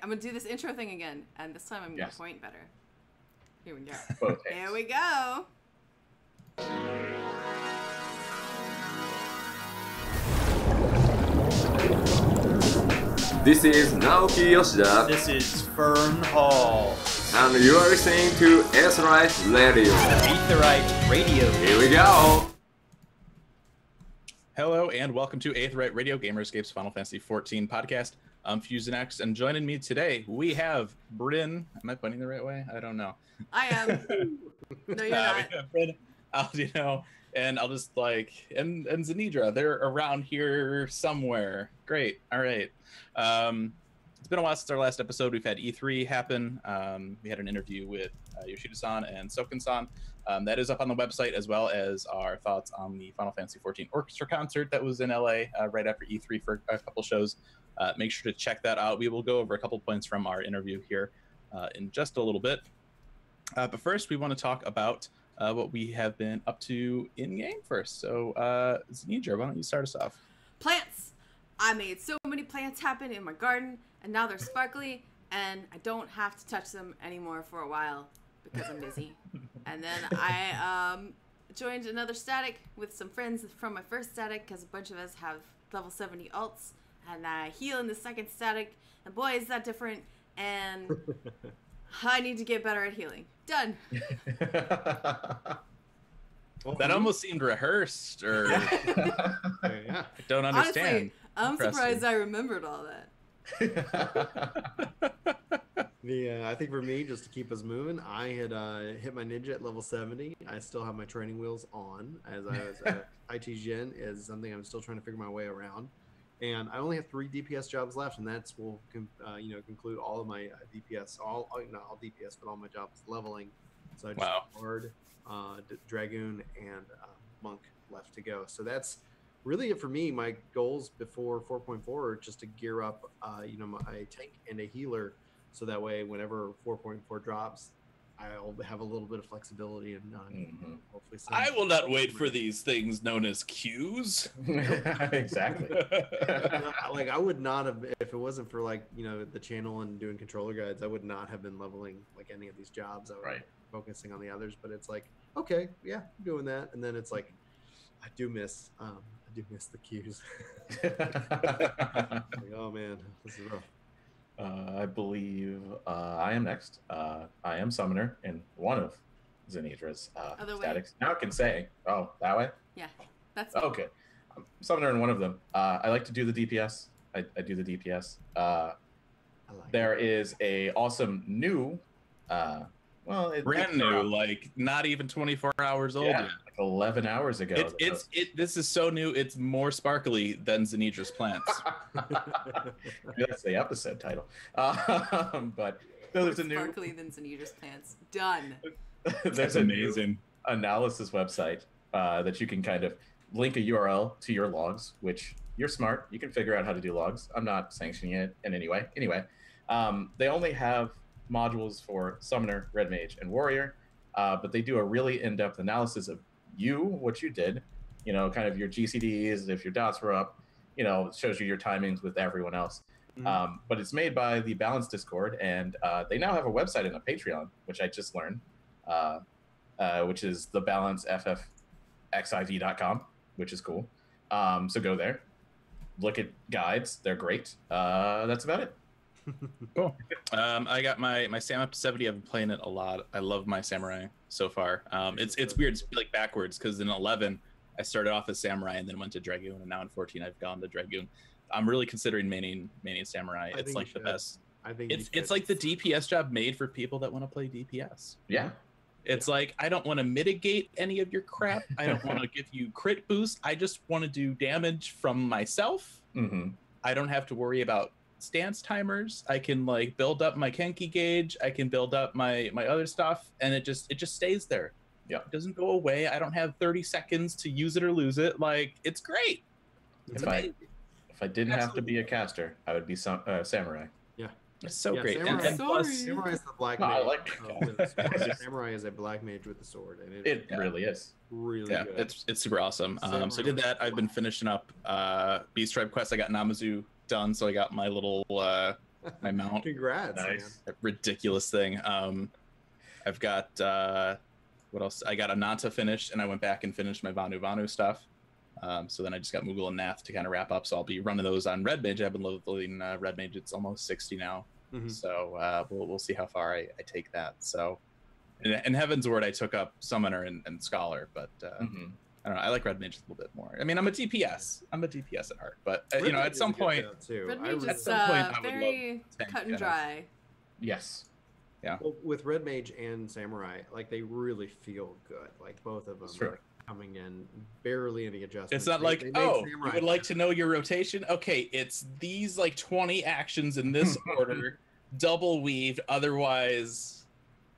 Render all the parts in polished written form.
I'm gonna do this intro thing again, and this time I'm gonna point better. Here we go. Here we go. This is Naoki Yoshida. This is Fern Hall. And you are listening to Aetheryte Radio. Aetheryte Radio. Here we go. Hello and welcome to Aetheryte Radio, Gamerscape's Final Fantasy XIV podcast. I'm FusionX, and joining me today we have Bryn. Am I pointing the right way? I don't know. I am. No, you're not. We have Bryn, Aldino, and I'll just and Xenedra. They're around here somewhere. Great. All right. It's been a while since our last episode. We've had E3 happen. We had an interview with Yoshida-san and Soken-san. That is up on the website, as well as our thoughts on the Final Fantasy XIV Orchestra concert that was in LA right after E3 for a couple shows. Make sure to check that out. We will go over a couple points from our interview here in just a little bit. But first, we want to talk about what we have been up to in-game first. So, Xenedra, why don't you start us off? Plants! I made so many plants happen in my garden, and now they're sparkly, and I don't have to touch them anymore for a while because I'm busy. And then I joined another static with some friends from my first static, because a bunch of us have level 70 alts, and I heal in the second static, and boy, is that different, and I need to get better at healing. Done. That almost seemed rehearsed, or I don't understand. Honestly, I'm surprised I remembered all that. I think for me, just to keep us moving, I had hit my ninja at level 70. I still have my training wheels on, as I was at ITGen is something I'm still trying to figure my way around. And I only have 3 DPS jobs left, and that's will conclude all of my DPS, not all DPS, but all my jobs leveling. So I just have Lord, Dragoon, and Monk left to go. So that's really it for me. My goals before 4.4 are just to gear up, my tank and a healer, so that way whenever 4.4 drops, I'll have a little bit of flexibility and hopefully. I will not wait for these things known as queues. Exactly. I would not have, if it wasn't for the channel and doing controller guides, I would not have been leveling any of these jobs. I would be focusing on the others, but it's okay, yeah, I'm doing that, and then it's I do miss the queues. Oh man, this is rough. I believe I am next. I am Summoner in one of Xenedra's statics. Now I can say, that way? Yeah, that's okay. I'm Summoner in one of them. I like to do the DPS. I do the DPS. There is a awesome new, brand new, not even 24 hours old yet. 11 hours ago. This is so new. It's more sparkly than Xenedra's plants. That's the episode title. But there's a new sparkly than Xenedra's plants. Done. There's amazing analysis website that you can kind of link a URL to your logs, which you're smart. You can figure out how to do logs. I'm not sanctioning it in any way. Anyway, they only have modules for Summoner, Red Mage, and Warrior, but they do a really in-depth analysis of what you did, kind of your GCDs, if your dots were up, it shows you your timings with everyone else. But it's made by the Balance Discord, and they now have a website and a Patreon, which I just learned, which is thebalanceffxiv.com, which is cool. So go there, look at guides, they're great. That's about it. Cool. I got my Sam up to 70. I've been playing it a lot. I love my Samurai so far. It's weird. It's backwards, because in 11 I started off as Samurai and then went to Dragoon, and now in 14 I've gone to Dragoon. I'm really considering maining Samurai. It's the best. I think it's like the DPS job made for people that want to play DPS. Yeah. It's I don't want to mitigate any of your crap. I don't want to give you crit boost. I just want to do damage from myself. I don't have to worry about stance timers. I can build up my Kenki gauge. I can build up my other stuff, and it just stays there. Yeah, it doesn't go away. I don't have 30 seconds to use it or lose it. It's great. If I didn't have to be a caster, I would be Samurai. Yeah, it's so great. Samurai, and plus, Samurai is the black mage. Samurai is a black mage with a sword, and it really is really good. It's super awesome. So I did that. I've been finishing up Beast Tribe quest. I got Namazu done, so I got my little my mount. Congrats, Nice. man. A ridiculous thing. I've got what else? I got Ananta finished, and I went back and finished my Vanu stuff. So then I just got Moogle and Nath to kind of wrap up. So I'll be running those on Red Mage. I've been leveling Red Mage. It's almost 60 now. Mhm. So we'll see how far I take that. So in Heaven's Word, I took up Summoner and Scholar, but I don't know. I like Red Mage a little bit more. I mean, I'm a DPS. I'm a DPS at heart, but Red you know, Mage at is some a good point, job, too. Red I Mage really- is some point, I would very love tank cut and and dry. Yes. Well, with Red Mage and Samurai, like they really feel good. Like both of them It's true. like, coming in, barely any adjustments. it's not They- like, they made oh, you Samurai- would like to know your rotation? Okay, it's these like 20 actions in this order, double weaved. Otherwise,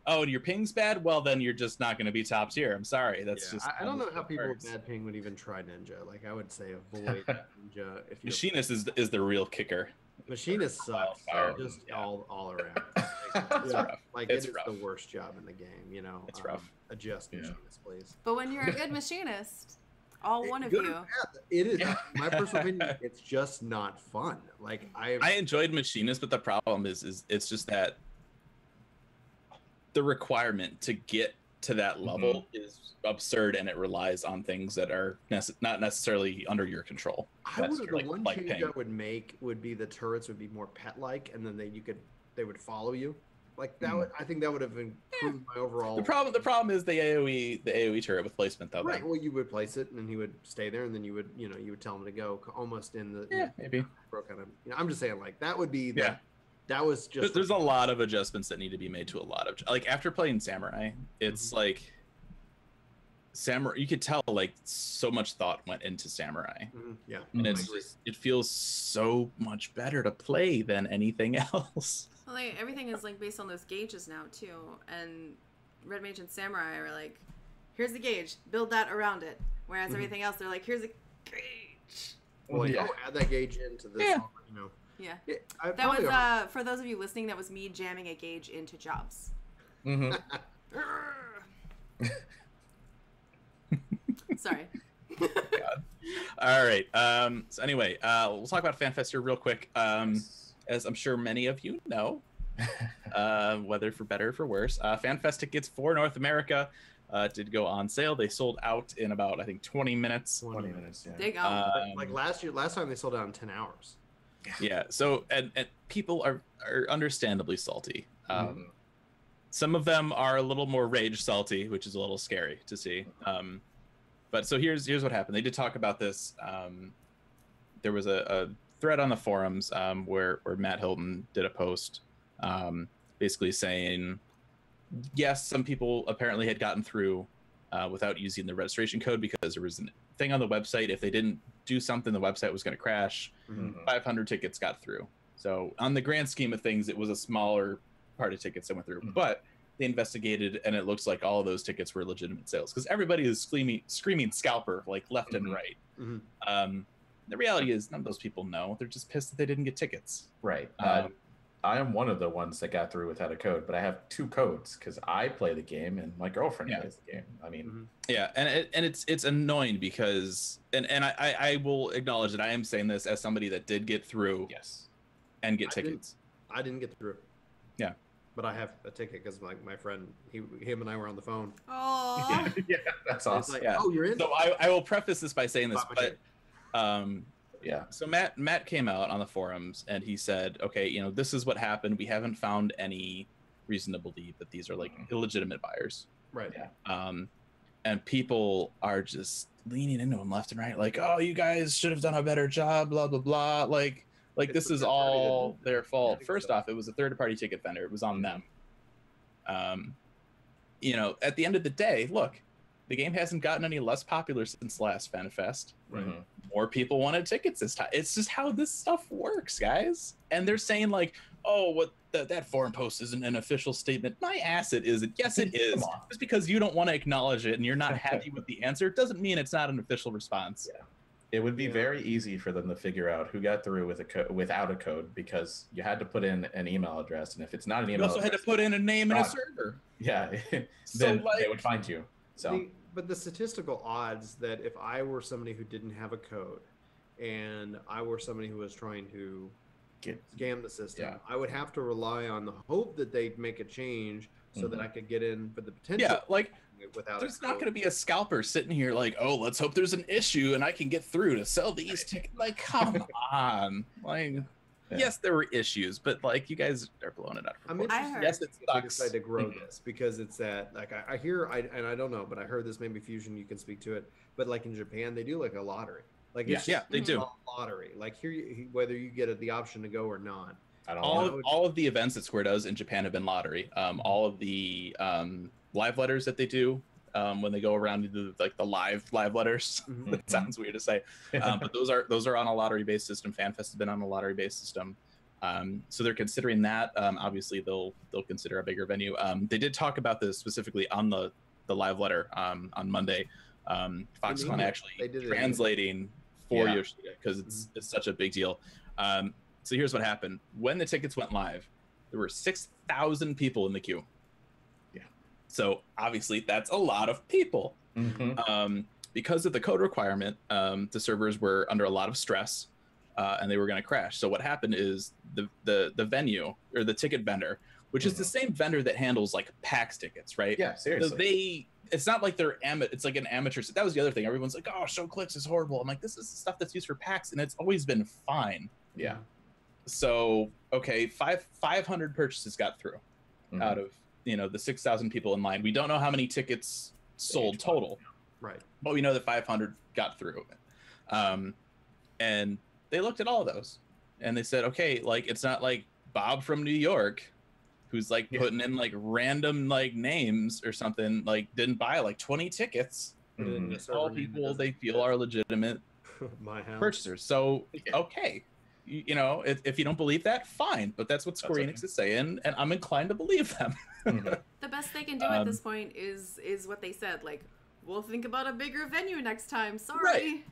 oh, and your ping's bad. Well, then you're just not going to be top tier. I'm sorry. That's Yeah, just. I don't know how it people with works. bad ping would even try Ninja. Like I would say avoid Ninja if you. Machinist is the real kicker. Machinist sucks. Wildfire. Just Yeah. all around. It's Yeah, rough. like It's it is rough. the worst job in the game. You know. It's rough. Adjust Yeah. Machinist, please. But when you're a good machinist, all one of Good or you. bad, it is. Yeah. My personal opinion. It's just not fun. Like I enjoyed Machinist, but the problem is it's just that the requirement to get to that level is absurd, and it relies on things that are not necessarily under your control. I That's would true. the one Like change ping. I would make would be the turrets would be more pet-like, and then they would follow you. Like that would I think that would have improved my overall. The problem is the AOE turret with placement though. Right. Well, you would place it, and then he would stay there, and then you would tell him to go almost in the Yeah, maybe. kind of. I'm just saying like that would be Yeah. That was just There's a lot of adjustments that need to be made to a lot of like after playing Samurai, it's like Samurai. You could tell like so much thought went into Samurai, Yeah. and it's just it feels so much better to play than anything else. Well, like, everything is like based on those gauges now too, and Red Mage and Samurai are like, here's the gauge, build that around it. Whereas everything else, they're like, here's a gauge. Well, like, Yeah. add that gauge into this. Yeah. You know. Yeah. Yeah, That was for those of you listening. That was me jamming a gauge into jobs. Mm-hmm. Sorry. All right. So anyway, we'll talk about FanFest here real quick. As I'm sure many of you know, whether for better or for worse, FanFest tickets for North America did go on sale. They sold out in about, I think, 20 minutes. 20 minutes, yeah. Dig out. Like last time they sold out in 10 hours. Yeah. So, and people are understandably salty. Some of them are a little more rage salty, which is a little scary to see. But so here's what happened. They did talk about this. There was a thread on the forums where Matt Hilton did a post basically saying, yes, some people apparently had gotten through without using the registration code because there was a thing on the website. If they didn't do something, the website was going to crash. 500 tickets got through. So on the grand scheme of things, it was a smaller part of tickets that went through. But they investigated, and it looks like all of those tickets were legitimate sales because everybody is screaming scalper like left and right. The reality is none of those people know. They're just pissed that they didn't get tickets. Right. I am one of the ones that got through without a code, but I have 2 codes because I play the game and my girlfriend plays the game. I mean, Yeah, and it's annoying because and I will acknowledge that I am saying this as somebody that did get through yes, and get tickets. I didn't get through. Yeah. But I have a ticket because my friend, him and I were on the phone. Oh. yeah, that's And it's awesome. like, Yeah. oh, you're in? So I will preface this by saying this, Bought my but Yeah, so Matt came out on the forums and he said, okay, you know, this is what happened. We haven't found any reason to believe that these are like illegitimate buyers. Right. Yeah. And people are just leaning into him left and right, like, oh, you guys should have done a better job, blah blah blah. Like It's this the is third party that all did it. their I fault. think First so. off, it was a third-party ticket vendor. It was on them. You know, at the end of the day, look, the game hasn't gotten any less popular since last FanFest. Right. More people wanted tickets this time. It's just how this stuff works, guys. And they're saying like, oh, what that forum post isn't an official statement. My ass, it isn't. Yes, it is. Come on. Just because you don't want to acknowledge it and you're not happy with the answer doesn't mean it's not an official response. Yeah. It would be very easy for them to figure out who got through with without a code because you had to put in an email address, and if it's not an You email also had to address, put in a name and a God. server. yeah, So, then like- they would find you. So But the statistical odds that if I were somebody who didn't have a code and I were somebody who was trying to scam the system. Yeah. I would have to rely on the hope that they'd make a change so that I could get in for the potential. Yeah, like without there's not going to be a scalper sitting here like, oh, let's hope there's an issue and I can get through to sell these tickets. Like, come on. Like, yes, there were issues, but like you guys are blowing it out. I'm interested. Yes, it They sucks. decide to grow this because it's that like I hear and I don't know, but I heard this, maybe Fusion, you can speak to it, but like in Japan they do like a lottery. Like it's Yeah, they do. a lottery. Like here, whether you get the option to go or not. I don't know. All of the events that Square does in Japan have been lottery. All of the live letters that they do when they go around and do like the live letters. That sounds weird to say, but those are on a lottery-based system. Fanfest has been on a lottery-based system, so they're considering that. Obviously, they'll consider a bigger venue. They did talk about this specifically on the live letter on Monday. Foxconn actually translating for Yoshida because it's such a big deal. So here's what happened. When the tickets went live, there were 6,000 people in the queue. Yeah. So obviously that's a lot of people. Because of the code requirement, the servers were under a lot of stress and they were going to crash. So what happened is the venue or the ticket vendor, which is the same vendor that handles like PAX tickets, right? Yeah, seriously. So it's not like they're it's like an amateur. That was the other thing. Everyone's like, oh, show clicks is horrible. I'm like, this is the stuff that's used for PAX and it's always been fine. Yeah. So, okay, 500 purchases got through out of, the 6,000 people in line. We don't know how many tickets sold total. Right. But we know that 500 got through. And they looked at all of those and they said, okay, like, it's not like Bob from New York who's like putting in like random like names or something, like didn't buy like 20 tickets. All people they feel are legitimate purchasers. So, okay. If you don't believe that, fine. But that's what Square Enix is saying, and I'm inclined to believe them. The best they can do at this point is what they said. Like, we'll think about a bigger venue next time. Sorry.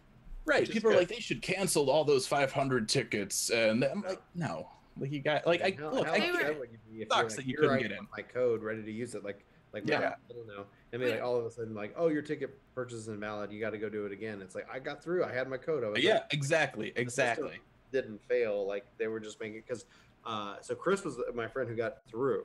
Right. People are like, they should cancel all those 500 tickets, and I'm like, no. Like you got like it sucks that you couldn't get in. My code ready to use it. Like I don't know. I mean, like all of a sudden, like, oh, your ticket purchase is invalid. You got to go do it again. It's like I got through. I had my code. I was like, exactly. Didn't fail. Like they were just making because so Chris was my friend who got through,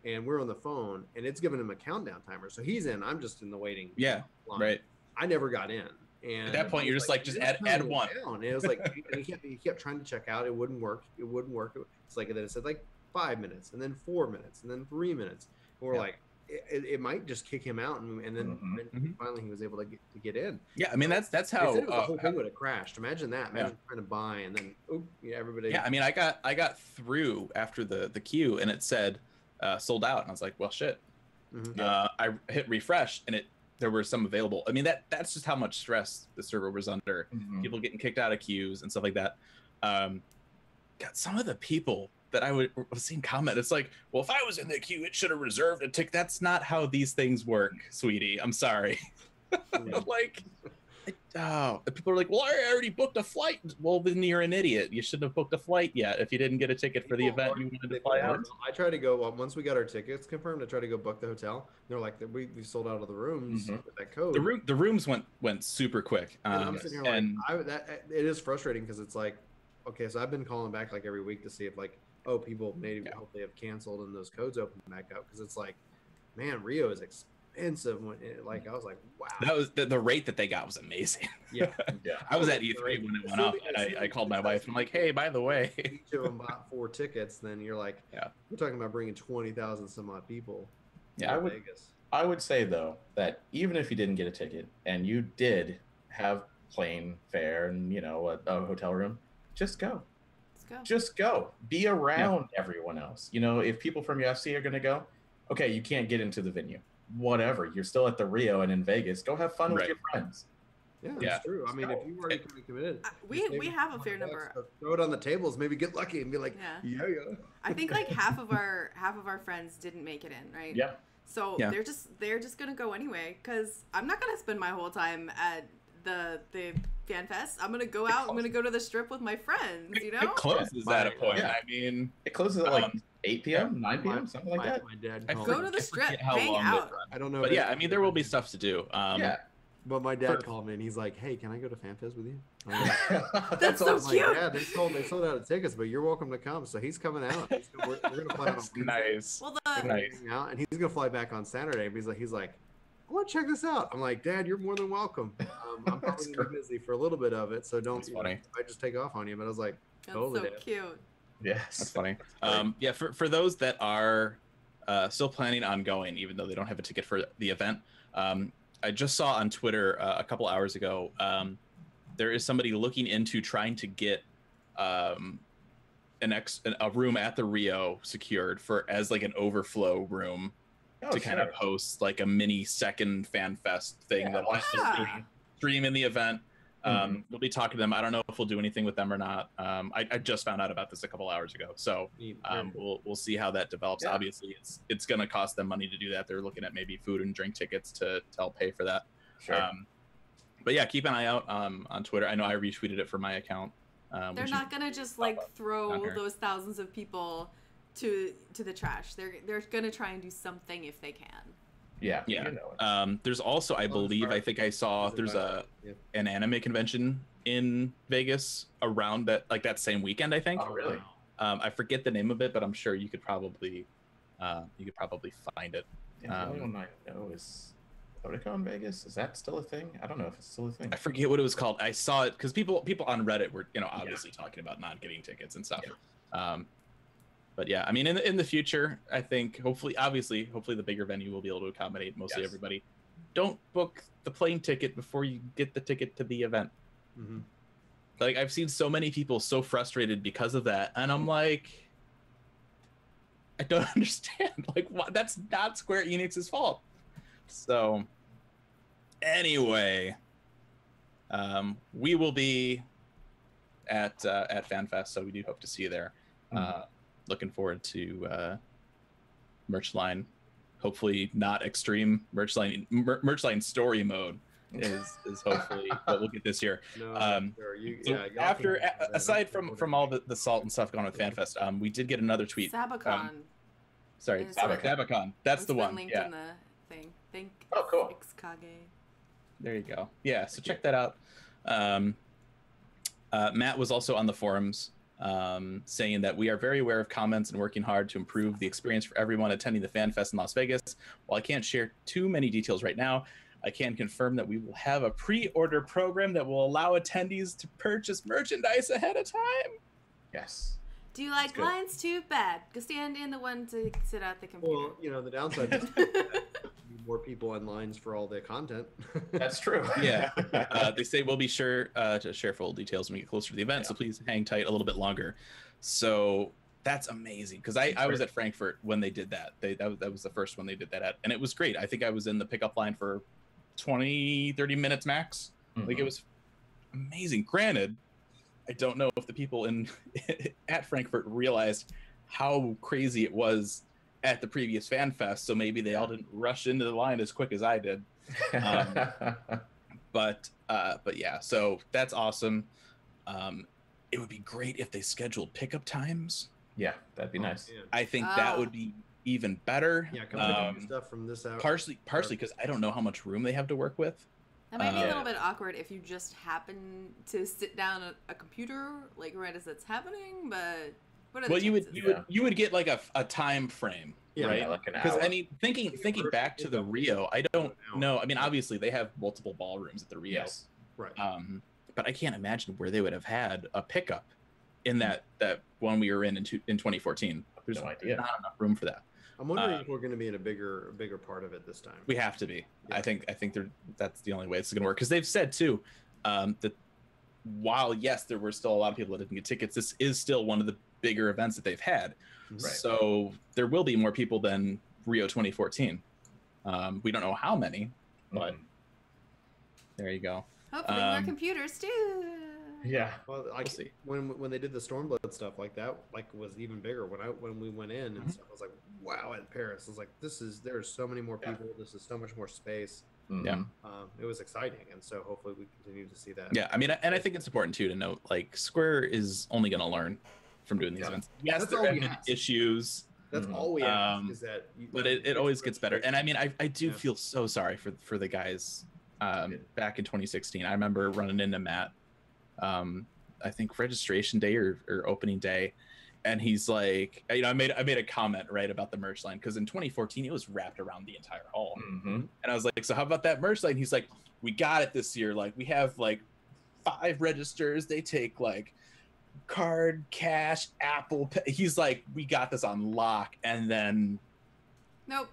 and we're on the phone, and it's giving him a countdown timer. So he's in. I'm just in the waiting. Yeah. line. Right. I never got in. And at that point, you're just like, just add one. And it was like, and he kept trying to check out. It wouldn't work. It's like, and then it said like 5 minutes, and then 4 minutes, and then 3 minutes. And we're like, it might just kick him out, and then finally he was able to get in. Yeah, I mean that's how the whole thing would have crashed. Imagine that. Imagine trying to buy and then everybody. Yeah, I mean I got through after the queue and it said sold out, and I was like, well, shit. I hit refresh and there were some available. I mean that's just how much stress the server was under. People getting kicked out of queues and stuff like that. Got some of the people that I was seeing comment. It's like, well, if I was in the queue, it should have reserved a ticket. That's not how these things work, sweetie. I'm sorry. Like, people are like, well, I already booked a flight. Well, then you're an idiot. You shouldn't have booked a flight yet if you didn't get a ticket for the event you wanted to fly out. I tried to go once we got our tickets confirmed. I tried to go book the hotel. They're like, we sold out of the rooms with that code. The rooms went super quick. And I'm sitting here it is frustrating because it's like, okay, so I've been calling back like every week to see if like, people maybe hopefully have canceled and those codes open back up because it's like, man, Rio is expensive. When I was like, wow. That was the rate that they got was amazing. Yeah. I was at E3 when it went up, and I called my wife. I'm like, hey, by the way, each of them bought 4 tickets. Then you're like, we're talking about bringing 20,000 some odd people. Yeah, Vegas. I would say though that even if you didn't get a ticket and you did have plane fare and a hotel room, just go. Just go. Be around everyone else. If people from UFC are going to go, okay, you can't get into the venue. Whatever. You're still at the Rio and in Vegas. Go have fun with your friends. Yeah, that's true. I mean, if you already committed, we have a fair number. Throw it on the tables. Maybe get lucky and be like, yeah. I think like half of our friends didn't make it in, right? Yeah. So they're just gonna go anyway because I'm not gonna spend my whole time at the FanFest. I'm gonna go out. I'm gonna go to the strip with my friends. It closes at a point. I mean, it closes at like 8 p.m., 9 p.m., something like that. My dad go to the strip, hang out. I don't know. But I mean, there will be stuff to do. But my dad called me and he's like, "Hey, can I go to Fanfest with you?" That's so like, cute. yeah, they sold out of tickets, but you're welcome to come. So he's coming out. We're gonna fly out on Wednesday. Nice. Well, Nice. Out, and he's gonna fly back on Saturday. But he's like, I want to check this out. I'm like, Dad, you're more than welcome. I'm probably gonna be busy for a little bit of it, so don't. That's funny. I just take off on you. But I was like, that's totally, so Dad. cute. Yes. That's funny. Yeah, for those that are still planning on going, even though they don't have a ticket for the event, I just saw on Twitter a couple hours ago, there is somebody looking into trying to get a room at the Rio secured as like an overflow room to kind of host like a mini second FanFest thing that will stream in the event. We'll be talking to them. I don't know if we'll do anything with them or not. I just found out about this a couple hours ago, so we'll see how that develops. Yeah. Obviously, it's going to cost them money to do that. They're looking at maybe food and drink tickets to help pay for that. Sure. But yeah, keep an eye out on Twitter. I know I retweeted it for my account. They're not gonna just like throw those thousands of people to the trash. They're gonna try and do something if they can. Yeah. Yeah. You know it. There's also, I believe, I think I saw there's an anime convention in Vegas around that same weekend, I think. Oh, really? I forget the name of it, but I'm sure you could probably find it. Yeah, the only one I know is Otakon Vegas. Is that still a thing? I don't know if it's still a thing. I forget what it was called. I saw it because people on Reddit were obviously talking about not getting tickets and stuff. Yeah. But yeah, I mean, in the future, I think hopefully the bigger venue will be able to accommodate mostly everybody. Don't book the plane ticket before you get the ticket to the event. Mm-hmm. Like, I've seen so many people so frustrated because of that, and I'm like, I don't understand. Like, what? That's not Square Enix's fault. So, anyway, we will be at FanFest, so we do hope to see you there. Looking forward to merch line. Hopefully not extreme merch line story mode is hopefully what we'll get this year. Aside from all the salt and stuff going on with FanFest, we did get another tweet. Sabacon. Sabacon. That's the one. Linked in the thing. Think. Oh, cool. Xkage. There you go. Yeah. So check that out. Matt was also on the forums saying that we are very aware of comments and working hard to improve the experience for everyone attending the FanFest in Las Vegas. While I can't share too many details right now, I can confirm that we will have a pre-order program that will allow attendees to purchase merchandise ahead of time. Yes. Do you like lines too bad? Go stand in the one to sit at the computer. Well, the downside is that more people in lines for all the content. That's true. Yeah. They say we'll be sure to share full details when we get closer to the event, so please hang tight a little bit longer. So that's amazing, because I was at Frankfurt when they did that. That was the first one they did that at, and it was great. I think I was in the pickup line for 20-30 minutes max. Like, it was amazing. Granted, I don't know if the people at Frankfurt realized how crazy it was at the previous FanFest, so maybe they all didn't rush into the line as quick as I did. But yeah, so that's awesome. It would be great if they scheduled pickup times. Yeah, that'd be nice. Yeah. I think that would be even better. Yeah, come pick up your stuff from this hour. Partially because I don't know how much room they have to work with. That might be a little bit awkward if you just happen to sit down at a computer, like right as it's happening. But what are the chances? you would get like a time frame, right? Yeah, like an Because hour. I mean, thinking back to the Rio, I don't know. I mean, obviously they have multiple ballrooms at the Rio, Yes. Right. but I can't imagine where they would have had a pickup in that one we were in 2014. There's No idea. not enough room for that. I'm wondering if we're going to be in a bigger part of it this time. We have to be. Yeah. I think that's the only way it's going to work, because they've said too that while yes, there were still a lot of people that didn't get tickets, this is still one of the bigger events that they've had. Right. So there will be more people than Rio 2014. We don't know how many, but there you go. Hopefully more computers too. Yeah. Well, We'll see. when they did the Stormblood stuff like that, was even bigger. When we went in and stuff, I was like, wow, at Paris, I was like, there's so many more people. This is so much more space. Yeah. It was exciting, and so hopefully we continue to see that. Yeah, I mean, and I think it's important too to note, like, Square is only going to learn from doing these events. Yes, That's there all have we been ask. issues, That's all we ask is that. but it always gets better. And I mean, I do feel so sorry for the guys back in 2016. I remember running into Matt, I think registration day or opening day, and he's like, you know, I made a comment right about the merch line, because in 2014 it was wrapped around the entire hall, and I was like, so how about that merch line? He's like, we got it this year. Like, we have like 5 registers. They take like card, cash, Apple Pay. He's like, we got this on lock. And then Nope.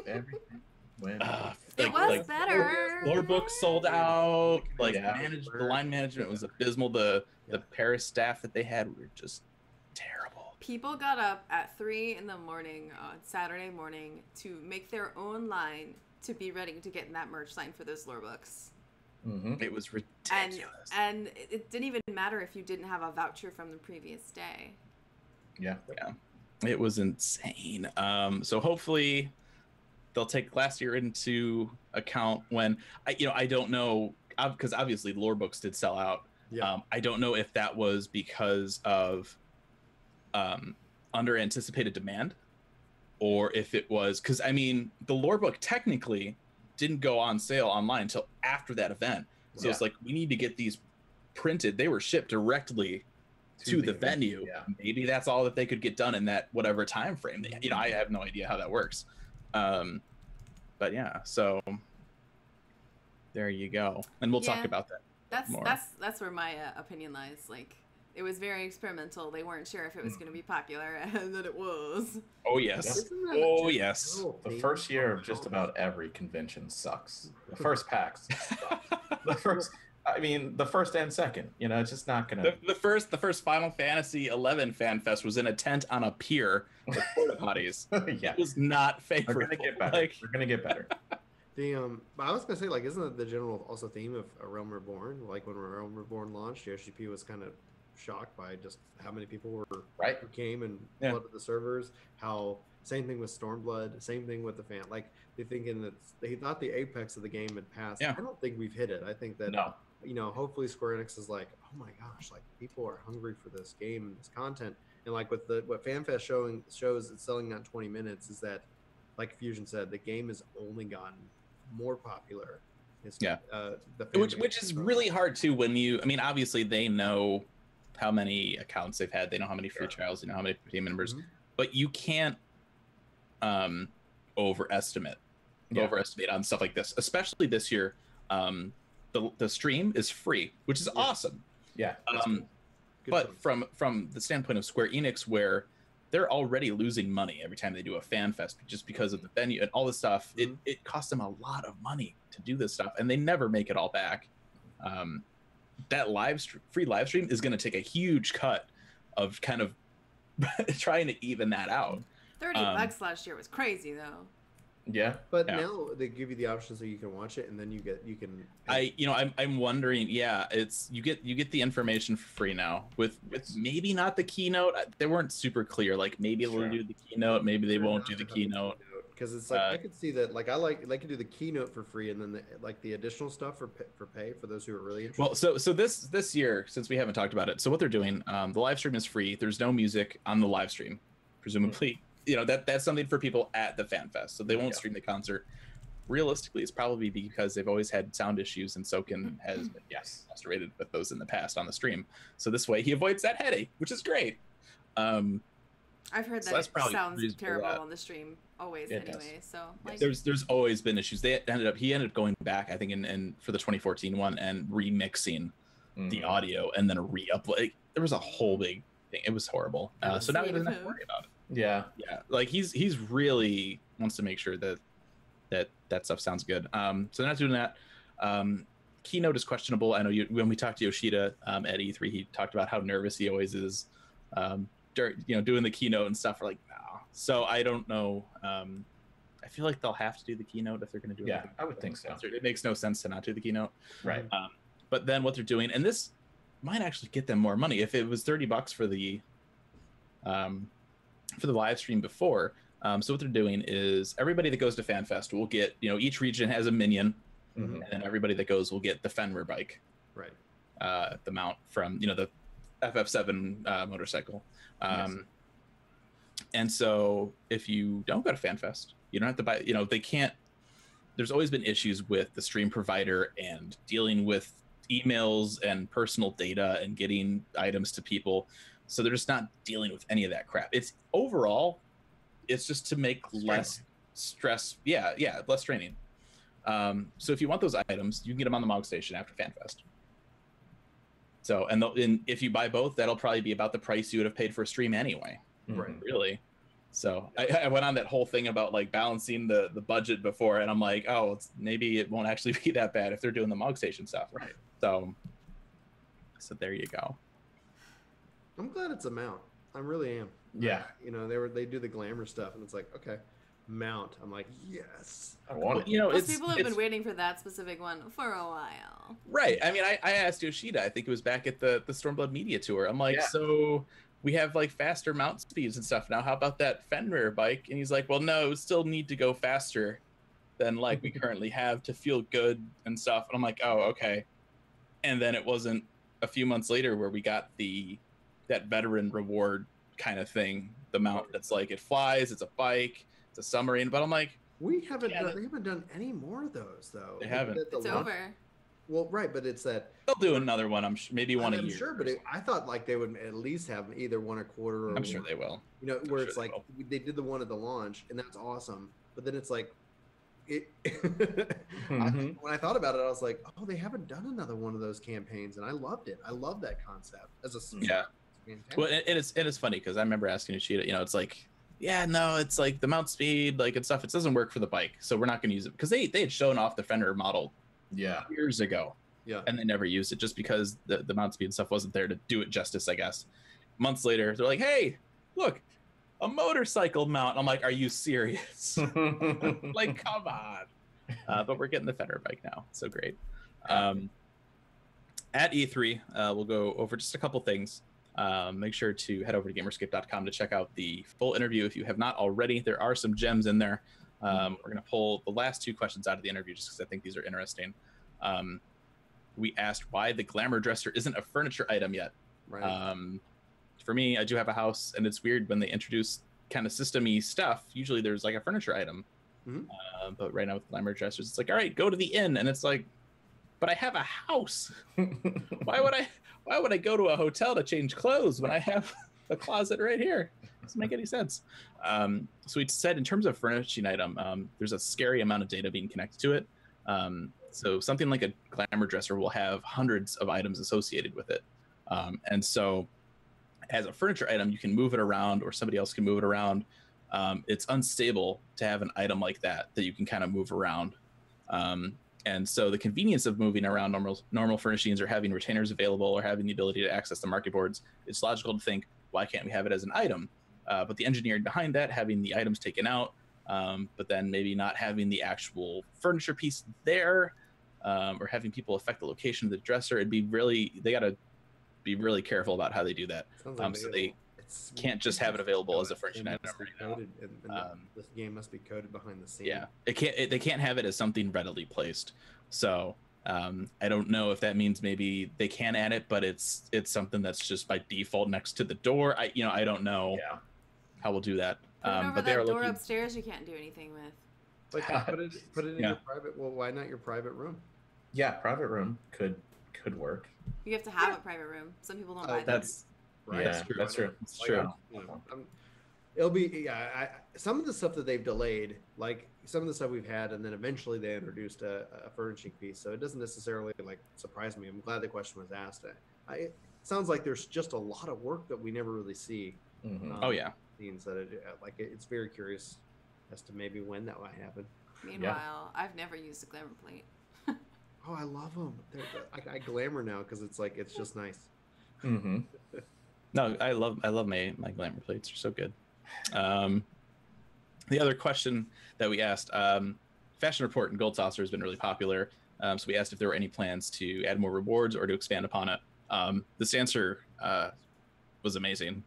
Everything went. It was better. Lore books sold out. Like, Yeah. the line management was abysmal. The Paris staff that they had were just terrible. People got up at 3 in the morning on Saturday morning to make their own line to be ready to get in that merch line for those lore books. It was ridiculous. And it didn't even matter if you didn't have a voucher from the previous day. Yeah. It was insane. So hopefully they'll take last year into account when I don't know, because obviously lore books did sell out. Yeah. I don't know if that was because of under anticipated demand, or if it was because, I mean, the lore book technically didn't go on sale online until after that event. So it's like, we need to get these printed. They were shipped directly to the venue. Yeah. Maybe that's all that they could get done in that whatever time frame. You know, I have no idea how that works. But yeah, so there you go. And we'll talk about that. That's where my opinion lies. Like, it was very experimental. They weren't sure if it was going to be popular, and then it was. Oh yes. Oh yes. The first year of just about every convention sucks. The first PAX sucks. The first and second. You know, it's just not gonna. The first Final Fantasy 11 fan fest was in a tent on a pier with porta potties. Yeah. It was not favorable. We're gonna get better. We're gonna get better. But I was gonna say, like, isn't that the general also theme of A Realm Reborn? Like, when Realm Reborn launched, Yoshi was kind of shocked by just how many people who came and flooded the servers. How same thing with Stormblood, same thing with the fan. Like, they're thinking that they thought the apex of the game had passed. Yeah. I don't think we've hit it. I think that you know, hopefully Square Enix is like, oh my gosh, like, people are hungry for this game and this content. And like with what Fanfest shows it's selling out in 20 minutes is that, like Fusion said, the game has only gotten more popular. Which is really hard too when obviously they know how many accounts they've had, they know how many free trials, they know how many team members, but you can't overestimate on stuff like this, especially this year. The stream is free, which is awesome. Yeah. But from the standpoint of Square Enix, where they're already losing money every time they do a fan fest just because of the venue and all this stuff, it costs them a lot of money to do this stuff, and they never make it all back. That free live stream is going to take a huge cut of kind of trying to even that out. $30 last year was crazy though. Yeah, but now they give you the option so you can watch it, and then you can. I'm wondering. Yeah, it's you get the information for free now with maybe not the keynote. They weren't super clear. Like, maybe they'll do the keynote, maybe they won't do the keynote. Because it's like, I could see that. Like, I like to do the keynote for free, and then the additional stuff for pay for those who are really interested. Well, so this year, since we haven't talked about it, so what they're doing, the live stream is free. There's no music on the live stream, presumably. You know, that's something for people at the fan fest, so they won't stream the concert. Realistically, it's probably because they've always had sound issues, and Soken has been frustrated with those in the past on the stream. So this way, he avoids that headache, which is great. I've heard that it sounds terrible on the stream always anyway. So like, there's always been issues. He ended up going back, I think, in for the 2014 one and remixing the audio and then re-upload. Like, there was a whole big thing. It was horrible. So now he doesn't have to worry about it. Yeah. Like, he's really wants to make sure that stuff sounds good. So they're not doing that. Keynote is questionable. I know when we talked to Yoshida at E3, he talked about how nervous he always is doing the keynote and stuff. We're like, no. So I don't know. I feel like they'll have to do the keynote if they're going to do it. Yeah, I would think so. It makes no sense to not do the keynote. Right. But then what they're doing, and this might actually get them more money. If it was $30 for the live stream before. So what they're doing is everybody that goes to FanFest will get, each region has a minion, and then everybody that goes will get the Fenrir bike, right? The mount from the FF7 motorcycle. And so if you don't go to FanFest, you don't have to buy. They can't. there's always been issues with the stream provider and dealing with emails and personal data and getting items to people. So they're just not dealing with any of that crap. It's overall, it's just to make less stress. Yeah, less training. So if you want those items, you can get them on the Mog Station after FanFest. So, and if you buy both, that'll probably be about the price you would have paid for a stream anyway. Right. Really. So I went on that whole thing about like balancing the budget before, and I'm like, oh, maybe it won't actually be that bad if they're doing the Mog Station stuff. Right. So there you go. I'm glad it's a mount. I really am. Yeah. You know, they do the glamour stuff, and it's like, okay, mount. I'm like, yes. I want it. You know, Most people have been waiting for that specific one for a while. Right. I mean, I asked Yoshida, I think it was back at the Stormblood Media Tour. I'm like, so we have like faster mount speeds and stuff now. How about that Fenrir bike? And he's like, well, no, we still need to go faster than like we currently have to feel good and stuff. And I'm like, oh, okay. And then it wasn't a few months later where we got that veteran reward kind of thing, the mount that's like it flies, it's a bike, it's a submarine. But I'm like, they haven't done any more of those though. They haven't. It's over. Well, right, but it's that they'll do another one. I'm sure, maybe one a year. I'm sure, but I thought like they would at least have either one a quarter. Or I'm sure they will. You know, where it's like they did the one at the launch, and that's awesome. But then it's like, when I thought about it, I was like, oh, they haven't done another one of those campaigns, and I loved it. I love that concept as a Well, and it's funny because I remember asking Yoshida, you know, it's like, yeah, no, it's like the mount speed, like and stuff. It doesn't work for the bike, so we're not going to use it because they had shown off the Fender model years ago, and they never used it just because the mount speed and stuff wasn't there to do it justice, I guess. Months later, they're like, hey, look, a motorcycle mount. I'm like, are you serious? Like, come on. But we're getting the Fender bike now, so great. At E3, we'll go over just a couple things. Make sure to head over to gamerscape.com to check out the full interview if you have not already. There are some gems in there. We're going to pull the last two questions out of the interview just because I think these are interesting. We asked why the glamour dresser isn't a furniture item yet. Right. For me, I do have a house, and it's weird when they introduce kind of system-y stuff. Usually there's like a furniture item. But right now with glamour dressers, it's like, all right, go to the inn. And it's like, but I have a house. Why would I go to a hotel to change clothes when I have a closet right here? Doesn't make any sense. So we said in terms of furnishing item, there's a scary amount of data being connected to it. So something like a glamour dresser will have hundreds of items associated with it. And so as a furniture item, you can move it around or somebody else can move it around. It's unstable to have an item like that you can kind of move around. And so the convenience of moving around normal furnishings or having retainers available or having the ability to access the market boards, it's logical to think, why can't we have it as an item? But the engineering behind that, having the items taken out, but then maybe not having the actual furniture piece there, or having people affect the location of the dresser, they got to be really careful about how they do that. So they can't just have it available as a furnishing item right now. This game must be coded behind the scenes. Yeah, they can't have it as something readily placed. So I don't know if that means maybe they can add it, but it's something that's just by default next to the door. I don't know how we'll do that. But that door upstairs you can't do anything with. Like put it in your private. Well, why not your private room? Yeah, private room could work. You have to have a private room. Some people don't buy them. That's right. Yeah, that's true. That's true. It'll be some of the stuff that they've delayed, like some of the stuff we've had, and then eventually they introduced a furnishing piece. So it doesn't necessarily like surprise me. I'm glad the question was asked. It sounds like there's just a lot of work that we never really see. Scenes that it's very curious as to maybe when that might happen. Meanwhile, I've never used a glamour plate. Oh, I love them. I glamour now because it's just nice. No, I love my glamour plates. They're so good. The other question that we asked, Fashion Report and Gold Saucer has been really popular. So we asked if there were any plans to add more rewards or to expand upon it. This answer was amazing.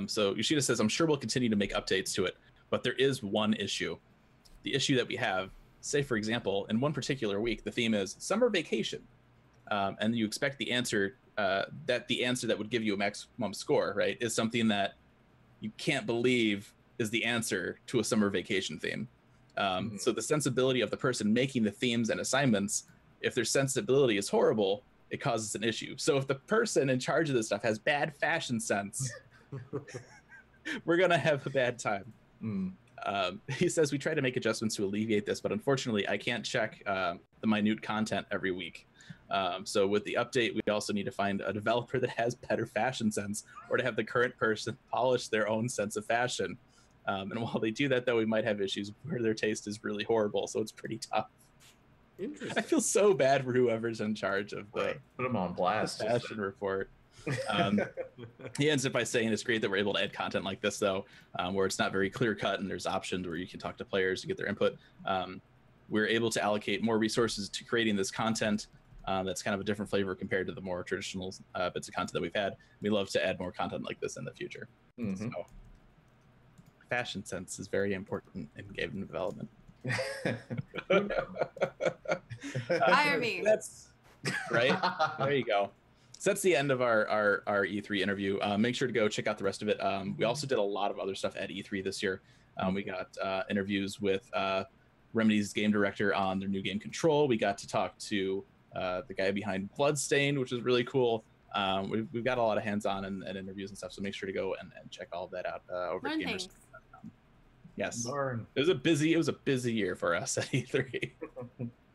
So Yoshida says, I'm sure we'll continue to make updates to it, but there is one issue. The issue that we have, say, for example, in one particular week, the theme is summer vacation. And you expect the answer that would give you a maximum score, right, is something that you can't believe is the answer to a summer vacation theme. So the sensibility of the person making the themes and assignments, if their sensibility is horrible, it causes an issue. So if the person in charge of this stuff has bad fashion sense, we're gonna have a bad time. He says we try to make adjustments to alleviate this, but unfortunately I can't check the minute content every week. So with the update, we also need to find a developer that has better fashion sense, or to have the current person polish their own sense of fashion. And while they do that, though, we might have issues where their taste is really horrible. So it's pretty tough. Interesting. I feel so bad for whoever's in charge of the put them on blast. fashion report. He ends it by saying it's great that we're able to add content like this, though, where it's not very clear cut and there's options where you can talk to players to get their input. We're able to allocate more resources to creating this content. That's kind of a different flavor compared to the more traditional bits of content that we've had. We love to add more content like this in the future. So, fashion sense is very important in game development. Hire me. That's right. There you go. So that's the end of our E3 interview. Make sure to go check out the rest of it. We also did a lot of other stuff at E3 this year. We got interviews with Remedy's game director on their new game Control. We got to talk to the guy behind Bloodstained, which is really cool. We've got a lot of hands-on and interviews and stuff, so make sure to go and check all of that out over at Gamers. Yes, it was a busy year for us at E3.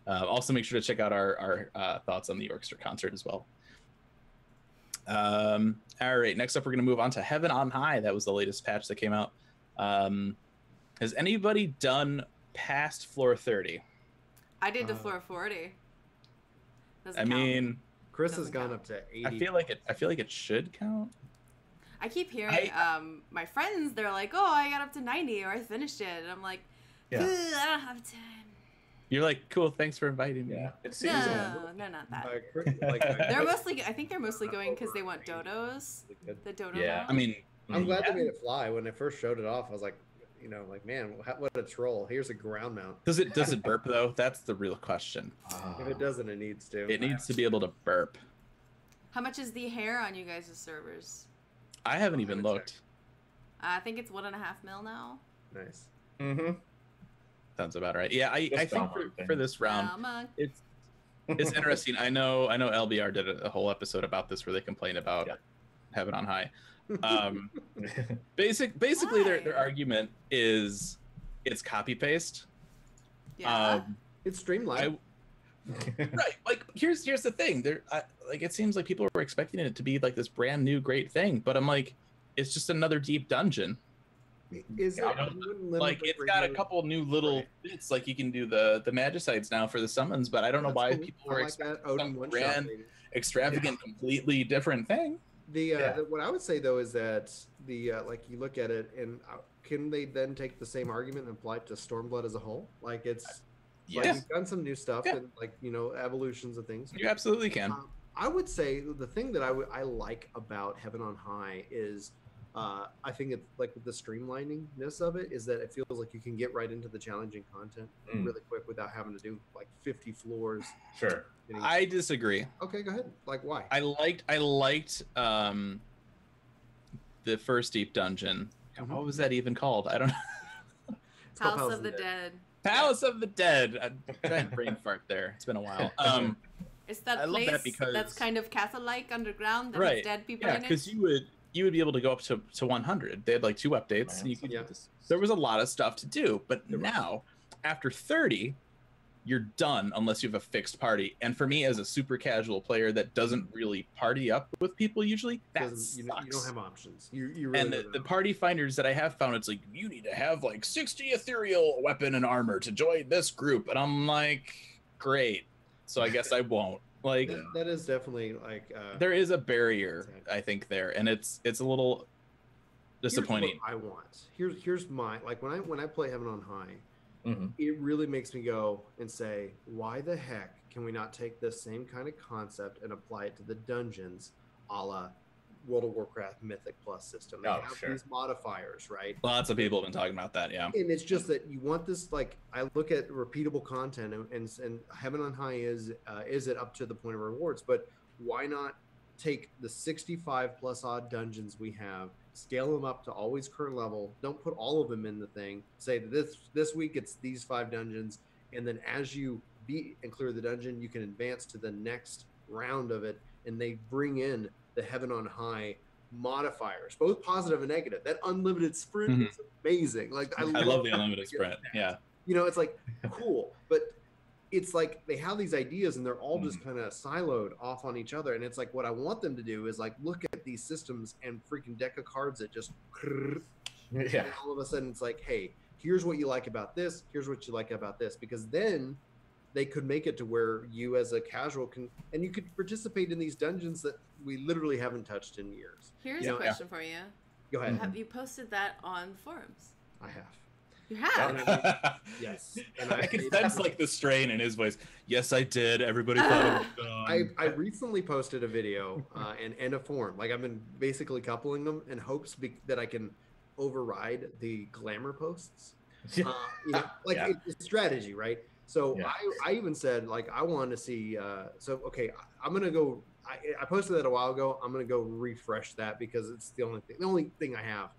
Also, make sure to check out our thoughts on the Orchestra concert as well. All right, next up, we're going to move on to Heaven on High. That was the latest patch that came out. Has anybody done past floor 30? I did to floor 40. I mean, Chris has gone up to 80. I feel like it should count. I keep hearing my friends, they're like, oh, I got up to 90 or I finished it. And I'm like, I don't have time. You're like, cool, thanks for inviting me. Yeah, No, not that. I think they're mostly going because they want dodos. The dodo. Yeah. mount. I mean, I'm glad they made it fly. When I first showed it off, I was like, man, what a troll. Here's a ground mount. does it burp though? That's the real question. If it doesn't, it needs to. It needs to be able to burp. How much is the hair on you guys' servers? I haven't even looked. I think it's 1.5 mil now. Nice. Sounds about right. Yeah, I think for this round, it's interesting. I know LBR did a whole episode about this where they complain about Heaven on High. Basically their argument is it's copy paste. Yeah. It's streamlined. Right. Like here's the thing. It seems like people were expecting it to be like this brand new great thing, but I'm like, it's just another deep dungeon. Is it? Like it's got a couple new little bits, like you can do the magicites now for the summons, but I don't know why people were expecting some grand, extravagant, completely different thing. What I would say though is that like you look at it and can they then take the same argument and apply it to Stormblood as a whole? Like it's like you've done some new stuff and like evolutions of things. You absolutely can. I would say the thing that I like about Heaven on High is I think it's like the streamliningness of it is that it feels like you can get right into the challenging content really quick without having to do like 50 floors. Sure. I disagree. Okay, go ahead. Like why? I liked the first deep dungeon. What was that even called? I don't know. House of the Dead. Palace of the Dead. I giant brain fart there. It's been a while. It's that I love place that because that's kind of castle-like underground that has dead people in it. because you would be able to go up to 100. They had like 2 updates. And you could, there was a lot of stuff to do, but now after 30, you're done unless you have a fixed party. And for me, as a super casual player that doesn't really party up with people usually, that sucks. You don't have options. You really and the party finders that I have found, it's like you need to have like 60 ethereal weapon and armor to join this group, and I'm like, great. So I guess I won't. Like that is definitely like there is a barrier, I think, there, and it's a little disappointing. Here's what I want. Here's my like when I play Heaven on High, it really makes me go and say, why the heck can we not take this same kind of concept and apply it to the dungeons, a la World of Warcraft Mythic Plus system? They have these modifiers, right? Lots of people have been talking about that, yeah. And it's just that you want this, like, I look at repeatable content, and Heaven on High is it up to the point of rewards, but why not take the 65 plus odd dungeons we have, scale them up to always current level. Don't put all of them in the thing. Say that this week it's these 5 dungeons, and then as you beat and clear the dungeon, you can advance to the next round of it, and they bring in the heaven on high modifiers, both positive and negative. That unlimited sprint is amazing. Like I love the unlimited sprint. Yeah. You know, it's like cool, but it's like they have these ideas and they're all just kind of siloed off on each other. And it's like what I want them to do is like look at these systems and freaking deck of cards that just and all of a sudden it's like, hey, here's what you like about this, here's what you like about this, because then they could make it to where you as a casual can, and you could participate in these dungeons that we literally haven't touched in years. Here's a question for you. Go ahead. Have you posted that on forums? I have. You have? Yes. And I can sense like the strain in his voice. Yes, I did. Everybody thought it was done. I recently posted a video and a forum. Like I've been basically coupling them in hopes that I can override the glamour posts. You know, like it's strategy, right? So I even said like I want to see. So okay, I'm gonna go. I posted that a while ago. I'm gonna go refresh that because it's the only thing I have,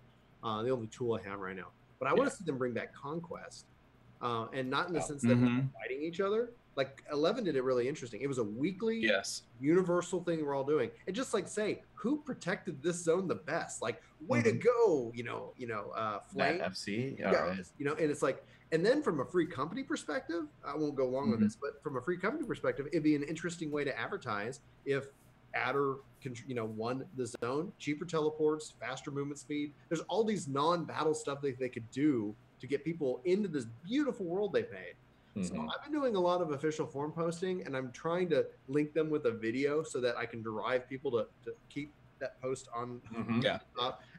the only tool I have right now. But I want to see them bring back Conquest, and not in the sense that we're fighting each other. Like 11 did it really interesting. It was a weekly, universal thing we're all doing, and just like say who protected this zone the best. Like way to go, Flame FC, you know, and it's like, and then from a free company perspective, I won't go long on this, but from a free company perspective, it'd be an interesting way to advertise if Adder won the zone, cheaper teleports, faster movement speed. There's all these non-battle stuff that they could do to get people into this beautiful world they've made. So I've been doing a lot of official forum posting, and I'm trying to link them with a video so that I can derive people to keep that post on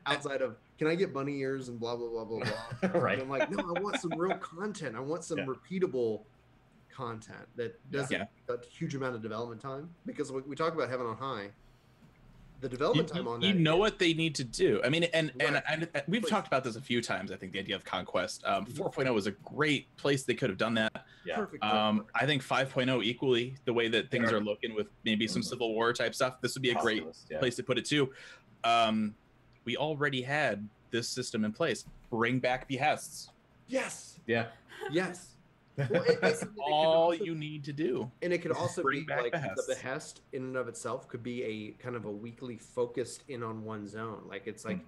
outside of, can I get bunny ears and blah, blah, blah, blah, blah. Right. And I'm like, no, I want some real content. I want some repeatable content that doesn't take a huge amount of development time, because we talk about Heaven on High. The development time on that. You know what they need to do. I mean, and we've talked about this a few times. I think the idea of Conquest 4.0 was a great place they could have done that. Perfect. I think 5.0 equally, the way that things are looking with maybe some Civil War type stuff, this would be a great place to put it too. We already had this system in place. Bring back behests. Yes. Yeah. Yes. Well, that's all you need to do. And it could also be like behests. the behest in and of itself could be a kind of a weekly focused in on one zone. Like it's like,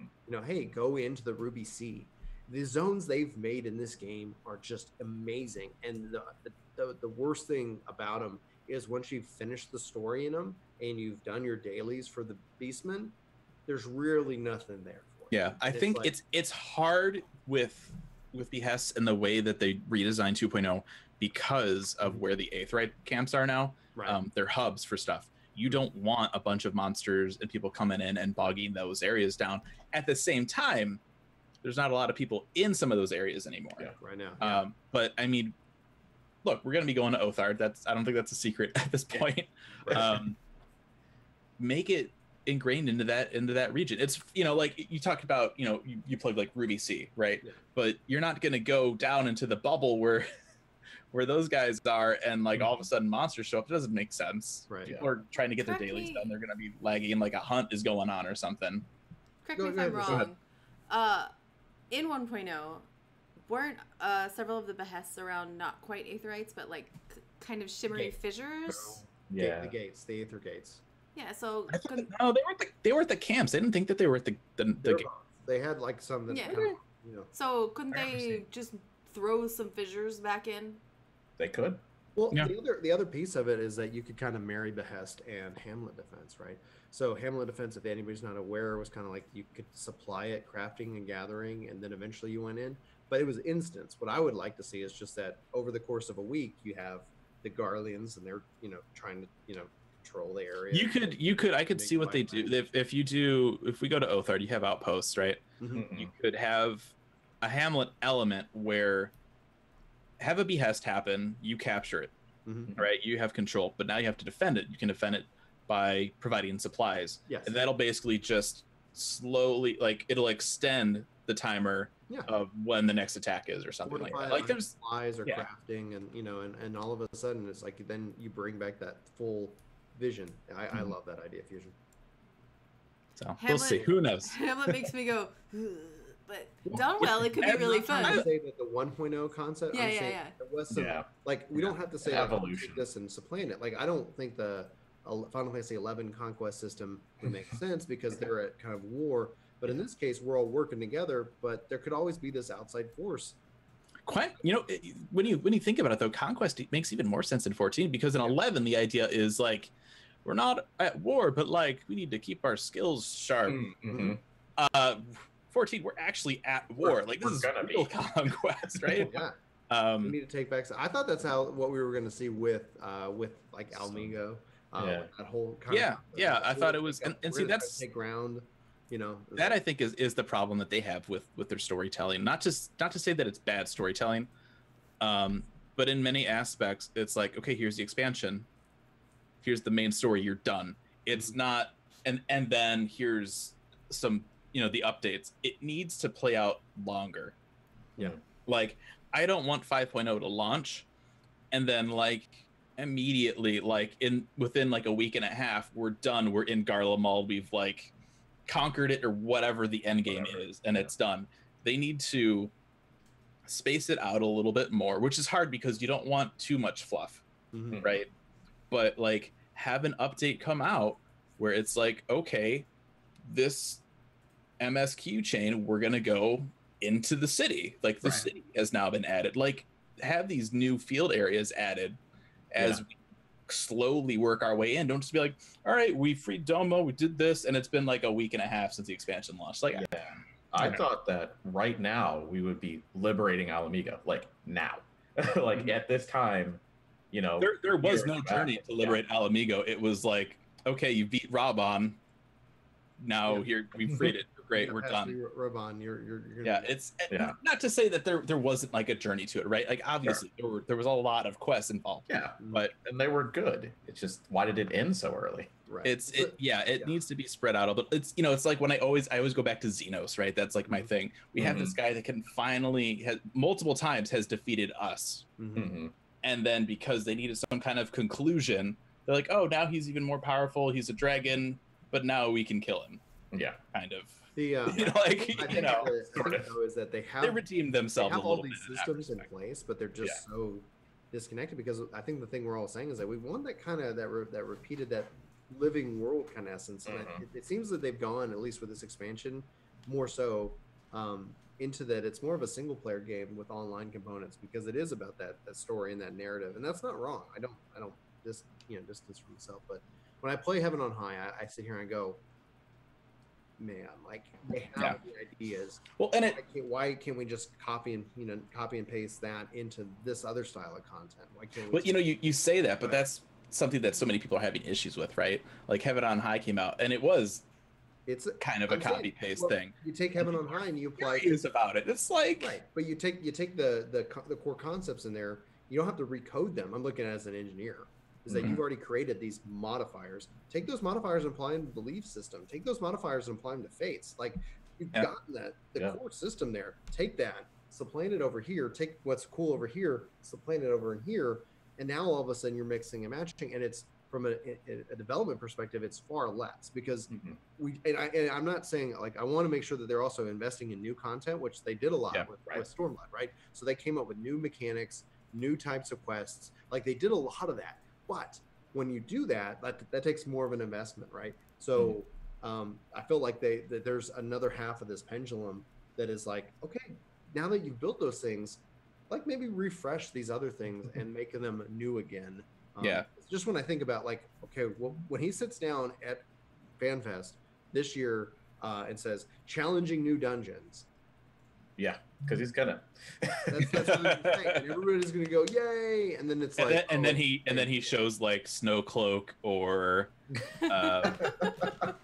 hey, go into the Ruby Sea. The zones they've made in this game are just amazing. And the worst thing about them is once you've finished the story in them and you've done your dailies for the Beastmen, there's really nothing there for you. Yeah, I think it's hard with behests and the way that they redesigned 2.0 because of where the Aetheryte camps are now. Right. They're hubs for stuff. You don't want a bunch of monsters and people coming in and bogging those areas down. At the same time, there's not a lot of people in some of those areas anymore. Yeah, right now. But I mean, look, we're going to be going to Othard. I don't think that's a secret at this point. Make it ingrained into that region. It's like you talked about, you played like Ruby Sea, right? But you're not going to go down into the bubble where those guys are and like all of a sudden monsters show up. It doesn't make sense. Right. People are trying to get their dailies done. They're going to be lagging like a hunt is going on or something. Correct me if I'm wrong. In 1.0, weren't several of the behests around not quite Aetherites, but like kind of shimmery fissures? Yeah. The gates, the Aether gates. Yeah, so no, they were at the camps. I didn't think that they were at the they had like some that So couldn't they just throw some fissures back in? They could. Well, the other piece of it is that you could kind of marry Behest and Hamlet Defense, right? So Hamlet Defense, if anybody's not aware, was kind of like you could supply it crafting and gathering, and then eventually you went in. But it was instance. What I would like to see is just that over the course of a week, you have the Garleans, and they're trying to control the area. I could see what they do. If we go to Othard, you have outposts, right? You could have a Hamlet element where have a behest happen, you capture it, right? You have control, but now you have to defend it. You can defend it by providing supplies. Yes. And that'll basically just slowly, like, it'll extend the timer of when the next attack is or something like that. Like there's supplies or crafting, and and all of a sudden it's like then you bring back that full vision. I love that idea, Fusion. So we'll see. Who knows? Hamlet makes me go, "Ugh," but done well, it could be really fun. I say that the 1.0 concept. Yeah. There was some, like, we don't have to say evolution. Like, this and supplant it. Like, I don't think the Final Fantasy 11 conquest system would make sense because they're at kind of war. But in this case, we're all working together. But there could always be this outside force. Quite, when you think about it, though, conquest makes even more sense in 14 because in 11 the idea is like we're not at war, but like we need to keep our skills sharp. 14, we're actually at war. Like this is real conquest, right? We need to take back. I thought that's what we were going to see with like Almigo. That whole I thought it was, and see that's take ground. That I think is the problem that they have with their storytelling. Not to say that it's bad storytelling, but in many aspects, it's like, okay, here's the expansion, here's the main story, you're done. It's not, and then here's some, the updates. It needs to play out longer. Yeah. Like, I don't want 5.0 to launch, and then like immediately, like within like a week and a half, we're done. We're in Garlemald. We've like conquered it or whatever the end game is, and it's done. They need to space it out a little bit more, which is hard because you don't want too much fluff, right? But like have an update come out where it's like, okay, this MSQ chain, we're gonna go into the city. Like the city has now been added. Like have these new field areas added as we slowly work our way in. Don't just be like, all right, we freed Domo, we did this, and it's been like a week and a half since the expansion launched. Like, I thought that right now we would be liberating Alamigo, like now, like at this time, there was no journey to liberate Alamigo. It was like, okay, you beat Raban, now here we freed it. Great, we're done. Raban, you're it's not to say that there wasn't like a journey to it, right? Like obviously there was a lot of quests involved. But they were good. It's just, why did it end so early? Right. It needs to be spread out. But it's it's like when I always go back to Xenos, right? That's like my thing. We have this guy that can finally multiple times has defeated us, and then because they needed some kind of conclusion, they're like, oh, now he's even more powerful. He's a dragon, but now we can kill him. Yeah, kind of. The sort of is that they redeemed themselves. They have all these systems in place, but they're just so disconnected. Because I think the thing we're all saying is that we want that kind of that repeated, that living world kind of essence. And it seems that they've gone, at least with this expansion, more so into that. It's more of a single player game with online components because it is about that story and that narrative, and that's not wrong. I don't distance from myself, but when I play Heaven on High, I sit here and I go, man, like they have the ideas. Well, and why can't we just copy and paste that into this other style of content? Why can't we? Well, you say that, but that's something that so many people are having issues with, right? Like Heaven on High came out, and it's kind of a copy paste thing. You take Heaven on High and you apply. Is about it. It's like but you take the core concepts in there. You don't have to recode them. I'm looking at it as an engineer. Is that you've already created these modifiers. Take those modifiers and apply them to the belief system. Take those modifiers and apply them to fates. Like you've gotten the core system there. Take that, supplant it over here. Take what's cool over here, supplant it over in here, and now all of a sudden you're mixing and matching. And it's from a development perspective, it's far less because I'm not saying like I want to make sure that they're also investing in new content, which they did a lot with Stormblood, right? So they came up with new mechanics, new types of quests. Like they did a lot of that. But when you do that takes more of an investment, right? So I feel like that there's another half of this pendulum that is like, okay, now that you've built those things, like maybe refresh these other things and make them new again. Just when I think about like, okay, well, when he sits down at Fanfest this year and says challenging new dungeons. Yeah, because he's gonna. That's what he's saying. And everybody's gonna go yay, and then it's like, and then he shows like Snowcloak or, like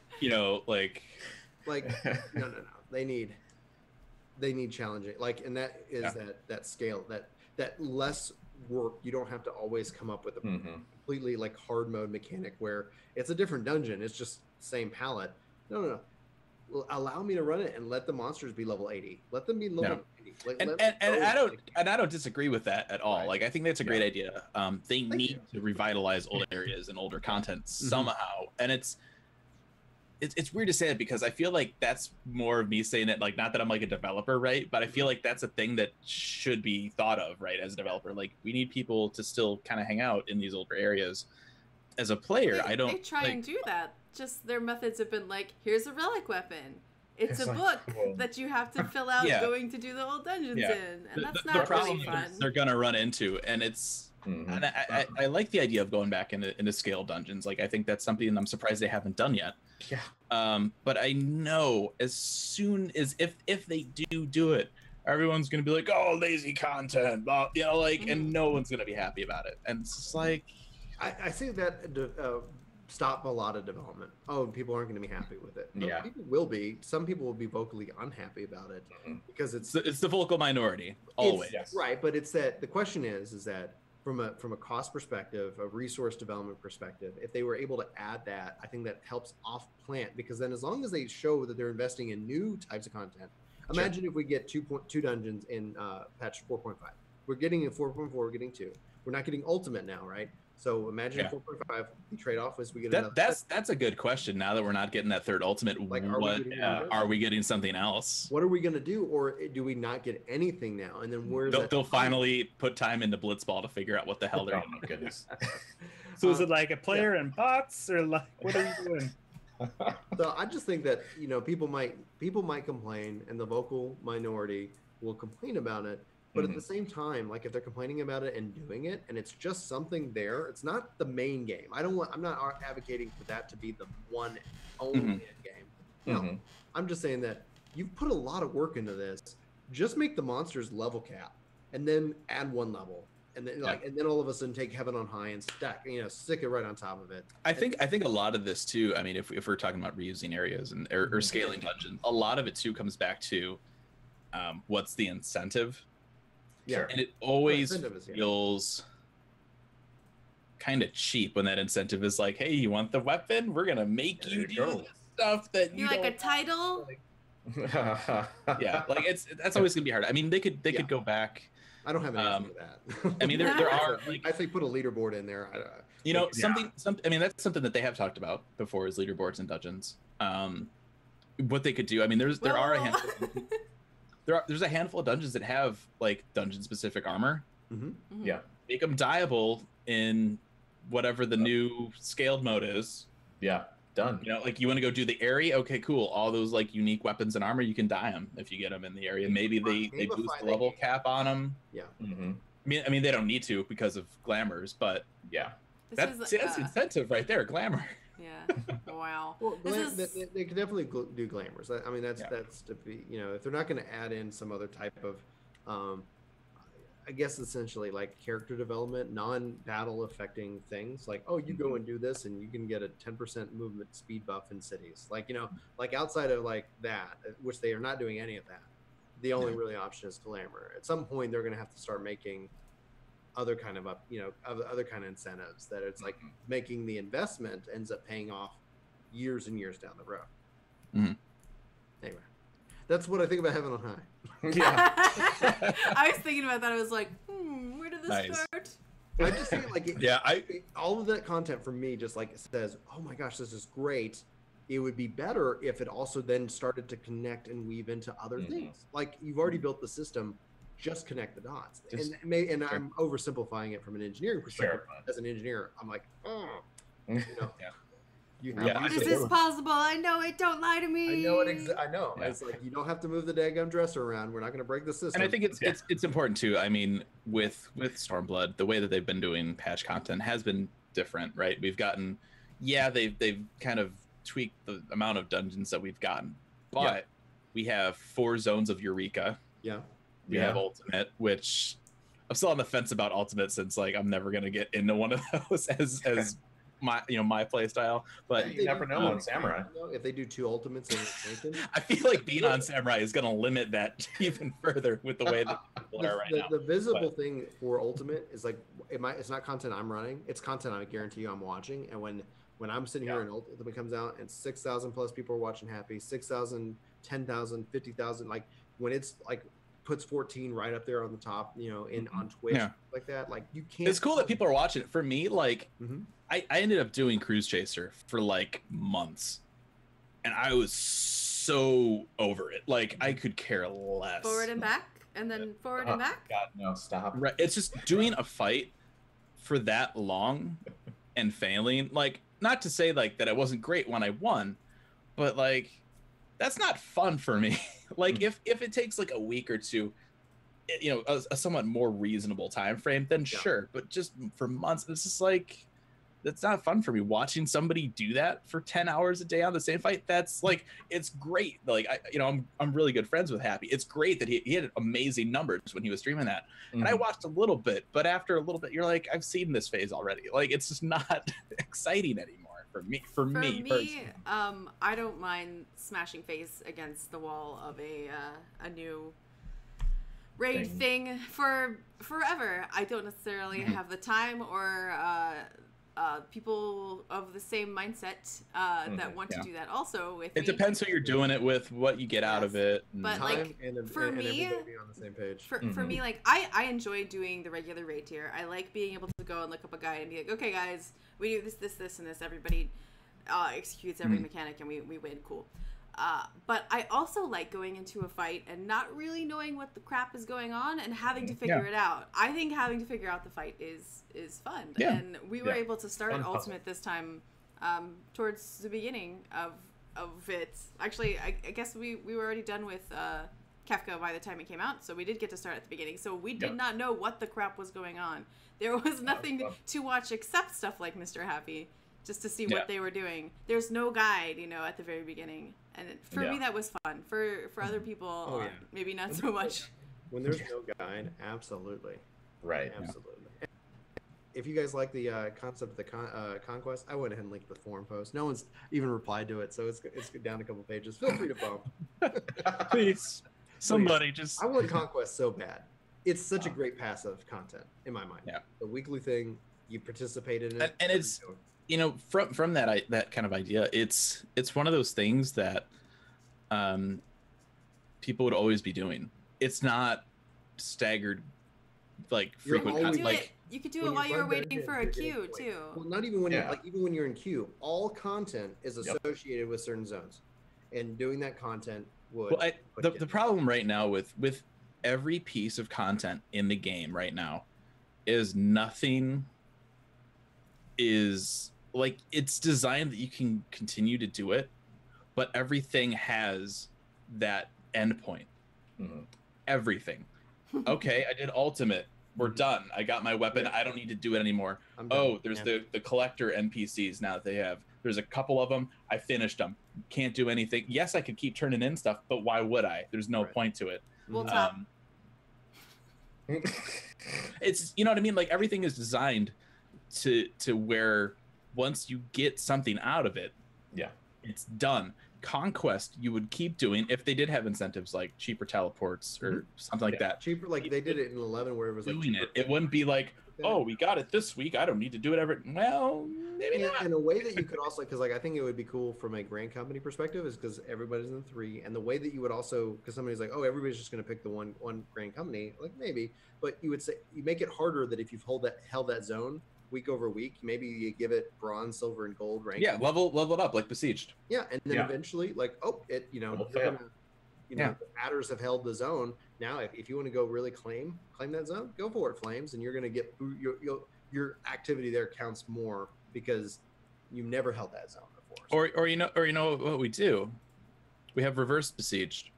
no. They need challenging, like, and that is that scale, that less work. You don't have to always come up with a completely like hard mode mechanic where it's a different dungeon. It's just same palette. No. Allow me to run it and let the monsters be level 80. Let them be level 80. Like, I don't disagree with that at all. Like I think that's a great idea. They need to revitalize old areas and older content somehow, and it's weird to say it because I feel like that's more of me saying it, like, not that I'm like a developer, right? But I feel like that's a thing that should be thought of, right? As a developer, like, we need people to still kind of hang out in these older areas. As a player, They try and do that. Just their methods have been like, here's a relic weapon. It's a like, book cool. that you have to fill out Yeah. going to do the old dungeons Yeah. in, and that's the not problem really fun. they're gonna run into, and it's and I like the idea of going back into scale dungeons. Like, I think that's something I'm surprised they haven't done yet. Yeah. But I know as soon as if they do it, everyone's gonna be like, oh, lazy content, blah, you know, like, and no one's gonna be happy about it. And it's just like, I see that stop a lot of development. Oh, people aren't going to be happy with it. Yeah. People will be. Some people will be vocally unhappy about it because it's the vocal minority always. Yes. Right, but it's that the question is that from a cost perspective, a resource development perspective, if they were able to add that, I think that helps off plant, because then as long as they show that they're investing in new types of content, imagine if we get 2 dungeons in patch 4.5. We're getting in 4.4, we're getting 2. We're not getting ultimate now, right? So imagine 4.5, the trade-off is we get another. That's a good question. Now that we're not getting that third ultimate, Like, are we getting something else? What are we going to do, or do we not get anything now? And then where's They'll finally put time into Blitzball to figure out what the hell they're Oh doing. my goodness. So is it like a player and bots, or like what are you doing? So I just think that, you know, people might complain, and the vocal minority will complain about it. But at the same time, like, if they're complaining about it and doing it, and it's just something there, it's not the main game. I'm not advocating for that to be the one only end game. No, I'm just saying that you've put a lot of work into this. Just make the monsters level cap, and then add 1 level, and then and then all of a sudden take Heaven on High and stick it right on top of it. I think a lot of this too. I mean, if we're talking about reusing areas and or scaling dungeons, a lot of it too comes back to what's the incentive. Yeah. And it always feels kind of cheap when that incentive is like, hey, you want the weapon? We're going to make you do the stuff that you like don't a title? Yeah, like that's always going to be hard. I mean, they could go back. I don't have an answer to that. I mean, there are, like, I say put a leaderboard in there. You know, I mean, that's something that they have talked about before, is leaderboards in dungeons. What they could do, I mean, there are a handful. There's a handful of dungeons that have, like, dungeon-specific armor. Yeah. Make them dyeable in whatever the new scaled mode is. Yeah, done. You know, like, you want to go do the area? Okay, cool. All those, like, unique weapons and armor, you can dye them if you get them in the area. Maybe they boost the level cap on them. Yeah. I mean, they don't need to because of glamours, but yeah. That's incentive right there, glamour. Yeah. Wow. Well, they could definitely do glamours. I mean, that's to be, you know, if they're not going to add in some other type of, I guess essentially like character development, non-battle affecting things, like, oh, you go and do this and you can get a 10% movement speed buff in cities. Like, you know, like outside of like that, which they are not doing any of that. The only really option is glamour. At some point, they're going to have to start making other kind of other kind of incentives that it's like making the investment ends up paying off years and years down the road. Anyway, that's what I think about Heaven on High. Yeah. I was thinking about that. I was like, where did this start? I just think like all of that content for me just like says, oh my gosh, this is great. It would be better if it also then started to connect and weave into other things. Like, you've already built the system. Just connect the dots. And I'm oversimplifying it from an engineering perspective. As an engineer, I'm like, you know, This is possible. I know it. Don't lie to me. I know it. I know. Yeah. It's like, you don't have to move the daggum dresser around. We're not going to break the system. And I think it's important too. I mean, with Stormblood, the way that they've been doing patch content has been different, right? We've gotten, they've kind of tweaked the amount of dungeons that we've gotten, but we have 4 zones of Eureka. Yeah. We have Ultimate, which I'm still on the fence about Ultimate, since like I'm never gonna get into one of those as my play style. But you never know on Samurai. If they do 2 Ultimates in Lincoln, I feel like being on Samurai is gonna limit that even further with the way that people are right now. The visible thing for Ultimate is like, it's not content I'm running. It's content I guarantee you I'm watching. And when I'm sitting here and Ultimate comes out and 6,000 plus people are watching happy, 6,000, 10,000, 50,000, like when it's like puts 14 right up there on the top, you know, on Twitch, like that. Like, you can't. It's cool that people are watching it. For me, like, I ended up doing Cruise Chaser for like months, and I was so over it. Like I could care less. Forward and back, and then forward and back. God, no, stop. Right. It's just doing a fight for that long and failing. Like, not to say like that it wasn't great when I won, but like that's not fun for me. Like if it takes like a week or two, you know, a somewhat more reasonable time frame, then sure. But just for months, it's just like that's not fun for me. Watching somebody do that for 10 hours a day on the same fight, that's like, it's great. Like I'm really good friends with Happy. It's great that he had amazing numbers when he was streaming that. And I watched a little bit, but after a little bit, you're like, I've seen this phase already. Like it's just not exciting anymore for me. For me, I don't mind smashing face against the wall of a new raid thing for forever. I don't necessarily have the time or people of the same mindset that want to do that also with me. It depends who you're doing it with, what you get out of it. But like for me, on the same page. For me, like I enjoy doing the regular raid tier. I like being able to go and look up a guide and be like, okay guys, we do this and this. Everybody executes every mechanic and we win. Cool. But I also like going into a fight and not really knowing what the crap is going on and having to figure it out. I think having to figure out the fight is fun. Yeah. And we were able to start Ultimate this time towards the beginning of it. Actually, I guess we were already done with Kefka by the time it came out, so we did get to start at the beginning. So we did not know what the crap was going on. There was nothing to watch except stuff like Mr. Happy, just to see what they were doing. There's no guide, you know, at the very beginning. And for me, that was fun. For other people, maybe not so much. When there's no guide, absolutely. Right. Absolutely. If you guys like the concept of the conquest, I went ahead and linked the forum post. No one's even replied to it, so it's down a couple pages. Feel free to bump. Please, somebody just. I want conquest so bad. It's such a great passive content in my mind. Yeah. The weekly thing, you participate in it, and it's. You know, from that kind of idea, it's one of those things that people would always be doing. It's not staggered, like frequent. You could do it while you're waiting for a queue too. Well, not even when you're even when you're in queue, all content is associated with certain zones, and doing that content would. Well, the problem right now with every piece of content in the game right now is nothing is. Like it's designed that you can continue to do it, but everything has that endpoint. Everything. Okay, I did ultimate. We're done. I got my weapon. I don't need to do it anymore. Oh, there's the collector NPCs now that they have. There's a couple of them. I finished them. Can't do anything. Yes, I could keep turning in stuff, but why would I? There's no point to it. We'll talk. It's, you know what I mean? Like everything is designed to where once you get something out of it, it's done. Conquest you would keep doing if they did have incentives like cheaper teleports or something like that. Cheaper, like they did it in 11 where it was doing like it wouldn't be like, oh, we got it this week, I don't need to do it every. Well, maybe not. In a way that you could also, because like I think it would be cool from a grand company perspective, is because everybody's in 3, and the way that you would also, because somebody's like, oh, everybody's just going to pick the one grand company, like maybe, but you would say you make it harder that if you've held that zone week over week, maybe you give it bronze, silver, and gold rank. Yeah, level it up like Besieged. Yeah, and then eventually, like, oh, it, you know, the batters have held the zone. Now, if you want to go really claim that zone, go for it, Flames, and you're going to get your activity there counts more because you never held that zone before. Or you know what we do? We have reverse Besieged.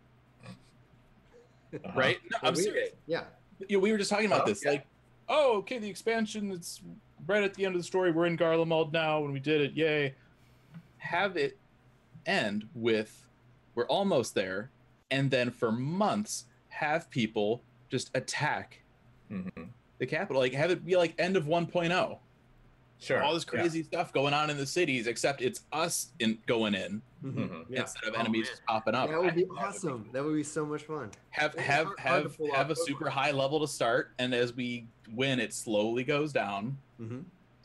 Right? No, I'm serious. Yeah. We were just talking about this. Like, oh, okay, the expansion, it's right at the end of the story. We're in Garlemald now, and we did it. Yay. Have it end with, we're almost there, and then for months, have people just attack the capital. Like, have it be like end of 1.0. Sure. All this crazy stuff going on in the cities, except it's us going in instead of enemies just popping up. That would be awesome. That would be so much fun. Have a super high level to start, and as we win, it slowly goes down.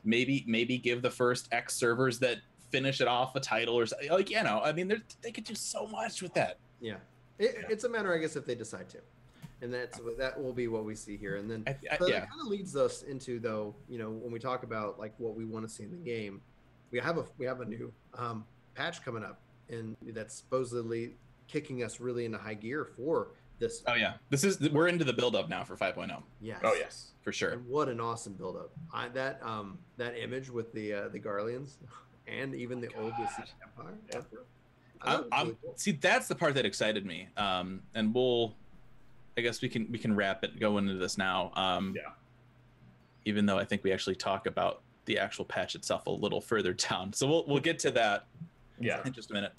Maybe give the first X servers that finish it off a title or something. Like, you know, I mean, they could do so much with that. Yeah, it's a matter, I guess, if they decide to. And that will be what we see here. And then that kind of leads us into, though, you know, when we talk about like what we want to see in the game, we have a new patch coming up and that's supposedly kicking us really into high gear for this. Oh yeah, we're into the build up now for 5.0. Yes. Oh yes, for sure. And what an awesome build up! That image with the Garleans and even the old Besieged Empire. Yeah. See, that's the part that excited me. And I guess we can wrap it, go into this now. Even though I think we actually talk about the actual patch itself a little further down, so we'll get to that. In just a minute.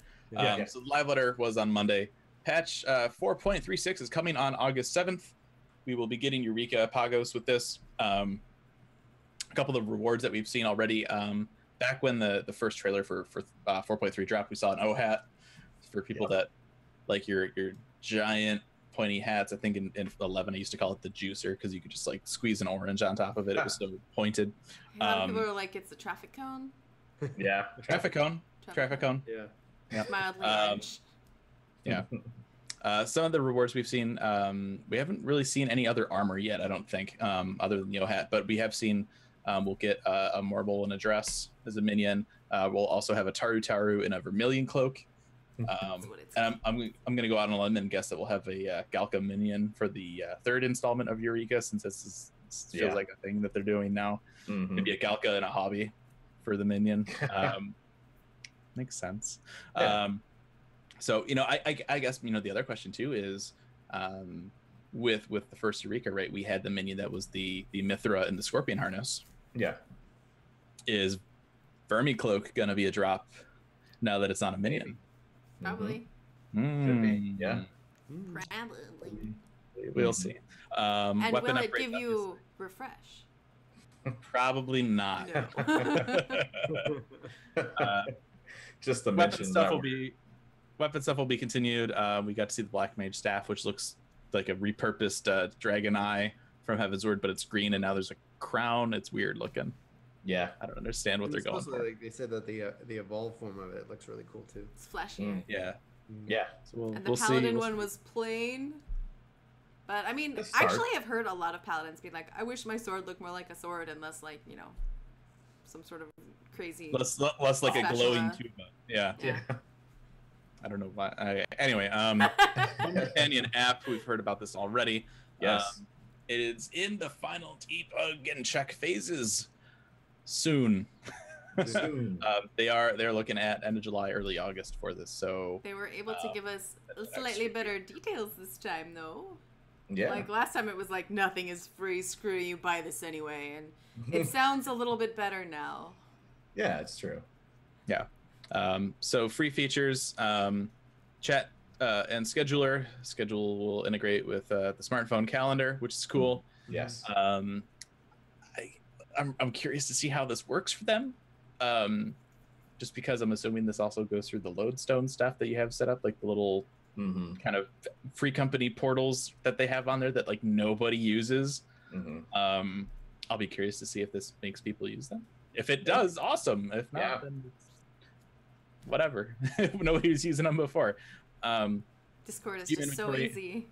So the live letter was on Monday. Patch 4.36 is coming on August 7th. We will be getting Eureka Pagos with this. A couple of rewards that we've seen already. Back when the first trailer for 4.3 dropped, we saw an O hat for people that like your giant pointy hats. I think in 11 I used to call it the juicer because you could just like squeeze an orange on top of it. It was so pointed. A lot of people are like, it's a traffic cone. Yeah. Traffic cone. Yeah. Mildly orange. Yeah. Some of the rewards we've seen, we haven't really seen any other armor yet, I don't think, other than the hat, but we have seen we'll get a marble and a dress as a minion. We'll also have a Taru in a vermilion cloak. And I'm going to go out on a limb and guess that we'll have a Galka minion for the third installment of Eureka, since this feels like a thing that they're doing now. Maybe a Galka and a hobby for the minion. Makes sense. So, I guess, the other question too is, with the first Eureka, right, we had the minion that was the Mithra and the Scorpion harness. Yeah. Is Vermicloak going to be a drop now that it's not a minion? Probably. Could be. Yeah. Probably. We'll see. And Weapon will it upgrades, give you refresh? Probably not. No. Just the weapon stuff will be continued. We got to see the Black Mage staff, which looks like a repurposed dragon eye from Heaven's Word, but it's green, and now there's a crown. It's weird looking. Yeah, I don't understand what they're going for. Like they said that the evolved form of it looks really cool too. It's flashier. Yeah. So and the Paladin one was plain. But I mean, actually, I've heard a lot of Paladins be like, "I wish my sword looked more like a sword and less like some sort of crazy." Less like a glowing tuba. Yeah. I don't know why. Anyway, companion app. We've heard about this already. Yes. It is in the final debug and check phases soon. They're looking at end of July, early August for this. So they were able to give us slightly better details this time, though. Yeah. Like last time, it was like nothing is free. Screw you. Buy this anyway, and it sounds a little bit better now. Yeah, it's true. Yeah. So free features, chat and scheduler. Schedule will integrate with the smartphone calendar, which is cool. Yes. I'm curious to see how this works for them. Just because I'm assuming this also goes through the lodestone stuff that you have set up, like the little kind of free company portals that they have on there that like nobody uses. I'll be curious to see if this makes people use them. If it does, awesome. If not, then it's whatever. Nobody was using them before. Discord is just so easy.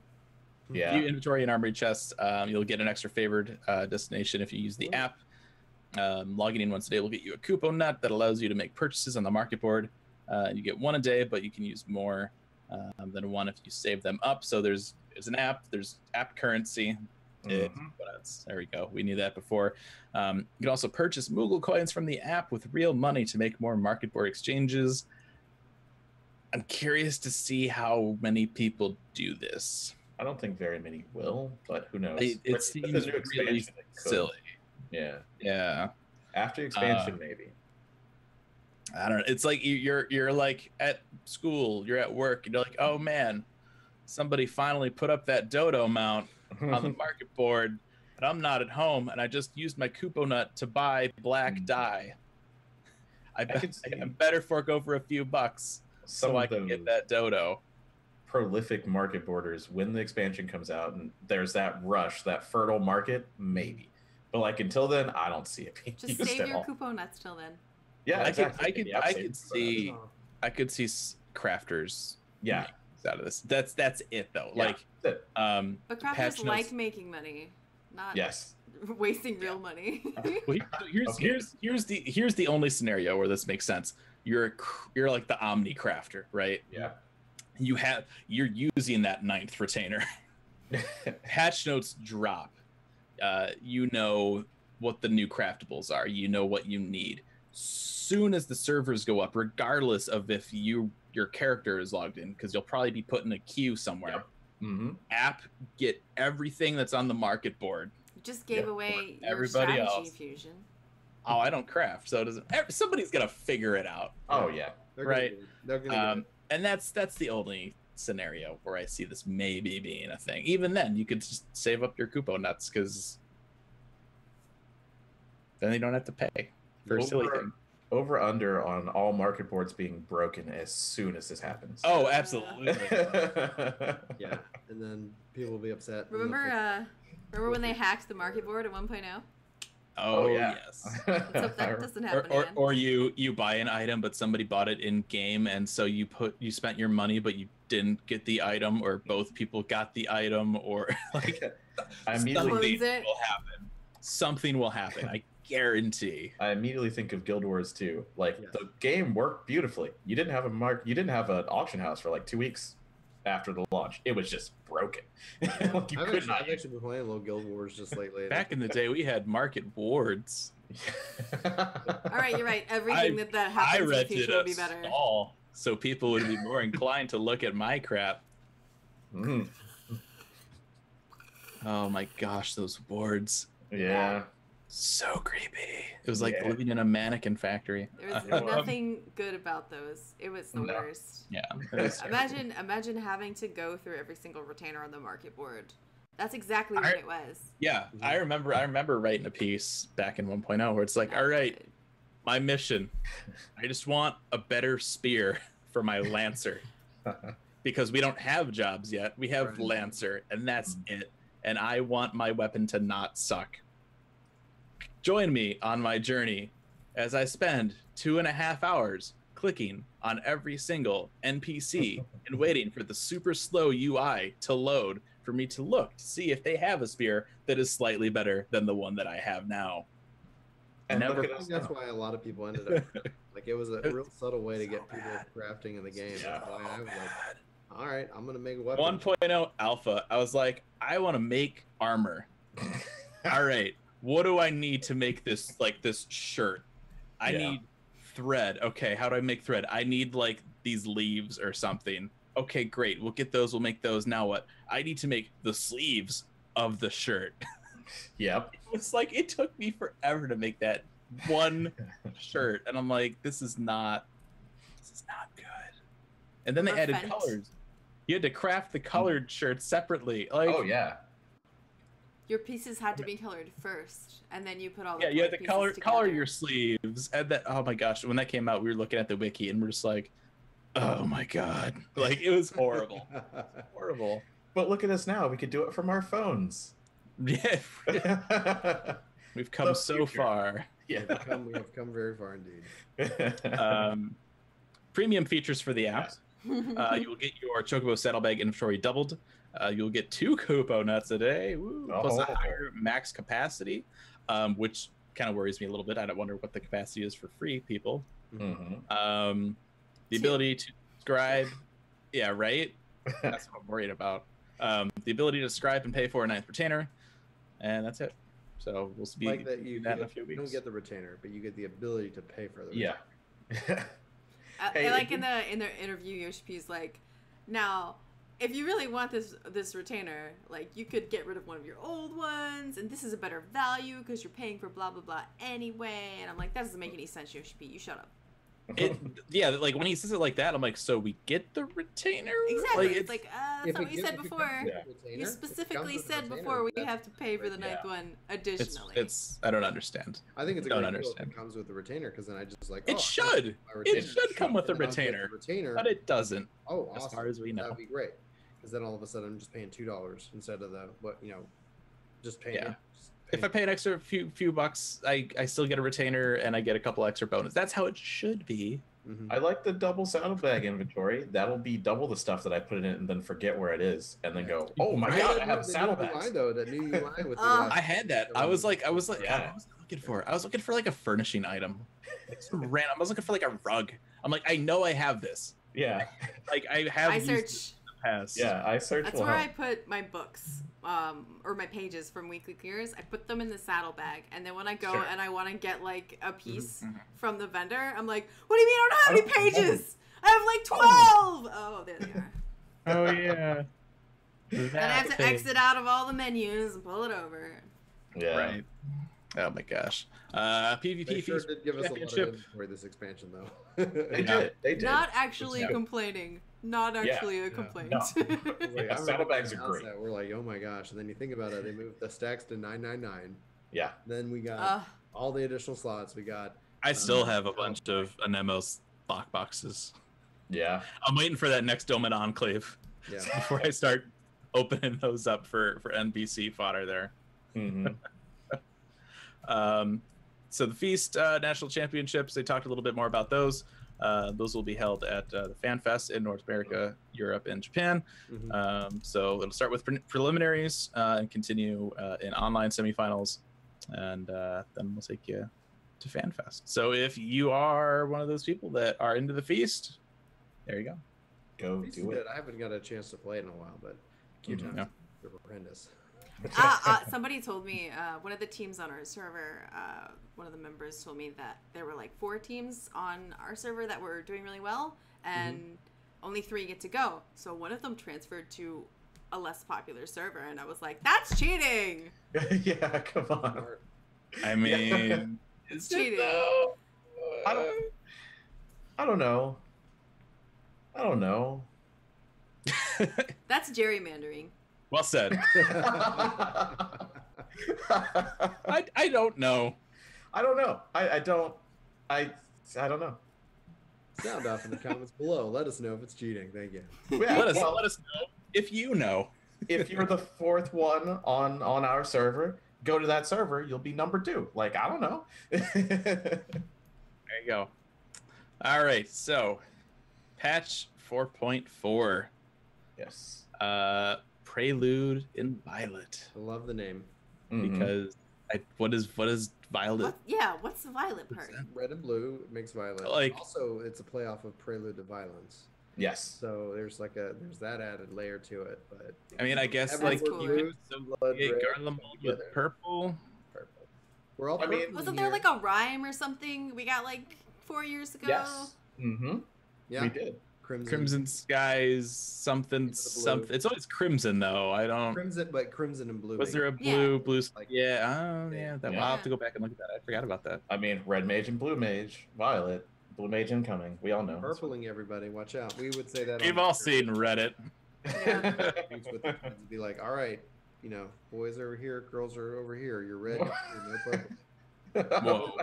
Yeah. View inventory and armory chests. You'll get an extra favored destination if you use the app. Logging in once a day will get you a coupon nut that allows you to make purchases on the market board. You get one a day, but you can use more than one if you save them up. So there's an app. There's app currency. There we go. We knew that before. You can also purchase Moogle coins from the app with real money to make more market board exchanges. I'm curious to see how many people do this. I don't think very many will, but who knows? It seems really silly. Yeah. After expansion, maybe. I don't know. It's like you're like at school, you're at work, and you're like, oh man, somebody finally put up that dodo mount on the market board, and I'm not at home, and I just used my coupon nut to buy black dye. I better fork over a few bucks so I can get that dodo. Prolific market borders, when the expansion comes out and there's that rush, that fertile market, maybe. But like until then, I don't see it being just used save at your all. coupon nuts till then. Yeah, I could see crafters. Yeah, out of this. That's it though. Yeah, like, but crafters like making money. not Yes. wasting real money. Wait, Okay. here's the only scenario where this makes sense. You're like the Omni Crafter, right? Yeah. You're using that 9th retainer. Patch notes drop. You know what the new craftables are. You know what you need. Soon as the servers go up, regardless of if your character is logged in, because you'll probably be put in a queue somewhere. Yep. Mm-hmm. App, get everything that's on the market board. You just gave away your everybody strategy else. fusion. Oh, I don't craft, so it doesn't. Somebody's gonna figure it out. Oh yeah. They're Right. Gonna they're gonna And that's the only scenario where I see this maybe being a thing. Even then, you could just save up your Kupo nuts, because then you don't have to pay for a silly thing. Over under on all market boards being broken as soon as this happens. Oh, absolutely. yeah, and then people will be upset. Remember when they hacked the market board at 1.0? Oh, yeah. yes. Let's hope that doesn't happen again. Or you buy an item, but somebody bought it in game, and so you spent your money, but you didn't get the item, or both people got the item, or like I immediately Clones it. will happen. Something will happen. I guarantee. I immediately think of Guild Wars 2. Like Yes. the game worked beautifully. You didn't have an auction house for like 2 weeks after the launch. It was just broken. Like, you could not I've actually been playing a little Guild Wars just lately. Back in the day, we had market boards. All right, you're right. Everything that I happens in the rented future a will be better. stall so people would be more inclined to look at my crap. Mhm. Oh my gosh, those boards. Yeah. So creepy. It was like Yeah. living in a mannequin factory. There was Yeah. nothing good about those. It was the No. worst. Yeah. it was terrible. Imagine having to go through every single retainer on the market board. That's exactly what it was. Yeah, I remember writing a piece back in 1.0 where it's like, all right, my mission, I just want a better spear for my Lancer, because we don't have jobs yet. We have Right. Lancer, and that's it. And I want my weapon to not suck. Join me on my journey as I spend 2.5 hours clicking on every single NPC and waiting for the super slow UI to load for me to look to see if they have a spear that is slightly better than the one that I have now. And Never- look I at think us that's now. why a lot of people ended up like it was a real subtle way to get people crafting in the game. Yeah. That's why I was like, all right, I'm gonna make a weapon. 1.0 alpha, I was like, I want to make armor. All right, what do I need to make this shirt? I Yeah. need thread. Okay, how do I make thread? I need like these leaves or something. Okay, great. We'll get those. We'll make those. Now what? I need to make the sleeves of the shirt. Yep. It's like it took me forever to make that one shirt, and I'm like, this is not good. And then they added Fent. colors. You had to craft the colored shirts separately. Like, Oh yeah. Your pieces had to be colored first, and then you put all the yeah, you had to colored pieces color together. your sleeves. And that, oh my gosh, when that came out, we were looking at the wiki and we're just like, oh my god, like it was horrible, horrible. But look at us now. We could do it from our phones. Yeah, we've come The so future. far. Yeah. we have come very far indeed. Premium features for the app. You will get your Chocobo saddlebag inventory doubled. You'll get 2 Kupo nuts a day, woo, plus a Oh. higher max capacity, which kind of worries me a little bit. I don't wonder what the capacity is for free people. Mhm. The 2. ability to scribe, yeah, right. That's what I'm worried about. The ability to scribe and pay for a 9th retainer, and that's it. So we'll be Like that you doing that in a get- few you weeks. don't get the retainer, but you get the ability to pay for the Yeah. retainer. Hey, Like in the interview, Yoshipi's like, now, if you really want this retainer, like you could get rid of one of your old ones, and this is a better value because you're paying for blah blah blah anyway. And I'm like, that doesn't make any sense, Yoshipi. You shut up. Yeah, like when he says it like that, I'm like, so we get the retainer? Exactly. Like, it's like that's If not it what you get- said if it before. comes with Yeah. the retainer, You if it specifically comes with the said retainer, before we that's have to pay for the Yeah. 9th one it's additionally. I don't understand. I think it's a Don't great deal if understand. it comes with the retainer because then I just like It oh, should. my retainer. It should come with a And then I'll get retainer, the retainer. but it doesn't. Oh, as awesome. far as we know. That'd be great. Because then all of a sudden I'm just paying $2 instead of the just paying. Yeah. just If I paying- pay an extra few bucks, I still get a retainer and I get a couple extra bonus. That's how it should be. I like the double saddlebag inventory. That'll be double the stuff that I put in it and then forget where it is and then go, oh my god, I have saddlebags. That new UI with I had that. I was like, yeah. what was I looking for? I was looking for like a furnishing item. Like some random. I was looking for like a rug. I'm like, I know I have this. Yeah. Like I have. I used search. this in the past. Yeah, I search. That's where I put my books, or my pages from Weekly Clears. I put them in the saddlebag, and then when I go and I want to get like a piece from the vendor, I'm like, "What do you mean I don't have any pages? I have like 12." Oh, there they are. Oh yeah. And I have to exit out of all the menus and pull it over. Yeah. Right. Oh my gosh. PvP They sure Feast did give us a lot of Championship. inventory this expansion though. They did. They did. Not actually Yeah. complaining. Not actually a complaint. No. I was like, I remember Saddlebags when are they announced great. that, we're like, oh my gosh. And then you think about it, they moved the stacks to 999. Yeah. Then we got all the additional slots. We got. I still have a bunch of Anemos lock boxes. Yeah. I'm waiting for that next Domin Enclave Yeah. before I start opening those up for NBC fodder there. Mm-hmm. So the Feast National Championships, they talked a little bit more about those. Those will be held at the Fanfest in North America, Europe, and Japan. So it'll start with preliminaries and continue in online semifinals, and then we'll take you to Fanfest. So if you are one of those people that are into the Feast, there you go. Go Feast do is it. good. I haven't got a chance to play it in a while, but queue times Yeah. are horrendous. Somebody told me, one of the teams on our server, one of the members told me that there were like 4 teams on our server that were doing really well, and only 3 get to go. So one of them transferred to a less popular server, and I was like, that's cheating! Yeah, come on. I mean, It's cheating. I don't know. I don't know. That's gerrymandering. well said. I don't know. I don't know. I don't know. Sound off in the comments below. Let us know if it's cheating. Thank you. Yeah, Let us well, know if you know. if you're the 4th one on our server, go to that server. You'll be number 2. Like, I don't know. There you go. All right, so patch 4.4. Yes. Prelude in Violet. I love the name. Because what is Violet? What's the violet part? Red and blue makes violet. Like- Also, it's a playoff of Prelude to Violence. Yes. So there's that added layer to it. But I mean, I guess Everyone's like cool. you Blue, could blood get red, Garlemald with together. purple. Purple. We're all. I mean- purple Wasn't here. there like a rhyme or something we got like 4 years ago? Yes. Mm-hmm. Yeah. We did. Crimson. Skies, something. It's always crimson though. I don't. Crimson and blue. Was there a Yeah. blue? Like- Yeah. I'll Yeah. have to go back and look at that. I forgot about that. I mean, red mage and blue mage, violet, blue mage incoming. We all know. purpling everybody? Watch out. We would say that. We've on all Twitter. seen Reddit. Tweets with the friends and be like, all right, boys are over here, girls are over here. You're red, you're no purple. Whoa.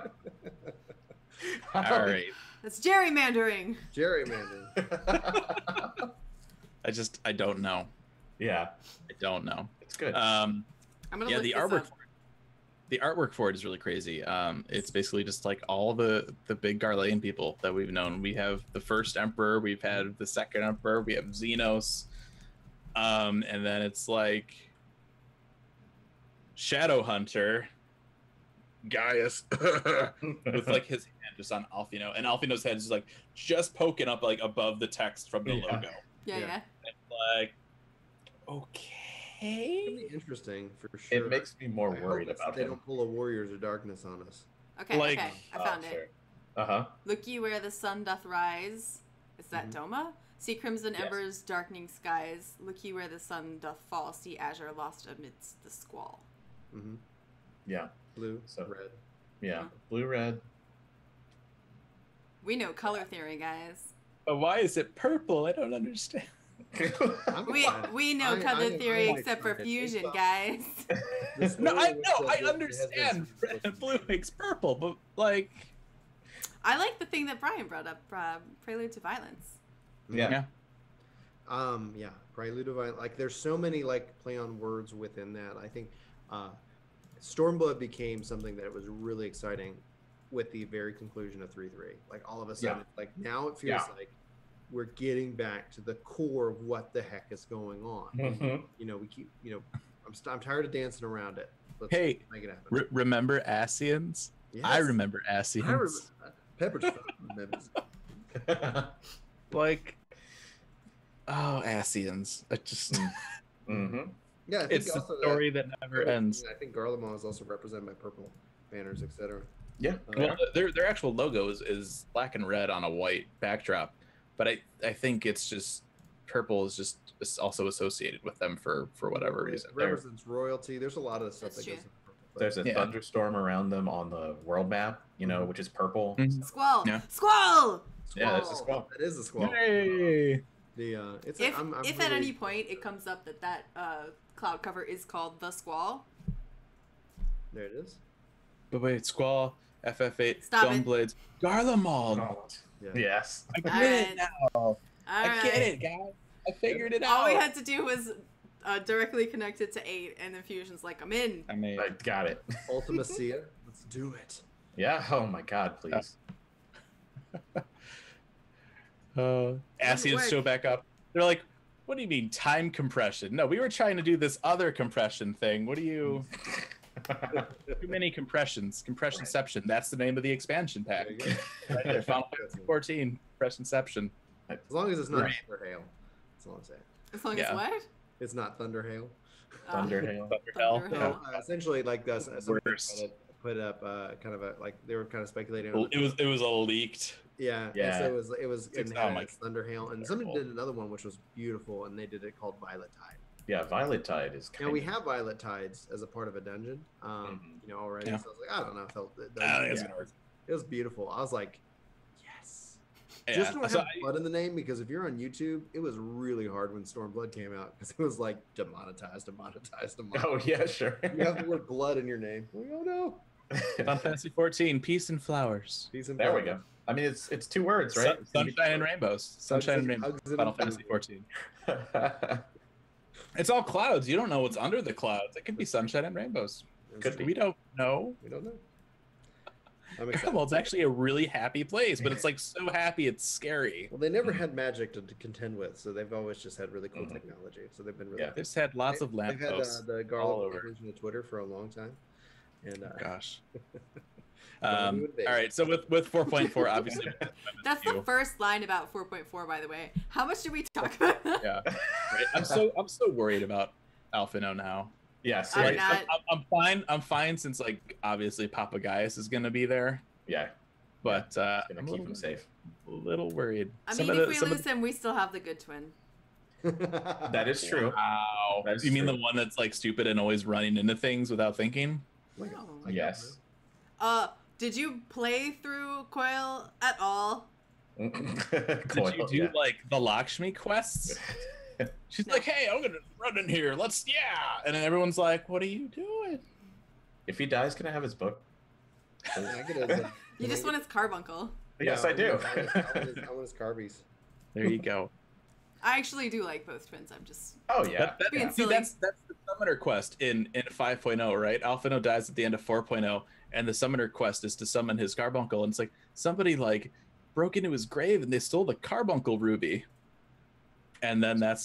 All right. That's gerrymandering. Gerrymandering. I don't know. Yeah, I don't know. it's good. I'm gonna Yeah, look the this artwork. up. The artwork for it is really crazy. It's basically just like all the big Garlean people that we've known. We have the first emperor, we've had the second emperor, we have Xenos, and then it's like Shadow Hunter, Gaius, with like his hand just on Alfino, and Alfino's head is like just poking up like above the text from the Yeah. logo. Yeah. Yeah. It's like, It'd okay. be interesting for sure. It makes me more I hope worried it's that about they him. don't pull a Warriors of Darkness on us. Okay, Like- okay. I found it. Uh huh. Look ye where the sun doth rise. Is that Doma? See crimson Yes. embers, darkening skies. Look ye where the sun doth fall. See azure lost amidst the squall. Mm-hmm. Yeah. Blue, So- red. Yeah. Blue, red. We know color theory, guys. But why is it purple? I don't understand. I'm We fine. we know I- color I- theory I like except for it. fusion, It's, guys. this No, I story was know, so I good, it has understand. been Red and blue makes purple, but like, I like the thing that Brian brought up, Prelude to Violence. Yeah. Yeah, Prelude of Violence. Like, there's so many like play on words within that. I think Stormblood became something that was really exciting with the very conclusion of 3-3. Like all of a sudden, like now it feels like we're getting back to the core of what the heck is going on. You know, we keep, you know, I'm tired of dancing around it. Let's make it happen. Remember Asians? Yes. I remember Asians. Pepper's remembers. Like, oh, Asians. I just. Yeah, I think it's also a story that never ends. I think Garlemald is also represented by purple banners, etc. Yeah. Well, their actual logo is black and red on a white backdrop, but I think it's just purple is just also associated with them for whatever reason. It represents royalty. There's a lot of stuff that goes into purple. There's a thunderstorm around them on the world map, you know, which is purple. Squall. Yeah. Squall. Yeah, that's a squall. That is a squall. Hey. It's if I'm if really, at any point it comes up that cloud cover is called the Squall. There it is. But wait, Squall, FF8, Stop it. Gunblades, Garlemald. Yes. I get All it right. now. I get it, guys. I figured it out. All we had to do was directly connect it to 8, and then Fusion's like, I'm in. I got it. Ultima Sia. Let's do it. Yeah. Oh my God, please. Asians show back up. They're like, what do you mean time compression? No, we were trying to do this other compression thing. What do you... Too many compressions. Compressionception. That's the name of the expansion pack. Right there. Final Fantasy 14. Compressionception. As long as it's not Thunder Hail. That's all I'm saying. As long as what? It's not Thunder Hail. Thunderhail. Thunderhell. Thunderhail. So, essentially, like somebody Worse. put up kind of a like they were kind of speculating. Well, it was all leaked. Yeah. Yeah. So it was in Oh my Thunderhail, and somebody did another one which was beautiful, and they did it called Violet Tide. Yeah, Violet Tide is kind Now we have Violet Tides as a part of a dungeon, you know, already. Yeah. So I was like, I don't know if I think it's gonna work. it was beautiful. I was like, yes. Yeah, Just don't so have blood in the name, because if you're on YouTube, it was really hard when Stormblood came out, because it was like demonetized. Oh yeah, sure. You have the word blood in your name. Like, oh no. Final Fantasy 14, Peace and Flowers. Peace and There we blood. go. I mean, it's 2 words, right? Sunshine and Rainbows. Sunshine and Rainbows. Hugs and Final hugs. Fantasy 14. It's all clouds. You don't know what's under the clouds. It could be sunshine and rainbows. Could be. We don't know. We don't know. I'm excited. Well, it's actually a really happy place, but it's like so happy it's scary. Well, they never had magic to contend with, so they've always just had really cool technology. So they've been really. Yeah. They've just had lots of They've had lampposts. the all Garland over. version of Twitter for a long time, and Gosh. Well, we would be. All right, so with 4.4, obviously. That's the first line about 4.4, by the way. How much did we talk about? Yeah. Right. I'm so worried about Alphino now. Yeah, I'm seriously. not. I'm fine. I'm fine since like obviously Papagaius is gonna be there, Yeah, but gonna I'm keep him safe. a little worried. I Some mean, of if the- we lose him, we still have the good twin. That is true. Wow. That is You mean true. the one that's like stupid and always running into things without thinking? Like, Oh. like Yes. Did you play through Coil at all? Did you do like the Lakshmi quests? She's No. like, hey, I'm gonna run in here. And then everyone's like, what are you doing? If he dies, can I have his book? I get it. You just want his carbuncle. Yes, I do. I want his carbies. There you go. I actually do like both twins. I'm just Oh yeah. being See, silly. that's the summoner quest in 5.0, right? Alphino dies at the end of 4.0, and the summoner quest is to summon his carbuncle. And it's like somebody like broke into his grave and they stole the carbuncle ruby. And then there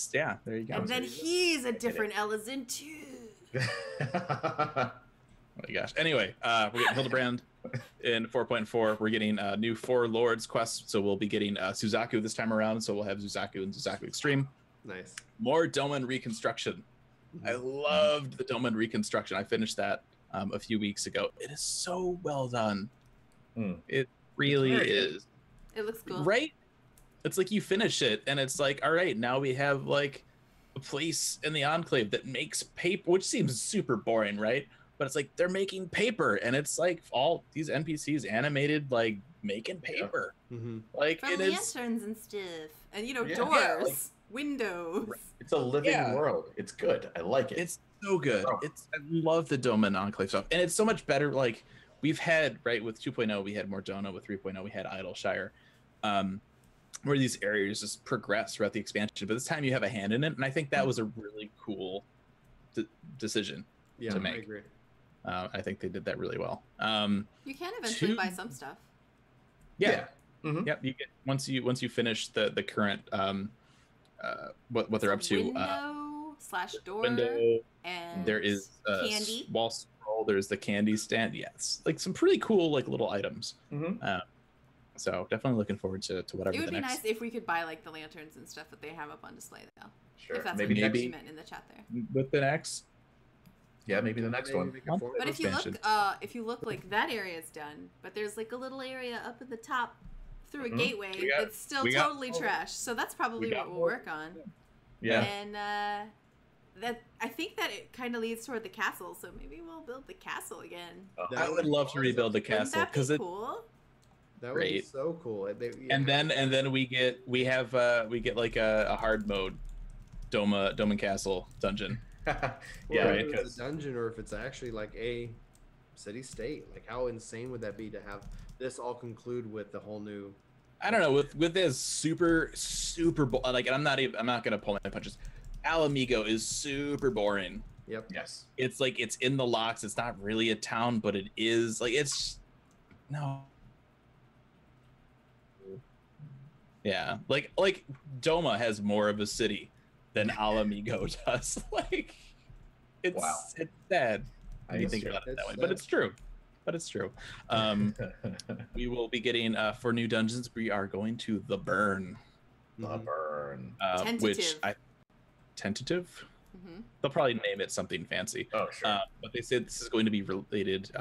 you go. and then he's a different Elizin too. Oh my gosh. Anyway, we're getting Hildebrand in 4.4. We're getting new 4 Lords quests. So we'll be getting Suzaku this time around. So we'll have Suzaku and Suzaku Extreme. Nice. More Doman Reconstruction. I loved the Doman Reconstruction. I finished that a few weeks ago. It is so well done. It really is. It looks cool. Right? It's like you finish it and it's like, all right, now we have like a place in the Enclave that makes paper, which seems super boring, right? But it's like they're making paper and it's like all these NPCs animated like making paper. Mm-hmm. Like For it is lanterns and stuff. And Yeah. doors, Yeah, like- windows. It's a living Yeah. world. It's good. I like it. It's so good. Oh. I love the Doma and Enclave stuff. And it's so much better. Like we've had, right, with 2.0, we had more Dona. With 3.0, we had Idleshire. Where these areas just progress throughout the expansion. But this time you have a hand in it. And I think that was a really cool decision Yeah, to I make. agree. I think they did that really well. You can eventually buy some stuff. Yeah. Mhm. Yep. You get once you finish the current what they're up to. Window/door. Window. And There is candy. wall scroll. There's the candy stand. Yes, like some pretty cool like little items. Mhm. So definitely looking forward to whatever. It would the be next... nice if we could buy like the lanterns and stuff that they have up on display though. Sure. If that's Maybe what next. you meant in the chat there. with the next. Yeah, maybe the next one. Make a form- But Expansion. if you look like that area is done, but there's like a little area up at the top through a Mhm. gateway that's still we got- totally trash. So that's probably got what we'll work on. Yeah. And that I think that it kind of leads toward the castle. So maybe we'll build the castle again. I would love to rebuild the Wouldn't castle that be because it. cool? That would be Great. so cool. And then we get like a hard mode Doma and Castle dungeon. Yeah, right. If because it's a dungeon or if it's actually like a city state. Like how insane would that be to have this all conclude with the whole new? I don't know with this super like, and I'm not gonna pull my punches. Alamigo is super boring. Yep. yes. It's like it's in the locks. It's not really a town, but it is like it's no. Yeah, like Doma has more of a city than Alamigo does. Like it's Wow. it's sad when you That's think true. about it that It's way, sad. but it's true. But it's true. We will be getting for new dungeons. We are going to the Burn, The burn. which tentative. Hmm. They'll probably name it something fancy. Oh, sure. But they said this is going to be related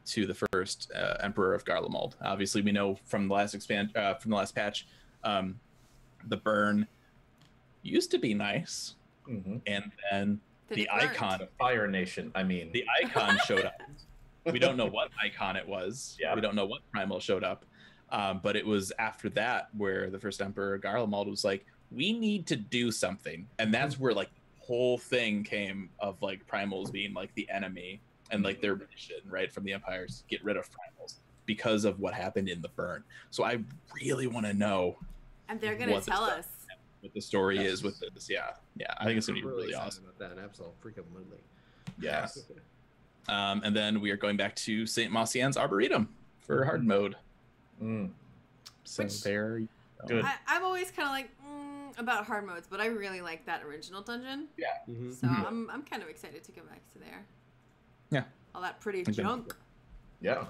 to the first Emperor of Garlemald. Obviously, we know from the last patch, the Burn used to be nice, Mhm. and then Then the it burned. icon, The Fire Nation. I mean, the icon showed up. We don't know what icon it was. Yeah. We don't know what primal showed up. But it was after that where the first Emperor Garlemald was like, we need to do something, and that's where like the whole thing came of like primals being like the enemy and like their mission, right, from the empires, get rid of primals because of what happened in the Burn. So I really want to know And they're gonna what this tell stuff- us. what the story Yes. is with this. Yeah, I think it's gonna be I'm really excited awesome. about that. Absolutely. yes. And then we are going back to St. Macian's Arboretum for hard mode. Mm. So Which- there you go. Good. I'm always kind of like about hard modes, but I really like that original dungeon. Mhm. So Mhm. I'm kind of excited to go back to there. Yeah. All that pretty Okay. junk. Yeah.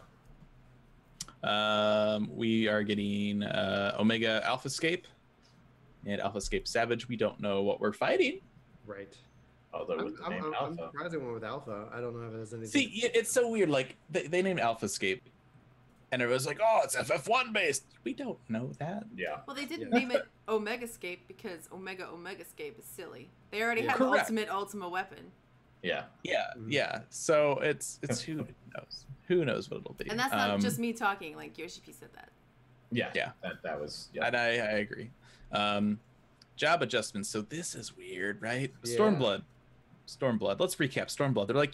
We are getting Omega Alphascape and Alphascape Savage. We don't know what we're fighting. Right. Although I'm, with the I'm, name I'm Alpha. surprised they went with Alpha. I don't know if it has anything. See, it's so weird. Like they named Alphascape, and it was like, oh, it's FF1 based. We don't know that. Yeah. Well, they didn't Yeah. name it Omegascape because Omegascape is silly. They already Yeah. have Correct. Ultima weapon. Yeah. Yeah, Mhm. yeah. So it's who knows? Who knows what it'll be? And that's not just me talking, like Yoshi P said that. Yeah. Yeah. That was. Yeah. And I agree. Job adjustments. So this is weird, right? Yeah. Stormblood. Let's recap Stormblood. They're like,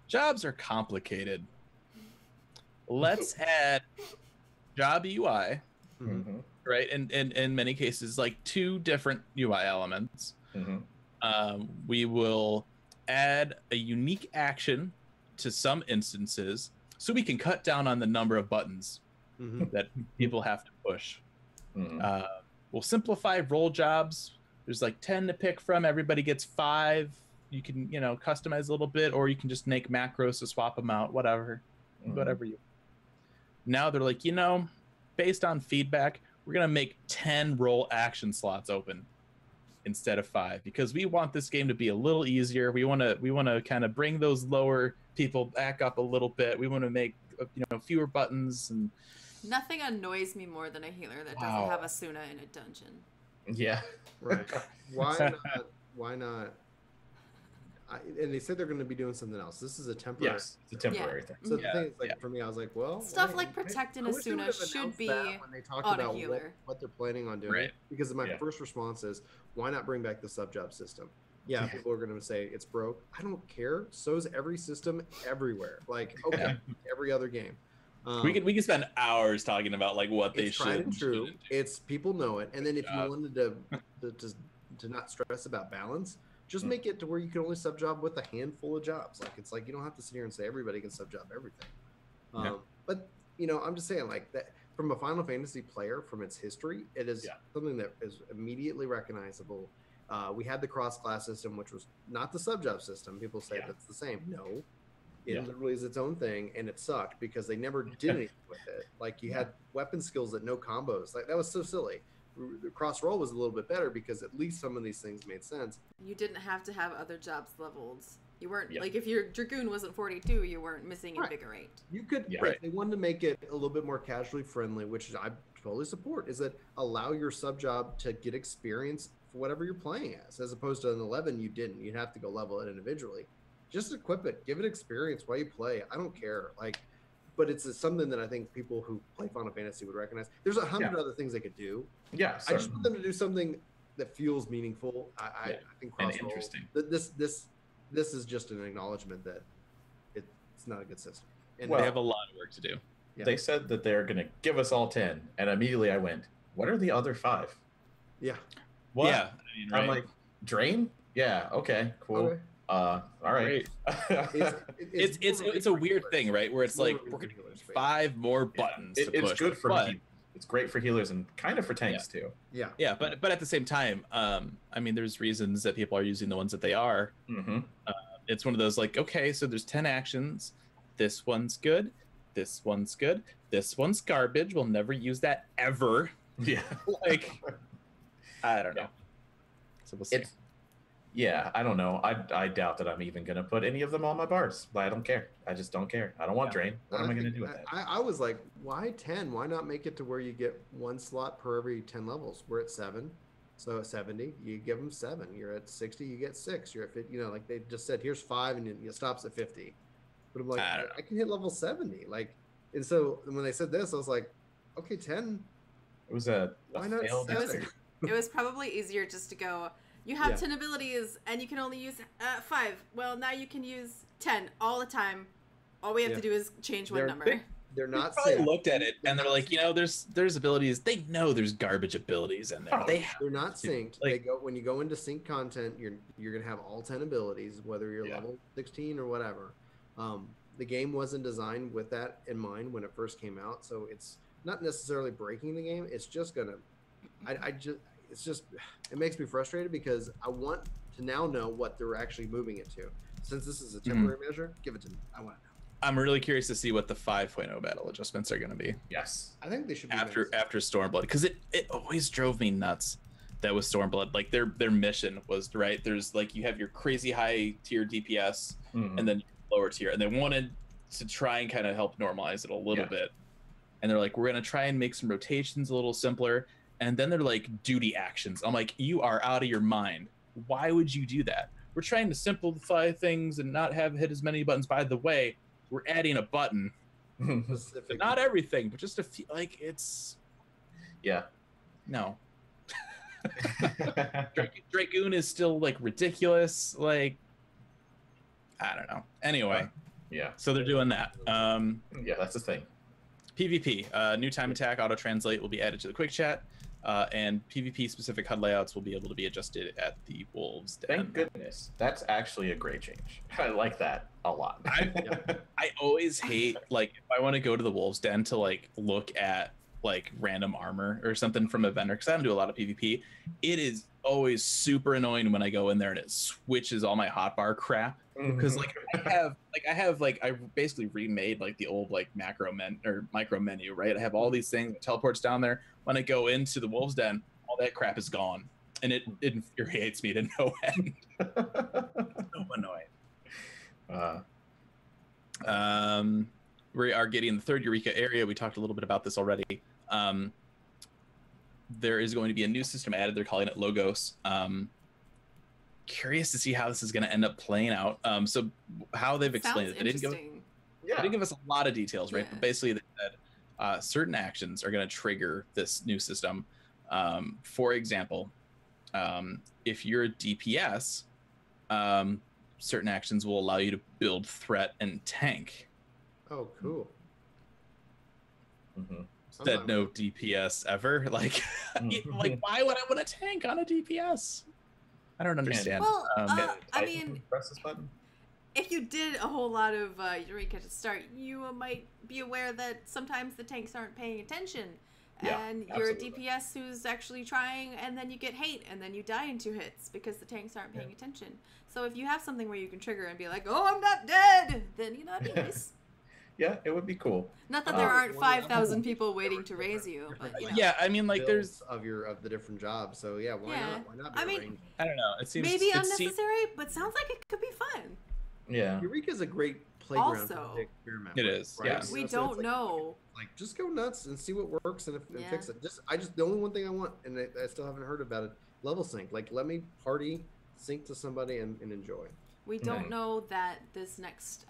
jobs are complicated. Let's add job UI, Mhm. Mhm. right? And in many cases, like 2 different UI elements. Mhm. We will add a unique action to some instances so we can cut down on the number of buttons Mhm. that people have to push. Mhm. We'll simplify role jobs. There's like 10 to pick from. Everybody gets 5. You can, customize a little bit, or you can just make macros to swap them out, whatever. Mhm. Whatever you. Now they're like, based on feedback, we're going to make 10 role action slots open instead of 5 because we want this game to be a little easier. We want to kind of bring those lower people back up a little bit. We want to make fewer buttons and Nothing annoys me more than a healer that Wow. doesn't have a Suna in a dungeon. Yeah. Right. Why not? Why not? And they said they're going to be doing something else. This is a temporary. Yes. It's a temporary thing. So the Yeah, thing is, like yeah. for me, I was like, well, Stuff why- like Protect and I wish they Asuna would have should announced be that when they talked on a about healer. what they're planning on doing. Right. Because my Yeah. first response is, why not bring back the sub job system? Yeah, Yeah. people are going to say it's broke. I don't care. So's every system everywhere. Like, okay, every other game. we can spend hours talking about like what they It's should. tried and true. shouldn't do. It's people know it. And then if Yeah. you wanted to not stress about balance, just make it to where you can only sub job with a handful of jobs. Like it's like you don't have to sit here and say everybody can sub job everything. But I'm just saying like that from a Final Fantasy player, from its history, it is something that is immediately recognizable. We had the cross class system, which was not the sub job system. People say that's the same. No, it literally is its own thing, and it sucked because they never did anything with it. Like you had weapon skills that no combos. Like that was so silly. The cross roll was a little bit better because at least some of these things made sense. You didn't have to have other jobs leveled. You weren't like if your Dragoon wasn't 42, you weren't missing Invigorate. You could if they wanted to make it a little bit more casually friendly, which I totally support, is that allow your sub job to get experience for whatever you're playing as opposed to an 11 you didn't. You'd have to go level it individually. Just equip it, give it experience while you play. I don't care. But it's something that I think people who play Final Fantasy would recognize. There's 100 other things they could do. Yeah, I just want them to do something that feels meaningful. I think cross-roll, and interesting. This is just an acknowledgement that it's not a good system. And they have a lot of work to do. Yeah. They said that they're going to give us all 10, and immediately I went, "What are the other 5?" Yeah. What? Yeah. I'm like, Drain? Yeah. Okay. Cool. Okay. All right. It's a weird thing, right? Where it's like we're gonna 5 more buttons. To it's push, good for healers. It's great for healers and kind of for tanks too. Yeah, but at the same time, I mean, there's reasons that people are using the ones that they are. Mm-hmm. It's one of those like, okay, so there's 10 actions. This one's good. This one's good. This one's garbage. We'll never use that ever. Yeah. Like, I don't know. So we'll see. I don't know. I doubt that I'm even going to put any of them on my bars. I don't care. I just don't care. I don't want Drain. What am I going to do with that? I was like, why 10? Why not make it to where you get 1 slot per every 10 levels? We're at 7. So at 70, you give them 7. You're at 60, you get 6. You're at 50, like they just said, here's 5 and it stops at 50. But I'm like, I can hit level 70. And so when they said this, I was like, okay, 10. It was why not? It was probably easier just to go, you have 10 abilities and you can only use 5. Well, now you can use 10 all the time. All we have to do is change one number. They're not probably looked at it and they're like, there's abilities. They know there's garbage abilities in there. They're not synced. When you go into sync content, you're gonna have all 10 abilities, whether you're level 16 or whatever. The game wasn't designed with that in mind when it first came out, so it's not necessarily breaking the game. It's just gonna, it makes me frustrated because I want to now know what they're actually moving it to. Since this is a temporary measure, give it to me. I want to know. I'm really curious to see what the 5.0 battle adjustments are going to be. Yes. I think they should be after Stormblood, because it always drove me nuts that with Stormblood, like their mission was, right, there's like you have your crazy high tier DPS and then lower tier, and they wanted to try and kind of help normalize it a little bit. And they're like, we're going to try and make some rotations a little simpler. And then they're like duty actions. I'm like, you are out of your mind. Why would you do that? We're trying to simplify things and not hit as many buttons. By the way, we're adding a button. Not everything, but just a few. Like, it's... Yeah. No. Dragoon is still, like, ridiculous. Like, I don't know. Anyway. Yeah. So they're doing that. Yeah, that's the thing. PvP. New time attack auto-translate will be added to the quick chat. And PvP-specific HUD layouts will be able to be adjusted at the Wolves Den. Thank goodness. That's actually a great change. I like that a lot. I always hate, like, if I want to go to the Wolves Den to, like, look at, like, random armor or something from a vendor, because I don't do a lot of PvP, it is always super annoying when I go in there and it switches all my hotbar crap. Because, like, I basically remade, like, the old, like, micro menu, right? I have all these things, teleports down there. When I go into the Wolves Den, all that crap is gone. And it infuriates me to no end. So annoying. We are getting the 3rd Eureka area. We talked a little bit about this already. There is going to be a new system added. They're calling it Logos. Curious to see how this is going to end up playing out. So how they've explained it. They didn't give us a lot of details, right? But basically they said certain actions are going to trigger this new system. For example, if you're a DPS, certain actions will allow you to build threat and tank. Oh, cool. Said no DPS ever. Like, like, why would I want a tank on a DPS? I don't understand. Well, I Titan mean, press this button. if you did a whole lot of Eureka to start, you might be aware that sometimes the tanks aren't paying attention. Yeah, And you're a absolutely. DPS who's actually trying, and then you get hate, and then you die in 2 hits because the tanks aren't paying attention. So if you have something where you can trigger and be like, "Oh, I'm not dead," then that'd be nice. Yeah, it would be cool. Not that there aren't Well, 5,000 people waiting to raise you, but Yeah, I mean, like, there's, builds of the different jobs. So yeah, why Yeah. not? Why not? Be I mean, arranged? I don't know. It seems maybe it seems- unnecessary, but sounds like it could be fun. Yeah. Eureka's a great playground Also, to experiment. It with, is, right? yeah. We So it's don't like, know. Like, just go nuts and see what works and Yeah. fix it. The only one thing I want, and I still haven't heard about it, level sync. Like, let me party, sync to somebody, and enjoy. We don't Right. know that this next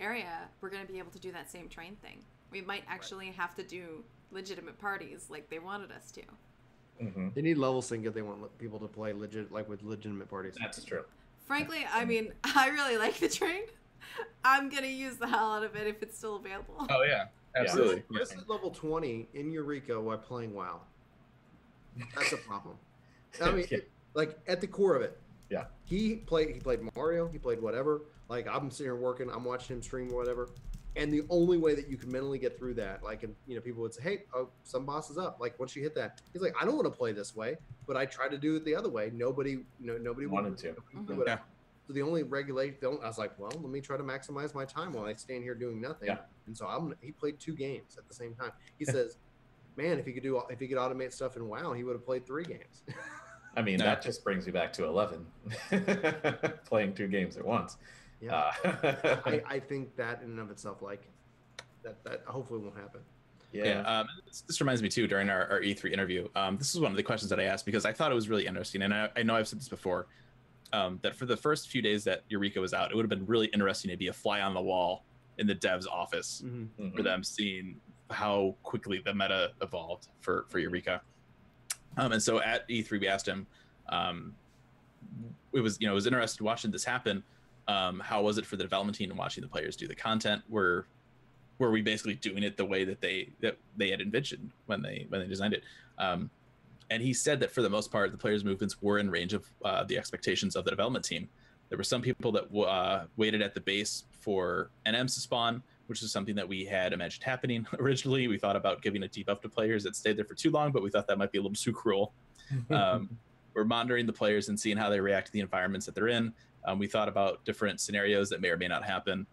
area we're going to be able to do that same train thing. We might actually have to do legitimate parties like they wanted us to. Hmm. They need level sync if they want people to play with legitimate parties. That's true. Frankly, I mean, I really like the train. I'm going to use the hell out of it if it's still available. Oh yeah, absolutely. Chris at level 20 in Eureka while playing WoW. That's a problem. I mean, Yeah. like at the core of it. Yeah. He played Mario. He played whatever. Like I'm sitting here working. I'm watching him stream or whatever. And the only way that you can mentally get through that, like, and people would say, "Hey, some boss is up." Like once you hit that, he's like, "I don't want to play this way, but I try to do it the other way." Nobody Wanted to. Mhm. Whatever. Yeah. So the only regulation, I was like, well, let me try to maximize my time while I stand here doing nothing. Yeah. And so he played 2 games at the same time. He says, man, if he could automate stuff in WoW, he would have played 3 games. I mean, No. that just brings me back to 11, playing 2 games at once. Yeah. Uh, I think that in and of itself, like that hopefully won't happen. yeah. This reminds me too. During our E3 interview, this is one of the questions that I asked because I thought it was really interesting, and I know I've said this before. That for the first few days that Eureka was out, it would have been really interesting to be a fly on the wall in the dev's office Mhm. for them, seeing how quickly the meta evolved for Eureka. And so at E3, we asked him, it was interesting watching this happen. How was it for the development team and watching the players do the content? Were we basically doing it the way that they had envisioned when they designed it? And he said that for the most part, the players' movements were in range of the expectations of the development team. There were some people that waited at the base for NMs to spawn, which is something that we had imagined happening originally. We thought about giving a debuff to players that stayed there for too long, but we thought that might be a little too cruel. We're monitoring the players and seeing how they react to the environments that they're in. We thought about different scenarios that may or may not happen.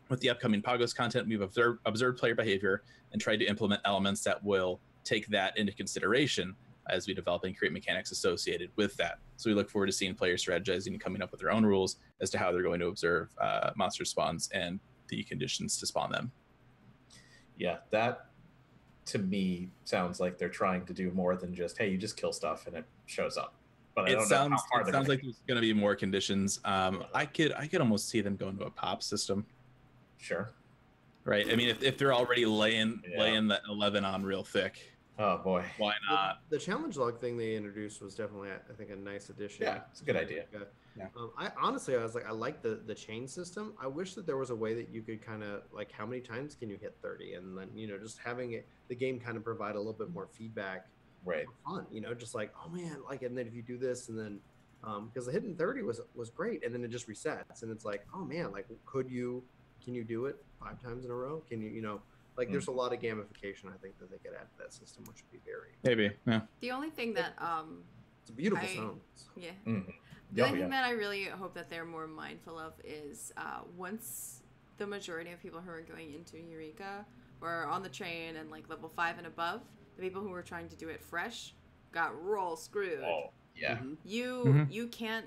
With the upcoming Pagos content, we've observed player behavior and tried to implement elements that will take that into consideration as we develop and create mechanics associated with that. So we look forward to seeing players strategizing and coming up with their own rules as to how they're going to observe monster spawns and the conditions to spawn them. Yeah, that to me sounds like they're trying to do more than just, hey, you just kill stuff and it shows up. But I It don't sounds know how far they're like gonna- there's going to be more conditions. I could almost see them going to a pop system, Sure. right? I mean, if they're already laying Yeah. that 11 on real thick, Oh boy. why not? The challenge log thing they introduced was definitely, I think, a nice addition. Yeah, it's a good idea. Yeah. I like the chain system. I wish that there was a way that you could kind of like, how many times can you hit 30, and then just having the game kind of provide a little bit more feedback. Right. Fun, just like, oh man, like, and then if you do this, and then because the hitting 30 was great, and then it just resets, and it's like, oh man, like, can you do it 5 times in a row? Can you like, there's a lot of gamification I think that they could add to that system, which would be very. Maybe, yeah. The only thing that It's a beautiful I- zone. yeah. Mhm. The Oh, only yeah. thing that I really hope that they're more mindful of is once the majority of people who are going into Eureka were on the train and like level 5 and above, the people who were trying to do it fresh got real screwed. Oh, yeah. Mhm. You can't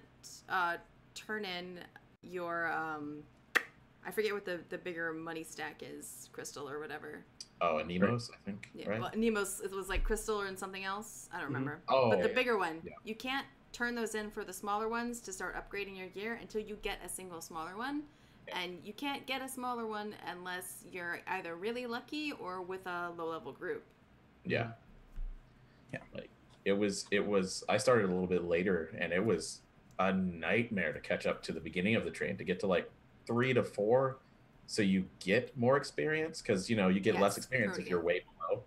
turn in your I forget what the bigger money stack is, Crystal or whatever. Oh, and Nemo's, I think. Yeah, Right. well, Nemo's, it was like Crystal or something else. I don't remember. Oh, But the yeah. bigger one, Yeah. you can't turn those in for the smaller ones to start upgrading your gear until you get a single smaller one. Yeah. And you can't get a smaller one unless you're either really lucky or with a low level group. Yeah. Yeah. Like it was I started a little bit later, and it was a nightmare to catch up to the beginning of the train, to get to like 3 to 4 so you get more experience, because you get less Yes, experience if Protean. you're way below.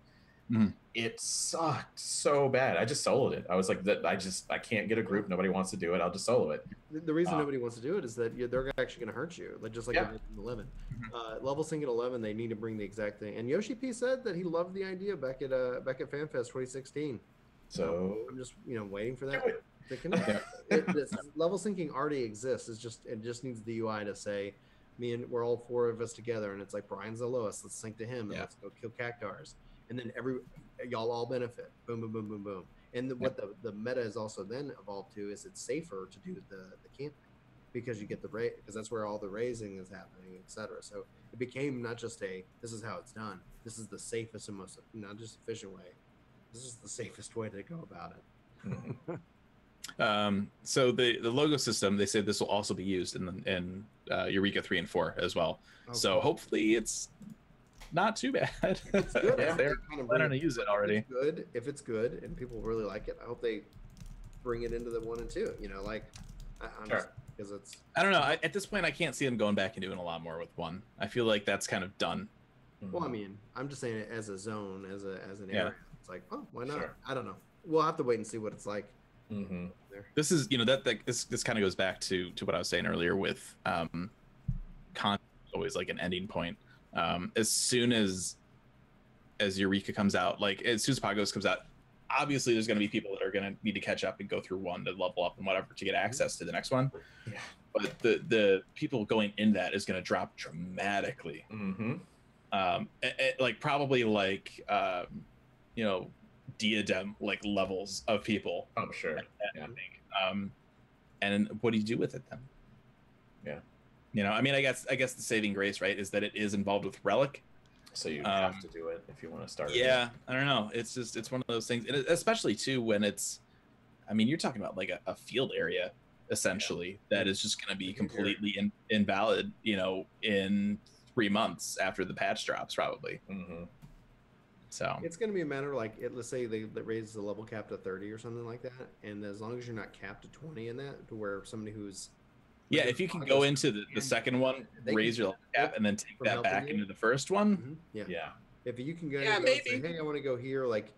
Mhm. It sucked so bad. I just soloed it. I was like, I can't get a group. Nobody wants to do it. I'll just solo it. The reason nobody wants to do it is that they're actually going to hurt you, like just like Yeah. they did in 11. Level sync at 11, they need to bring the exact thing. And Yoshi P said that he loved the idea back at FanFest 2016. So I'm just waiting for do that. it. This level syncing already exists. It just needs the UI to say, we're all four of us together, and it's like Brian's the lowest. Let's sync to him, and let's go kill cactars, and then y'all all benefit. Boom, boom, boom, boom, boom. And what the meta has also then evolved to is it's safer to do the camping because you get because that's where all the raising is happening, etc. So it became not just this is how it's done. This is the safest and most not just efficient way. This is the safest way to go about it. So the logo system, they say this will also be used in Eureka 3 and 4 as well. Okay. So hopefully it's not too bad. It's good. They're planning to use it already. If it's good and people really like it, I hope they bring it into the 1 and 2. Because it's. I don't know. At this point, I can't see them going back and doing a lot more with 1. I feel like that's kind of done. Well, I mean, I'm just saying it as a zone, as an area. It's like, oh, why not? Sure. I don't know. We'll have to wait and see what it's like. Mm-hmm. This is, this kind of goes back to what I was saying earlier with content always like an ending point. As soon as Eureka comes out, like as soon as Pagos comes out, obviously there's going to be people that are going to need to catch up and go through 1 to level up and whatever to get access to the next one. Yeah. But the people going in that is going to drop dramatically. Mm-hmm. Like probably like diadem like levels of people. Oh, sure. I think. And what do you do with it then? Yeah. I mean, I guess the saving grace, right, is that it is involved with Relic. So you have to do it if you want to start. Yeah, I don't know. It's one of those things, and especially too when it's, I mean, you're talking about like a field area essentially that is just going to be completely invalid, in 3 months after the patch drops, probably. Mm-hmm. So it's going to be a matter like let's say they raise the level cap to 30 or something like that, and as long as you're not capped to 20 in that, to where somebody who's if you can go into the second one, raise your level cap, and then take that back into the first one. Mm-hmm. Yeah. If you can go, maybe. Say, hey, I want to go here, like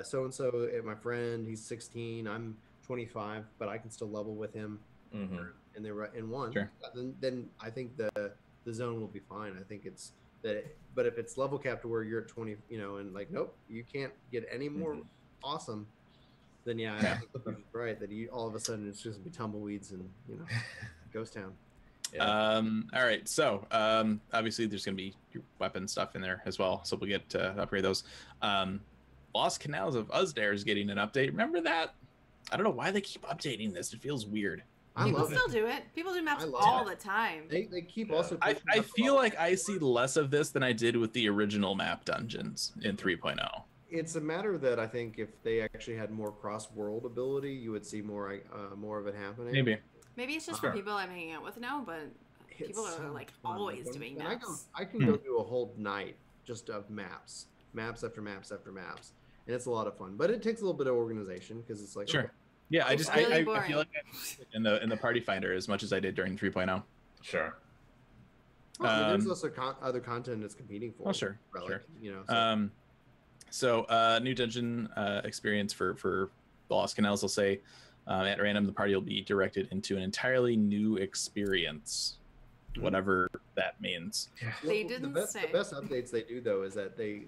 so and so, my friend, he's 16, I'm 25, but I can still level with him, and they're in 1. Sure. Then I think the zone will be fine. I think it's that, but if it's level capped to where you're at 20, and like, nope, you can't get any more awesome, then I think you're right that all of a sudden it's just gonna be tumbleweeds and ghost town. All right, so obviously there's gonna be your weapon stuff in there as well, so we'll get to upgrade those. Lost Canals of Uzdare is getting an update. Remember that? I don't know why they keep updating this. It feels weird. People still do it. People do maps all the time. They keep also. I feel like I see less of this than I did with the original map dungeons in 3.0. It's a matter that I think if they actually had more cross-world ability, you would see more of it happening. Maybe it's just for people I'm hanging out with now, but people are like always doing maps. I can go do a whole night just of maps after maps after maps, and it's a lot of fun. But it takes a little bit of organization because it's like sure. Okay. Yeah, I feel like in the Party Finder as much as I did during 3.0. Sure. Well, there's also other content it's competing for. Oh, sure. Relic, sure. So new dungeon experience for the Lost Canals. I'll say at random the party will be directed into an entirely new experience, whatever that means. They didn't say. The best updates they do though is that they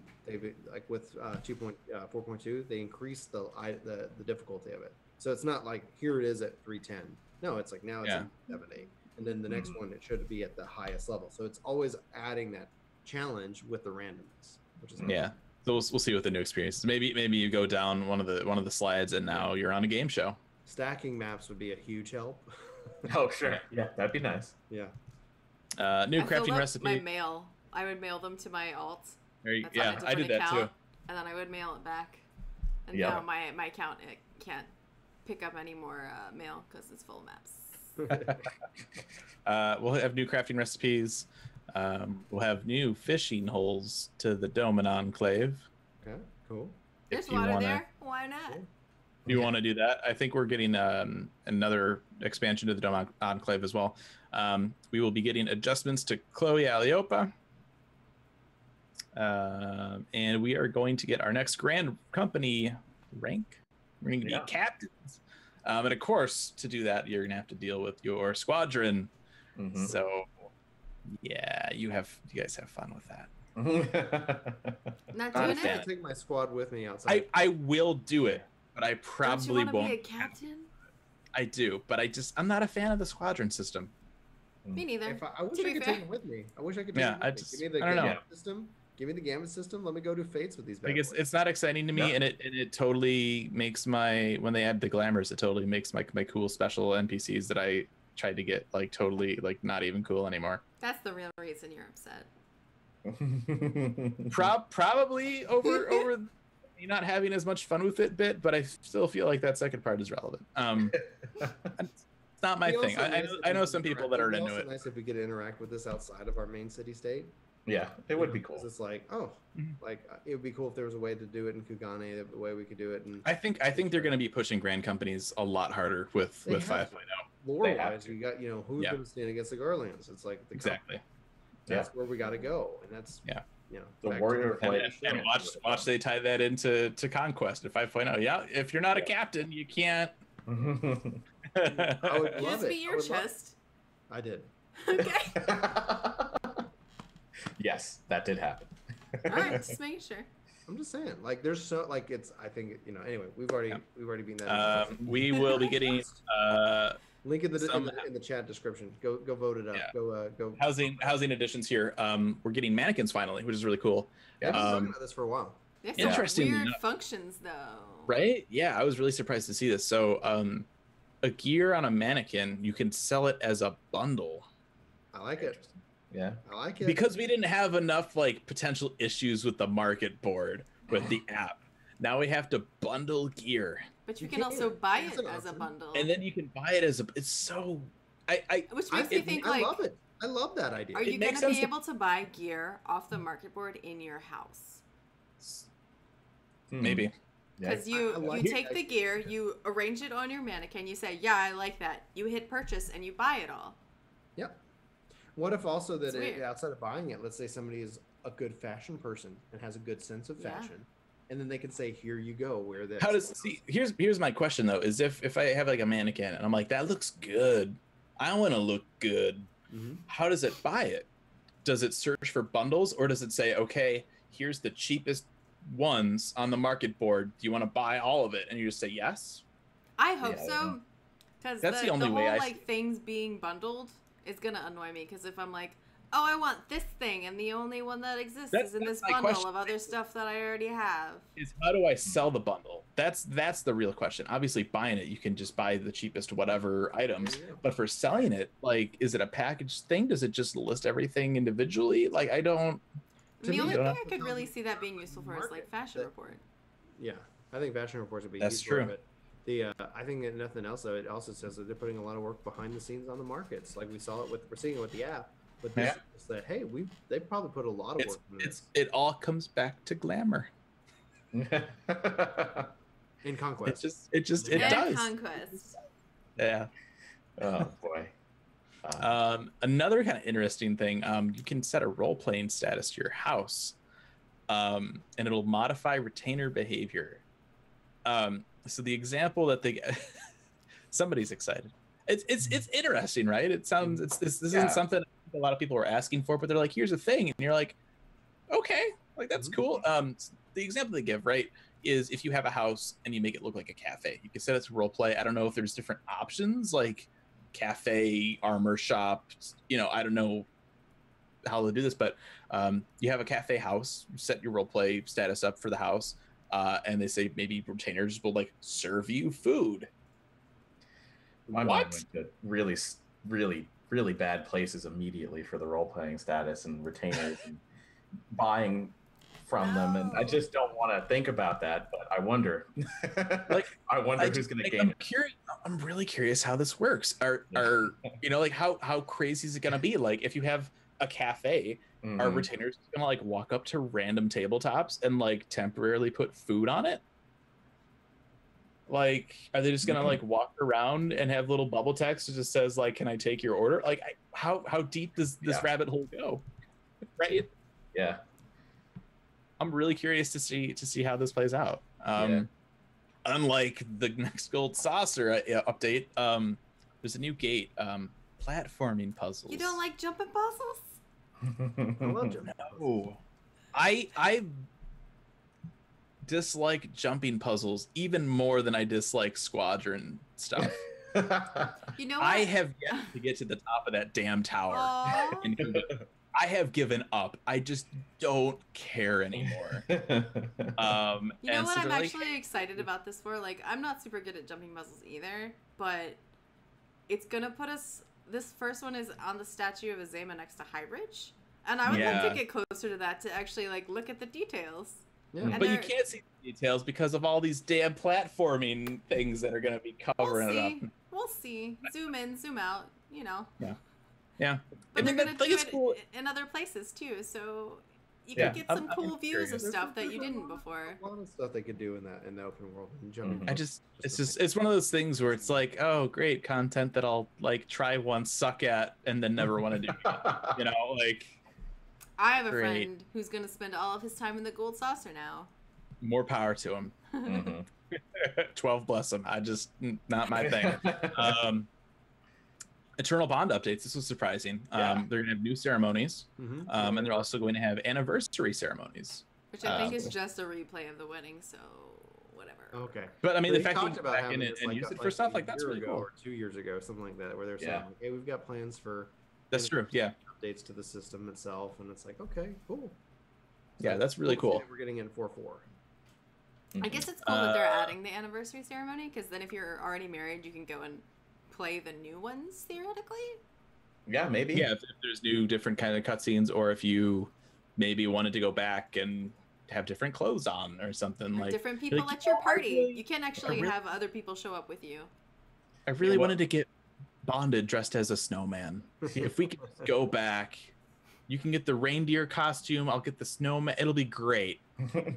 like with 2.4.2 they increase the difficulty of it. So it's not like here it is at 310. No, it's like now it's at 70, and then the next one it should be at the highest level. So it's always adding that challenge with the randomness, which is So we'll see what the new experience is. Maybe you go down one of the slides and now you're on a game show. Stacking maps would be a huge help. Oh sure, yeah, that'd be nice. Yeah. New crafting recipe. My mail. I would mail them to my alt. I did that too. And then I would mail it back. And now my account it can't pick up any more mail because it's full of maps. We'll have new crafting recipes. We'll have new fishing holes to the Doman Enclave. Okay, cool. There's water there. Why not? Cool. You want to do that? I think we're getting another expansion to the Doman Enclave as well. We will be getting adjustments to Chloe Aliopa. And we are going to get our next grand company rank. We're going to be Yeah. captains. And of course, to do that, you're going to have to deal with your squadron. Mhm. So, yeah, you guys have fun with that. Not Not a doing fan. it. Take my squad with me outside. I will do it, but I Don't you probably want to won't. be a captain? I do, but I'm not a fan of the squadron system. Me neither. I wish To I be could fair. take them with me. I wish I could take Yeah, them I with just- me. Give me the I don't know. gambit system. Give me the gambit system. Let me go do fates with these bad Like boys. it's not exciting to me, Yeah. and it totally makes when they add the glamours, it totally makes my cool special NPCs that I tried to get like totally like not even cool anymore. That's the real reason you're upset. Probably over me not having as much fun with it but I still feel like that second part is relevant. It's not my It'd be thing. also nice if I we know could some people interact- that are it'd be into also it. nice if we could interact with this outside of our main city state. Yeah, it would be 'Cause cool. It's like, oh, Mhm. like it would be cool if there was a way to do it in Kugane, the way we could do it. And I think they're going to be pushing grand companies a lot harder with They have 5.0. lore They have wise, to. you got who's Yeah. going to stand against the Guardians? It's like the Exactly. That's where we got to go, and that's Yeah. The back to warrior the- flight. And watch they tie that into Conquest at 5.0. Yeah, if you're not a captain, you can't. I would You love just it. be I your would love it. chest. I did. Okay. Yes, that did happen. All right, just making sure. I'm just saying, like, there's so like it's. I think anyway, we've already been that. We will be getting Link in the some- in the chat description. Go vote it up. Yeah. Go. housing additions here. We're getting mannequins finally, which is really cool. I've been talking Um, about this for a while. They have Yeah. some Interestingly weird enough- functions, though. Right? Yeah, I was really surprised to see this. So, a gear on a mannequin, you can sell it as a bundle. I like it. Yeah. I like it. Because we didn't have enough like potential issues with the market board with the app. Now we have to bundle gear, But you You can can. also buy That's it an as a option. bundle. and then you can buy it as a. It's so. Which I makes me think, like, love it. I love that idea. are you going makes to be sense to- able to buy gear off the market board in your house? Maybe. Yeah. Because you I like you it. take the gear, you arrange it on your mannequin, you say, yeah, I like that. You hit purchase, and you buy it all. Yep. What if also that It's weird. outside of buying it, let's say somebody is a good fashion person and has a good sense of Yeah. fashion, and then they can say, "Here you go, wear this." How does see? Here's my question though: is if I have like a mannequin and I'm like that looks good, I want to look good. Mhm. How does it buy it? Does it search for bundles or does it say, okay, here's the cheapest ones on the market board. Do you want to buy all of it? And you just say yes. I hope Yeah, so. Because That's the the only whole way I like things being bundled is gonna annoy me. Because if I'm like, oh, I want this thing, and the only one that exists is in That's this my bundle question. of other stuff that I already have. Is how do I sell the bundle? That's the real question. Obviously, buying it, you can just buy the cheapest whatever items. There you go. But for selling it, like, is it a package thing? Does it just list everything individually? Like, I don't. To The me, only you thing don't I could really see that being useful for is like fashion That- report. Yeah, I think fashion reports would be That's useful, true. But I think that nothing else though. It also says that they're putting a lot of work behind the scenes on the markets. Like we're seeing it with the app. But this is that hey, they probably put a lot of work into this It all comes back to glamour. in Conquest. It And does. Conquest. Yeah. Oh boy. Another kind of interesting thing, you can set a role-playing status to your house, and it'll modify retainer behavior. So the example that somebody's excited. It's interesting, right? It sounds this isn't something a lot of people are asking for, but they're like, here's a thing, and you're like, okay, like that's cool. The example they give, right, is if you have a house and you make it look like a cafe, you can set it to role play. I don't know if there's different options like cafe, armor shop, I don't know how to do this, but you have a cafe house, you set your role play status up for the house, and they say maybe retainers will like serve you food. My What? mind went to really, really, really bad places immediately for the role playing status and retainers and buying from them, and I just don't want to think about that. But I wonder, I wonder who's going to gain I'm it. curious. I'm really curious how this works. Are like how crazy is it going to be? Like if you have a cafe, are Mhm. retainers going to like walk up to random tabletops and like temporarily put food on it? Like, are they just gonna like walk around and have little bubble text that just says like, "Can I take your order?" Like, how deep does this Yeah. rabbit hole go? Right? Yeah. I'm really curious to see how this plays out. Unlike the next Gold Saucer update, there's a new gate, platforming puzzles. You don't like jumping puzzles? I love jumping. No, I dislike jumping puzzles even more than I dislike squadron stuff. You know what? I have yet to get to the top of that damn tower. And I have given up. I just don't care anymore. You know and what so I'm like, actually excited about this for? Like, I'm not super good at jumping puzzles either, but it's gonna put us. This first one is on the statue of Azema next to High Bridge, and I would like to get closer to that to actually like look at the details. Yeah. But you can't see the details because of all these damn platforming things that are going to be covering it up. We'll see. Zoom in, zoom out. You know. Yeah. But they're gonna do it cool. in other places too, so you can get some cool views of stuff that you didn't before. A lot of stuff they could do in the open world. And jumping It's one of those things where it's like, oh, great content that I'll like try once, suck at, and then never want to do again. You know, like. I have a friend who's gonna spend all of his time in the Gold Saucer now. More power to him. 12 bless him. I just not my thing. Eternal Bond updates. This was surprising. They're gonna have new ceremonies, and they're also going to have anniversary ceremonies, which I think is just a replay of the wedding. So whatever. Okay. But I mean, So the fact that talked you about back in having it this, and like, use it like for stuff a like that's year really ago cool. or 2 years ago, something like that, where they're saying, like, hey, we've got plans for. That's true. Yeah. Updates to the system itself, and it's like, okay, cool. Yeah, that's really cool. We're getting it 4.4. I guess it's cool that they're adding the anniversary ceremony, because then if you're already married, you can go and play the new ones theoretically. Yeah, maybe. Yeah, if there's new different kind of cutscenes, or if you maybe wanted to go back and have different clothes on or something Or like different people like, at your party. really- You can actually have other people show up with you. I really wanted to get bonded dressed as a snowman. If we could just go back, you can get the reindeer costume. I'll get the snowman. It'll be great. I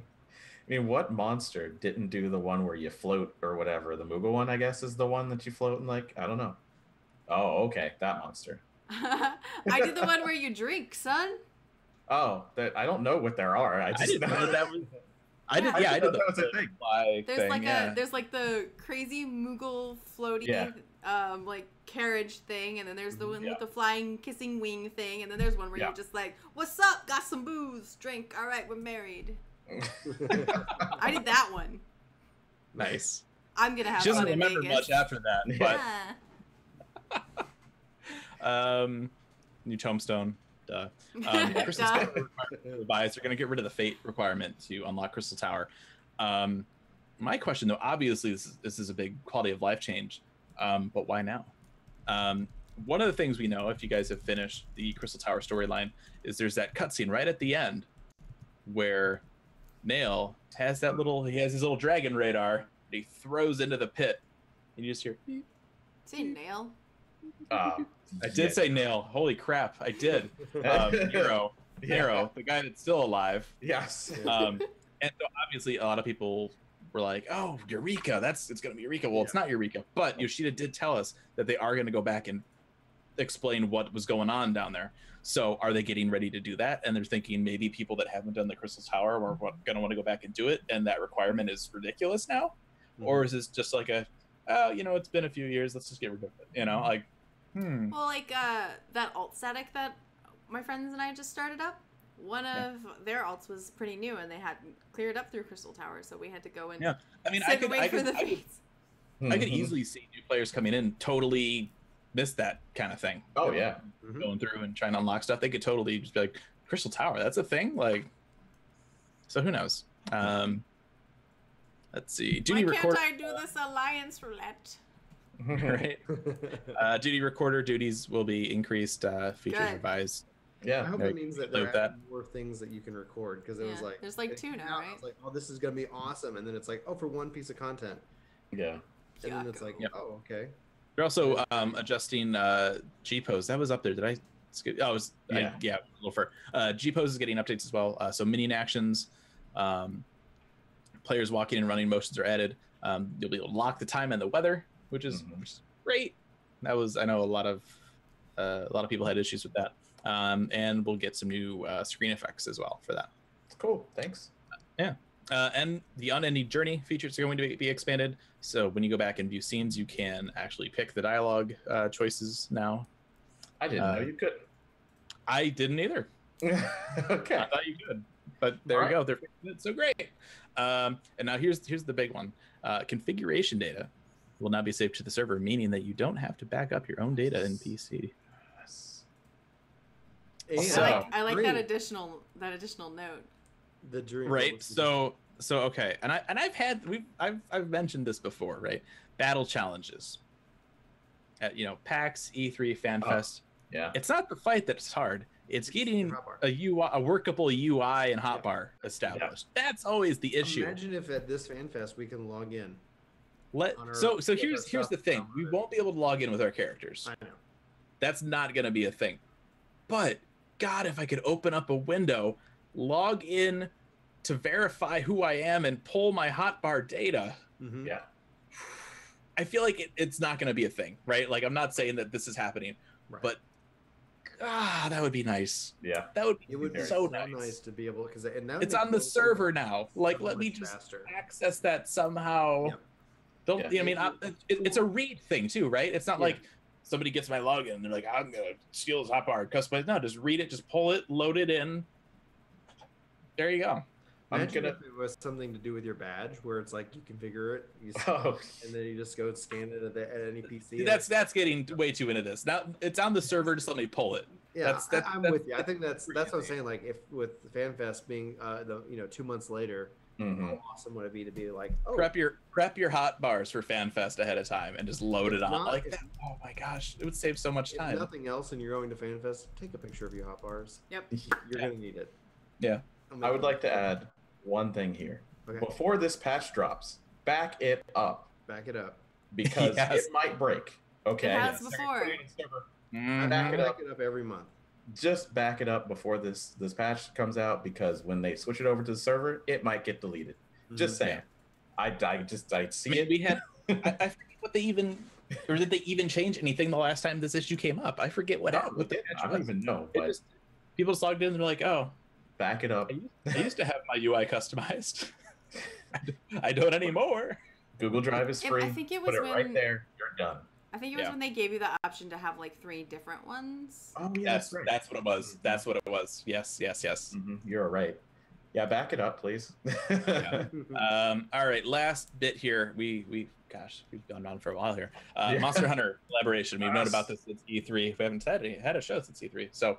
mean, what monster didn't do the one where you float or whatever? The Moogle one, I guess, is the one that you float in, like, I don't know. Oh, okay, that monster. I did the one where you drink, son. Oh, that I don't know what there are. I just didn't know that was. I did. I Yeah, I did didn't know that was a thing. fly There's thing. like Yeah. there's like the crazy Moogle floaty like carriage thing, and then there's the one with the flying kissing wing thing, and then there's one where you're just like, "What's up? Got some booze? Drink. All right, we're married." I did that one. Nice. I'm gonna have She doesn't fun in remember Vegas. much after that, but Yeah. new tombstone. Duh. Crystal Duh. Tower requirement buys. They're going to get rid of the fate requirement to unlock Crystal Tower. My question, though, obviously this is a big quality of life change, but why now? One of the things we know, if you guys have finished the Crystal Tower storyline, is there's that cutscene right at the end where Nail has he has his little dragon radar that he throws into the pit, and you just hear beep. Say nail. I did say Nail. Holy crap, I did. Nero, the guy that's still alive. Yes. And so obviously a lot of people were like, "Oh, Eureka! It's gonna be Eureka." Well, it's not Eureka, but Yoshida did tell us that they are gonna go back and explain what was going on down there. So are they getting ready to do that? And they're thinking maybe people that haven't done the Crystal Tower are gonna want to go back and do it, and that requirement is ridiculous now, or is this just like it's been a few years, let's just get rid of it, like. Well, like that alt static that my friends and I just started up. One of their alts was pretty new, and they hadn't cleared up through Crystal Tower, so we had to go and I mean, sit and wait for the fates. I could easily see new players coming in totally miss that kind of thing. Oh yeah, going through and trying to unlock stuff, they could totally just be like, Crystal Tower, that's a thing. Like, so who knows? Let's see. Why can't I do this alliance roulette? Right. Duty recorder duties will be increased. Features revised. Yeah. I hope it means that there Like are more things that you can record, because it was like there's like 2 now, right? It's like, oh, this is gonna be awesome, and then it's like, oh, for one piece of content. Yeah. And then it's like, oh, okay. They're also adjusting G pose. That was up there. Did I skip? Oh, it was a little fur. G pose is getting updates as well. So minion actions, players walking and running motions are added. You'll be able to lock the time and the weather, which is great. That was, I know a lot of people had issues with that. And we'll get some new screen effects as well for that. Cool. Thanks. And the unending journey features are going to be expanded. So when you go back and view scenes, you can actually pick the dialogue choices now. I didn't know you could. I didn't either. Okay. I thought you could, but there you go. They're fixing it so great. And now here's the big one. Configuration data will now be saved to the server, meaning that you don't have to back up your own data in PC. Yes. And I like that additional note. the dream. Right. So okay. And I've mentioned this before, right? Battle challenges. At PAX, E3, FanFest. Yeah. It's not the fight that's hard. It's getting a workable UI and hotbar established. Yeah. That's always the issue. Imagine if at this FanFest we can log in. So here's the thing. We won't be able to log in with our characters. I know. That's not going to be a thing. But God, if I could open up a window, log in to verify who I am and pull my hotbar data. Mm-hmm. Yeah. I feel like it's not going to be a thing, right? Like, I'm not saying that this is happening, but that would be nice. Yeah. That would be It would be so nice to be able, because it's on the server now. Like, let me just access that somehow. Yep. Don't I mean it's a read thing too, right? It's not like somebody gets my login and they're like, I'm gonna steal his hotbar, customize. No, just read it, just pull it, load it in. There you go. Imagine if it was something to do with your badge, where it's like you configure it, and then you just go scan it at any PC. That's getting way too into this. Now it's on the server. Just let me pull it. Yeah, I'm with you. I think that's what I'm saying. Like, if with the FanFest being 2 months later, how awesome would it be to be like, prep your hot bars for FanFest ahead of time and just load it on like that. Oh my gosh, it would save so much time. If nothing else, and you're going to FanFest, take a picture of your hot bars. Yep. You're gonna need it. Yeah. I would like to add one thing here. Okay. Before this patch drops, back it up. Back it up. Because it might break. Okay. It has before. Back it up every month. Just back it up before this patch comes out, because when they switch it over to the server, it might get deleted. Just saying. I see it. We had I forget what they even, or did they even change anything the last time this issue came up? I forget what happened. What I don't even know. But people just logged in and they're like, oh, back it up. I used to have my UI customized. I don't anymore. Google Drive is free. I think it was Put it right there. You're done. I think it was when they gave you the option to have like 3 different ones. Oh, yeah, that's what it was. That's what it was. Yes. Mm-hmm. You're right. Yeah, back it up, please. All right, last bit here. We've gone on for a while here. Monster Hunter collaboration. We've known about this since E3. We haven't had a show since E3. So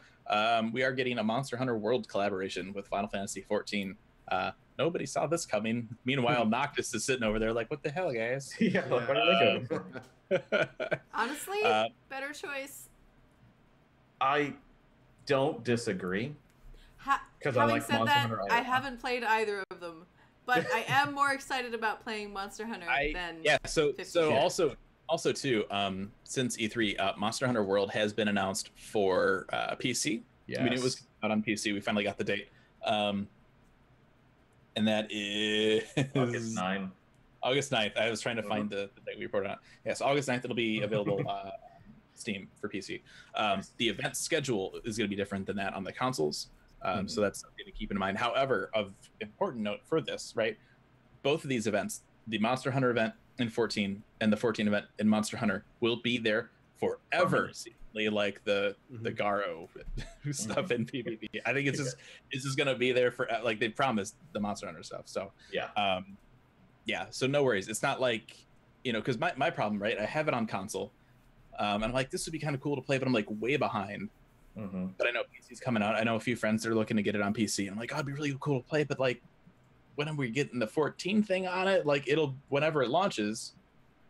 we are getting a Monster Hunter World collaboration with Final Fantasy 14. Nobody saw this coming. Meanwhile, Noctis is sitting over there like, what the hell, guys? Yeah, like, what are they going for? Honestly, better choice. I don't disagree. Because I like said Monster that, Hunter. I haven't played either of them, but I am more excited about playing Monster Hunter than. Yeah. So also too, since E3, Monster Hunter World has been announced for PC. Yeah. We knew it was out on PC. We finally got the date. And that is August 9th. August 9th. I was trying to find the date we reported on. Yes, August 9th. It'll be available Steam for PC. The event schedule is going to be different than that on the consoles. So that's something to keep in mind. However, of important note for this, right? Both of these events, the Monster Hunter event in 14 and the 14 event in Monster Hunter, will be there forever. Seemingly, like the Garo stuff in PvP. I think it's just going to be there for, like, they promised the Monster Hunter stuff. So yeah. So no worries. It's not like, because my problem, right? I have it on console, and I'm like, this would be kind of cool to play, but I'm like way behind. But I know PC's coming out. I know a few friends that are looking to get it on PC. And I'm like, oh, it'd be really cool to play. But like, when are we getting the 14 thing on it? Like, whenever it launches,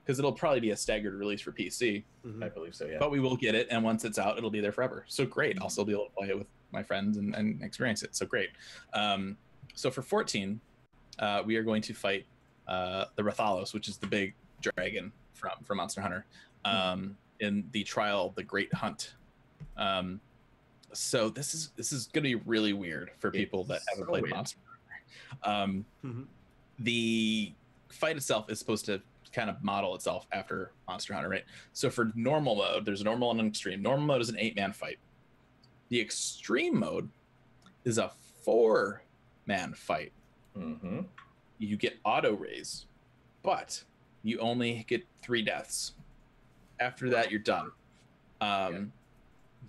because it'll probably be a staggered release for PC. I believe so, yeah. But we will get it. And once it's out, it'll be there forever. So great. I'll still be able to play it with my friends and experience it. So great. So for 14, we are going to fight the Rathalos, which is the big dragon from Monster Hunter, in the trial, the Great Hunt. So this is going to be really weird for people that haven't played Monster Hunter. The fight itself is supposed to kind of model itself after Monster Hunter, right? So for normal mode, there's normal and extreme. Normal mode is an 8-man fight. The extreme mode is a 4-man fight. Mm-hmm. You get auto raise, but you only get 3 deaths. After that, you're done.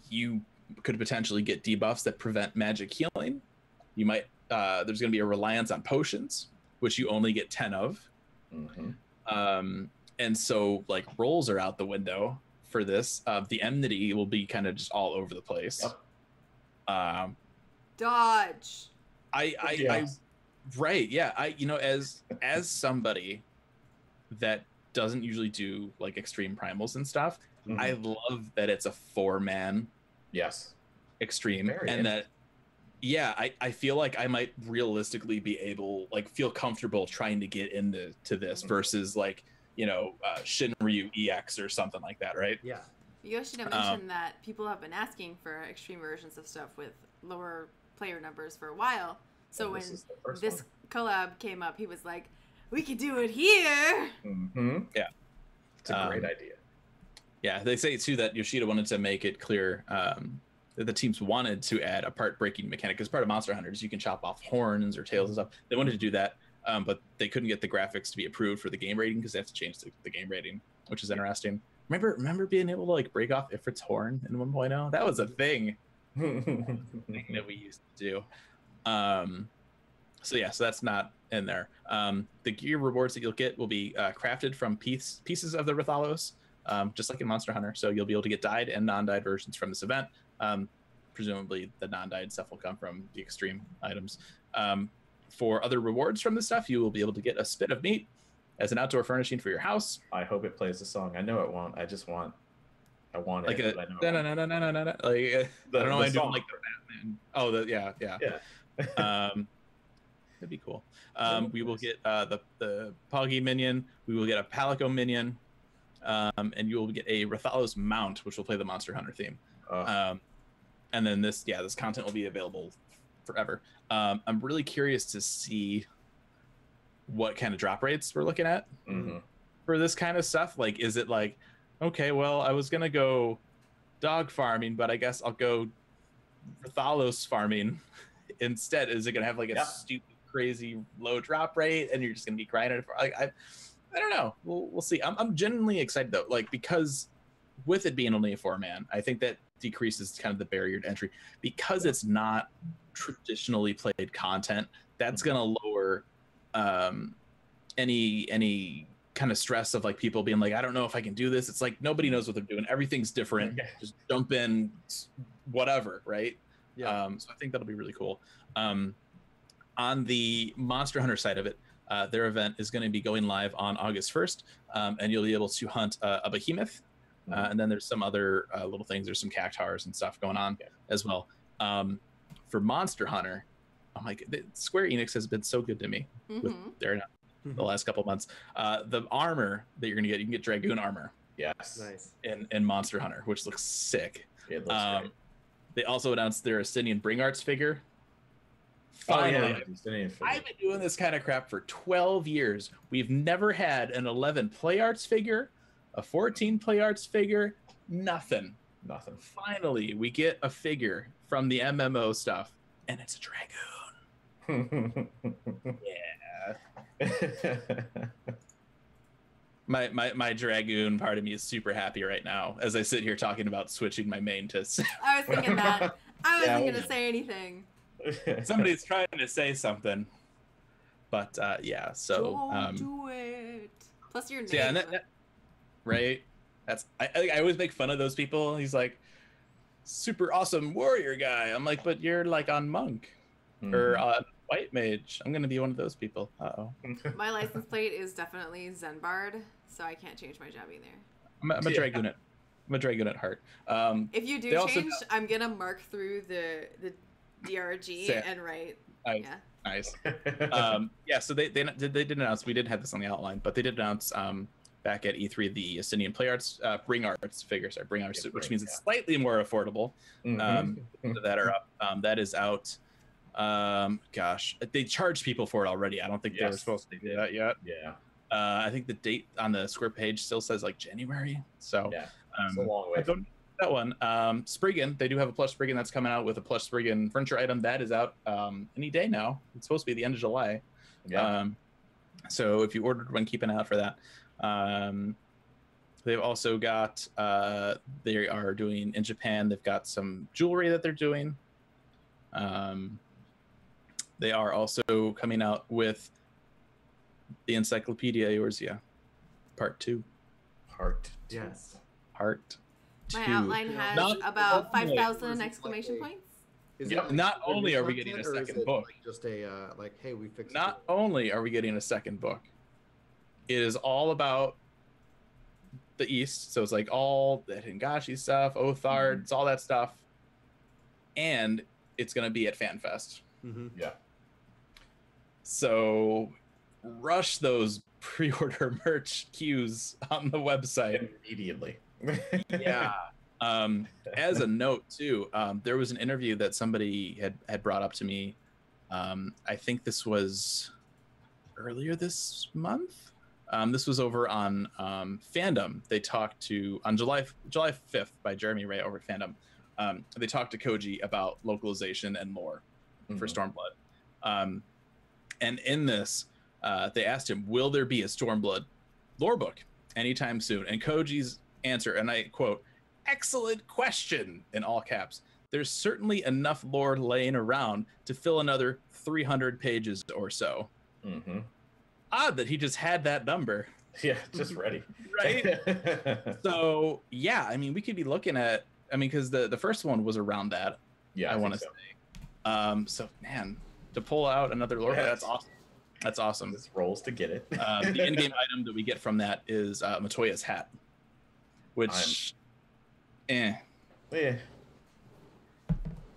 You could potentially get debuffs that prevent magic healing. You might. There's going to be a reliance on potions, which you only get 10 of. Mm-hmm. And so, like, rolls are out the window for this. The enmity will be kind of just all over the place. Yep. Dodge. Right, yeah. As somebody that doesn't usually do like extreme primals and stuff, Mm-hmm. I love that it's a 4-man Yes. extreme, Very and that I feel like I might realistically be able, like, feel comfortable trying to get into this versus like Shinryu EX or something like that, right? Yeah. Yoshida mentioned that people have been asking for extreme versions of stuff with lower player numbers for a while. So when this collab came up, he was like, "We could do it here." Mm-hmm. Yeah, it's a great idea. Yeah, they say too that Yoshida wanted to make it clear that the teams wanted to add a part breaking mechanic because part of Monster Hunters you can chop off horns or tails and stuff. They wanted to do that, but they couldn't get the graphics to be approved for the game rating because they have to change the game rating, which is interesting. Remember being able to like break off Ifrit's horn in 1.0? That was a thing that we used to do. So that's not in there. The gear rewards that you'll get will be crafted from pieces of the Rathalos, just like in Monster Hunter. So you'll be able to get dyed and non-dyed versions from this event. Presumably the non-dyed stuff will come from the extreme items. For other rewards from this stuff, you will be able to get a spit of meat as an outdoor furnishing for your house. I hope it plays the song. I know it won't. I want like it. Like I don't know. I'm doing like the Batman. Oh, yeah. That'd be cool. We will get the Poggy minion. We will get a Palico minion, and you will get a Rathalos mount, which will play the Monster Hunter theme. And then this content will be available forever. I'm really curious to see what kind of drop rates we're looking at for this kind of stuff. Like, is it like, okay, well, I was gonna go dog farming, but I guess I'll go Rathalos farming instead. Is it gonna have like a stupid, crazy low drop rate, and you're just gonna be grinding for? Like, I don't know. We'll see. I'm genuinely excited though, like, because with it being only a 4-man, I think that decreases kind of the barrier to entry because it's not traditionally played content. That's gonna lower any kind of stress of like people being like, I don't know if I can do this. It's like nobody knows what they're doing. Everything's different. Just jump in, whatever, right? So I think that'll be really cool. On the Monster Hunter side of it, their event is going to be going live on August 1st, and you'll be able to hunt a behemoth. And then there's some other little things. There's some cactars and stuff going on as well. For Monster Hunter, oh my God, Square Enix has been so good to me with their the last couple months. The armor that you're gonna get, you can get Dragoon armor. Yes. Nice. In Monster Hunter, which looks sick. It looks great. They also announced their Ascendian Bring Arts figure. Finally, I've been doing this kind of crap for 12 years. We've never had an 11 play arts figure, a 14 play arts figure, nothing. Finally, we get a figure from the MMO stuff, and it's a Dragoon. My Dragoon part of me is super happy right now as I sit here talking about switching my main to. I was thinking that. I wasn't gonna say anything. Somebody's trying to say something, but so don't do it. Plus your name. So yeah, right. I always make fun of those people. He's like, super awesome warrior guy. I'm like, but you're like on monk or on white mage. I'm gonna be one of those people. My license plate is definitely Zenbard, so I can't change my job either. I'm a Dragoon at. I'm a Dragoon at heart. If you do change, I'm gonna mark through the DRG and write. Nice. So they did announce. We didn't have this on the outline, but they did announce back at E3 the Ascendian Play Arts Bring Arts figures, which means it's slightly more affordable. That are up. That is out. They charge people for it already. I don't think they were supposed to do that yet. Yeah. I think the date on the Square page still says like January. So it's a long way. That one. Spriggan, they do have a plush Spriggan that's coming out with a plush Spriggan furniture item that is out any day now. It's supposed to be the end of July. Yeah. So if you ordered one, keep an eye out for that. They've also got, they are doing in Japan, they've got some jewelry that they're doing. They are also coming out with the Encyclopedia Eorzea, Part 2. Part. Yes. Part 2. My outline has Not about only- 5,000 exclamation points. Is Yep. it Not like only new are we content, getting a or is second it, book. like, just a like, hey, we fixed Not it. only are we getting a second book, it is all about the East. So it's like all the Hingashi stuff, Othard, it's all that stuff. And it's going to be at FanFest. Mm-hmm. Yeah. So rush those pre-order merch queues on the website. Immediately. Yeah. As a note too, there was an interview that somebody had brought up to me. I think this was earlier this month. This was over on Fandom. They talked to on July 5th by Jeremy Ray over at Fandom. They talked to Koji about localization and lore for Stormblood. And in this, they asked him, "Will there be a Stormblood lore book anytime soon?" And Koji's answer, and I quote, "Excellent question," in all caps. "There's certainly enough lore laying around to fill another 300 pages or so." Mm-hmm. Odd that he just had that number. Yeah, just ready. Right? So, yeah, I mean, we could be looking at, I mean, because the first one was around that, Yeah, I want to so. say. So, man, to pull out another lore, that's awesome. That's awesome. This rolls to get it. The in-game item that we get from that is Matoya's hat, which, Yeah.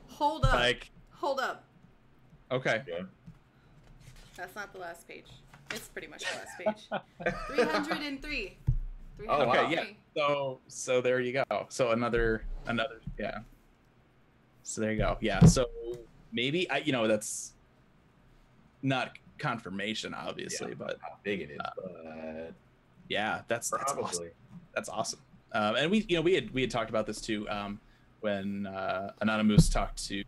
Hold up. like, Hold up. okay. Yeah. That's not the last page. It's pretty much the last page. 303. Oh, wow. Okay, yeah. So there you go. So another, yeah. So there you go. Yeah. So maybe that's not confirmation, obviously, but How big it is, but yeah, that's probably. awesome. That's awesome. And we had talked about this too when Anonymous talked to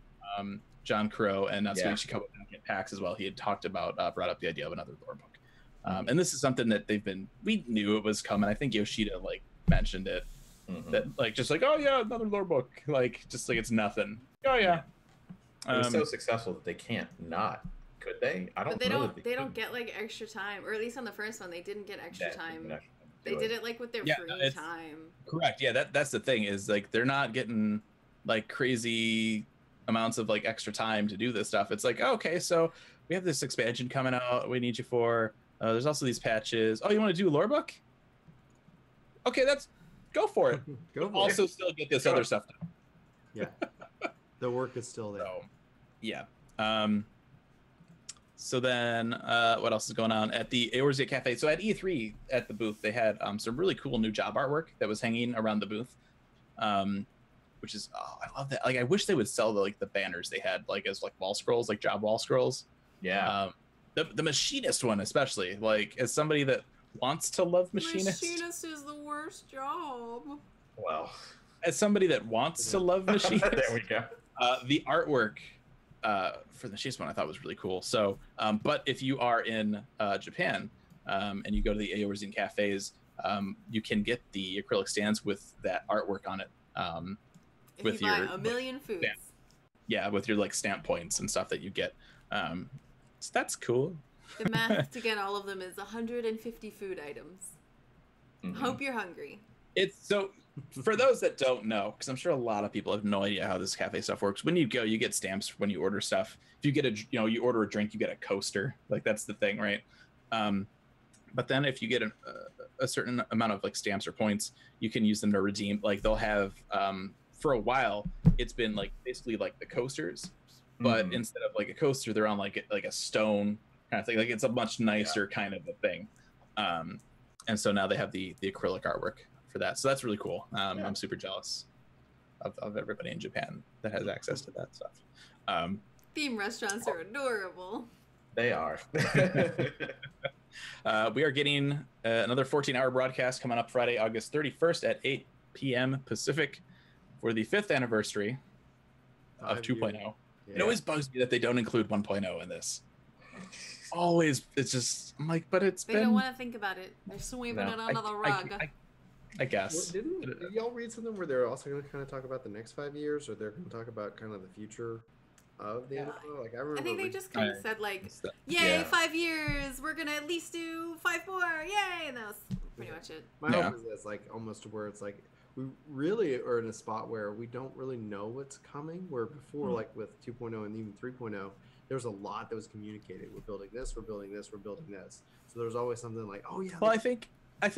John Crow and Natsuichi Kobo at PAX as well. He had talked about brought up the idea of another lore book. And this is something that we knew it was coming. I think Yoshida mentioned it, that oh yeah, another lore book, just like it's nothing. Oh yeah. It was so successful that they can't not. Could they? I don't. But know they don't get extra time, or at least on the first one they didn't get extra time. They do did it. it with their free time. Correct. Yeah, that's the thing is they're not getting crazy amounts of extra time to do this stuff. It's okay, so we have this expansion coming out. We need you for. There's also these patches. Oh, you want to do a lore book? Okay, go for it. Go for Also, it. still get this other stuff done. Yeah. The work is still there. So, yeah. So then, what else is going on at the Eorzea Cafe? So at E3 at the booth, they had some really cool new job artwork that was hanging around the booth, which is I love that. I wish they would sell the banners they had as wall scrolls, job wall scrolls. Yeah. The machinist one especially, as somebody that wants to love machinist. Machinist is the worst job. Well, As somebody that wants to love machinist, there we go. the artwork for the machinist one I thought was really cool. So, but if you are in Japan and you go to the Eorzea cafes, you can get the acrylic stands with that artwork on it. If with you buy your a million foods. Yeah, with your stamp points and stuff that you get. So that's cool. The math to get all of them is 150 food items. Mhm. Hope you're hungry. It's so for those that don't know, because I'm sure a lot of people have no idea how this cafe stuff works. When you go, you get stamps when you order stuff. If you get you order a drink, you get a coaster. That's the thing, right? But then if you get a certain amount of stamps or points, you can use them to redeem. They'll have for a while, it's been basically the coasters, but instead of a coaster, they're on a stone kind of thing. It's a much nicer kind of a thing. And so now they have the acrylic artwork for that. So that's really cool. I'm super jealous of everybody in Japan that has access to that stuff. Theme restaurants are adorable. They are. We are getting another 14-hour broadcast coming up Friday, August 31st at 8 p.m. Pacific for the 5th anniversary of 2.0. Yeah. It always bugs me that they don't include 1.0 in this. always, it's just, I'm like, but it's They been. don't want to think about it. They're sweeping No, it under the rug. I guess. Did y'all read something where they're also going to kind of talk about the next 5 years, or they're going to talk about kind of the future of the MMO? Like I remember. I think they just kind of said like, "Yay, Yeah. 5 years! We're gonna at least do 5 more! Yay!" And that was pretty much it. My hope is that's like almost to where it's like we really are in a spot where we don't really know what's coming. Where before, like with 2.0 and even 3.0, there was a lot that was communicated. We're building this. We're building this. We're building this. So there's always something like, oh yeah. Well, I think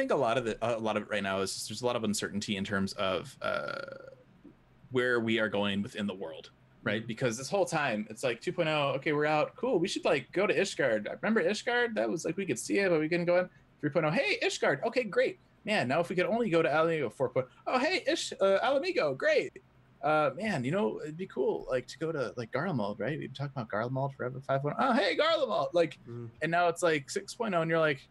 a lot of it right now is just, there's a lot of uncertainty in terms of where we are going within the world, right? Because this whole time it's like 2.0, okay, we're out, cool. We should like go to Ishgard. Remember Ishgard? That was like we could see it, but we couldn't go in. 3.0, hey Ishgard, okay, great. Man, now if we could only go to Alamigo. 4.0, oh hey Alamigo, great. Man, you know, it'd be cool like to go to like Garlemald, right? We've been talking about Garlemald forever. 5.0, oh hey Garlemald, like, and now it's like 6.0, and you're like,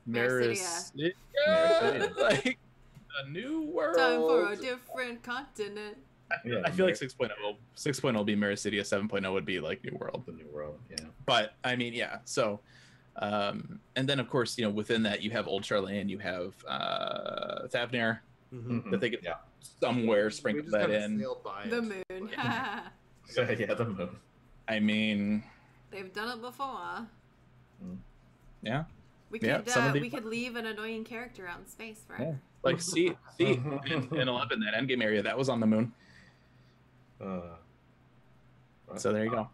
Mericidia. like a new world. Time for a different continent. Yeah, I feel like 6.0 will be Mericidia, 7.0 would be like New World. The new world, yeah. But I mean, yeah. So, and then of course, you know, within that you have Old Charlene, you have Thavnir, that they could somewhere sprinkle that in. The moon. Yeah, the moon. I mean, They've done it before. yeah. We could we could leave an annoying character out in space forever. Yeah. Like see in 11, that endgame area that was on the moon. So there you go.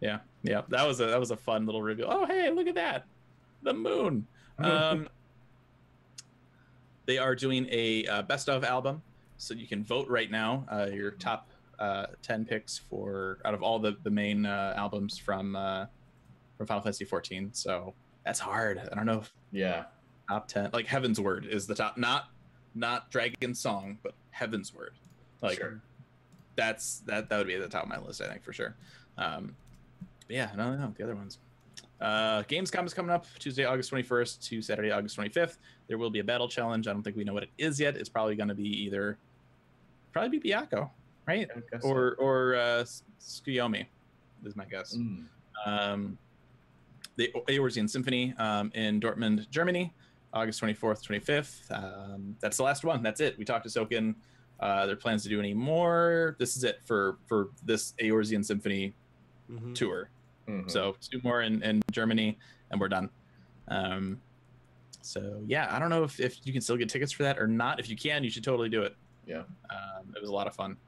Yeah. That was a fun little reveal. Oh hey, look at that, the moon. They are doing a best of album, so you can vote right now. Your top 10 picks for out of all the main albums from Final Fantasy 14. So that's hard. I don't know if top 10, like Heaven's Word is the top, not Dragon's Song, but Heaven's Word. Like that would be at the top of my list, I think, for sure. But yeah, no, the other ones. Gamescom is coming up Tuesday, August 21st to Saturday, August 25th. There will be a battle challenge. I don't think we know what it is yet. It's probably going to be probably Byakuya, right? Or Tsukuyomi is my guess. The Eorzean Symphony in Dortmund, Germany, August 24th, 25th. That's the last one. That's it. We talked to Soken. There are plans to do any more. This is it for this Eorzean Symphony tour. So 2 more in Germany, and we're done. So yeah, I don't know if you can still get tickets for that or not. If you can, you should totally do it. Yeah. It was a lot of fun.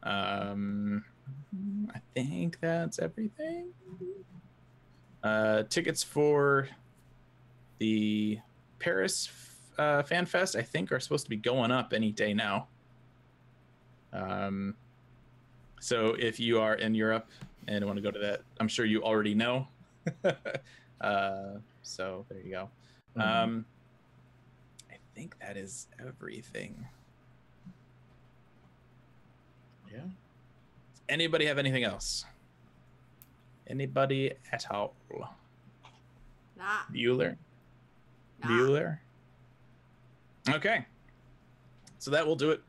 I think that's everything. Tickets for the Paris Fanfest, I think, are supposed to be going up any day now. So if you are in Europe and want to go to that, I'm sure you already know. So there you go. I think that is everything. Yeah. Does anybody have anything else? Anybody at all? Nah. Bueller? Bueller? Okay. So that will do it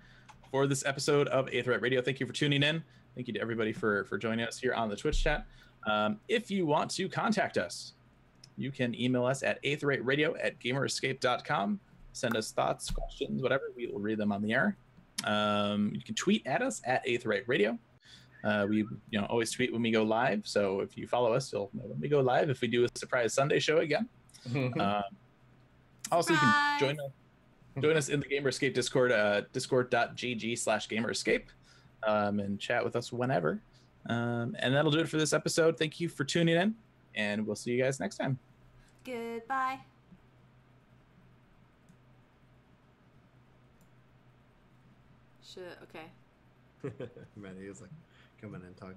for this episode of Aetheryte Radio. Thank you for tuning in. Thank you to everybody for joining us here on the Twitch chat. If you want to contact us, you can email us at aetheryteradio@gamerescape.com. Send us thoughts, questions, whatever. We will read them on the air. You can tweet at us at Aetheryte Radio. We always tweet when we go live, so if you follow us, you'll know when we go live. If we do a surprise Sunday show again, also you can join us in the Gamerescape Discord, discord.gg/Gamerescape, and chat with us whenever. And that'll do it for this episode. Thank you for tuning in, and we'll see you guys next time. Goodbye. Okay. Maddie was like coming and talking.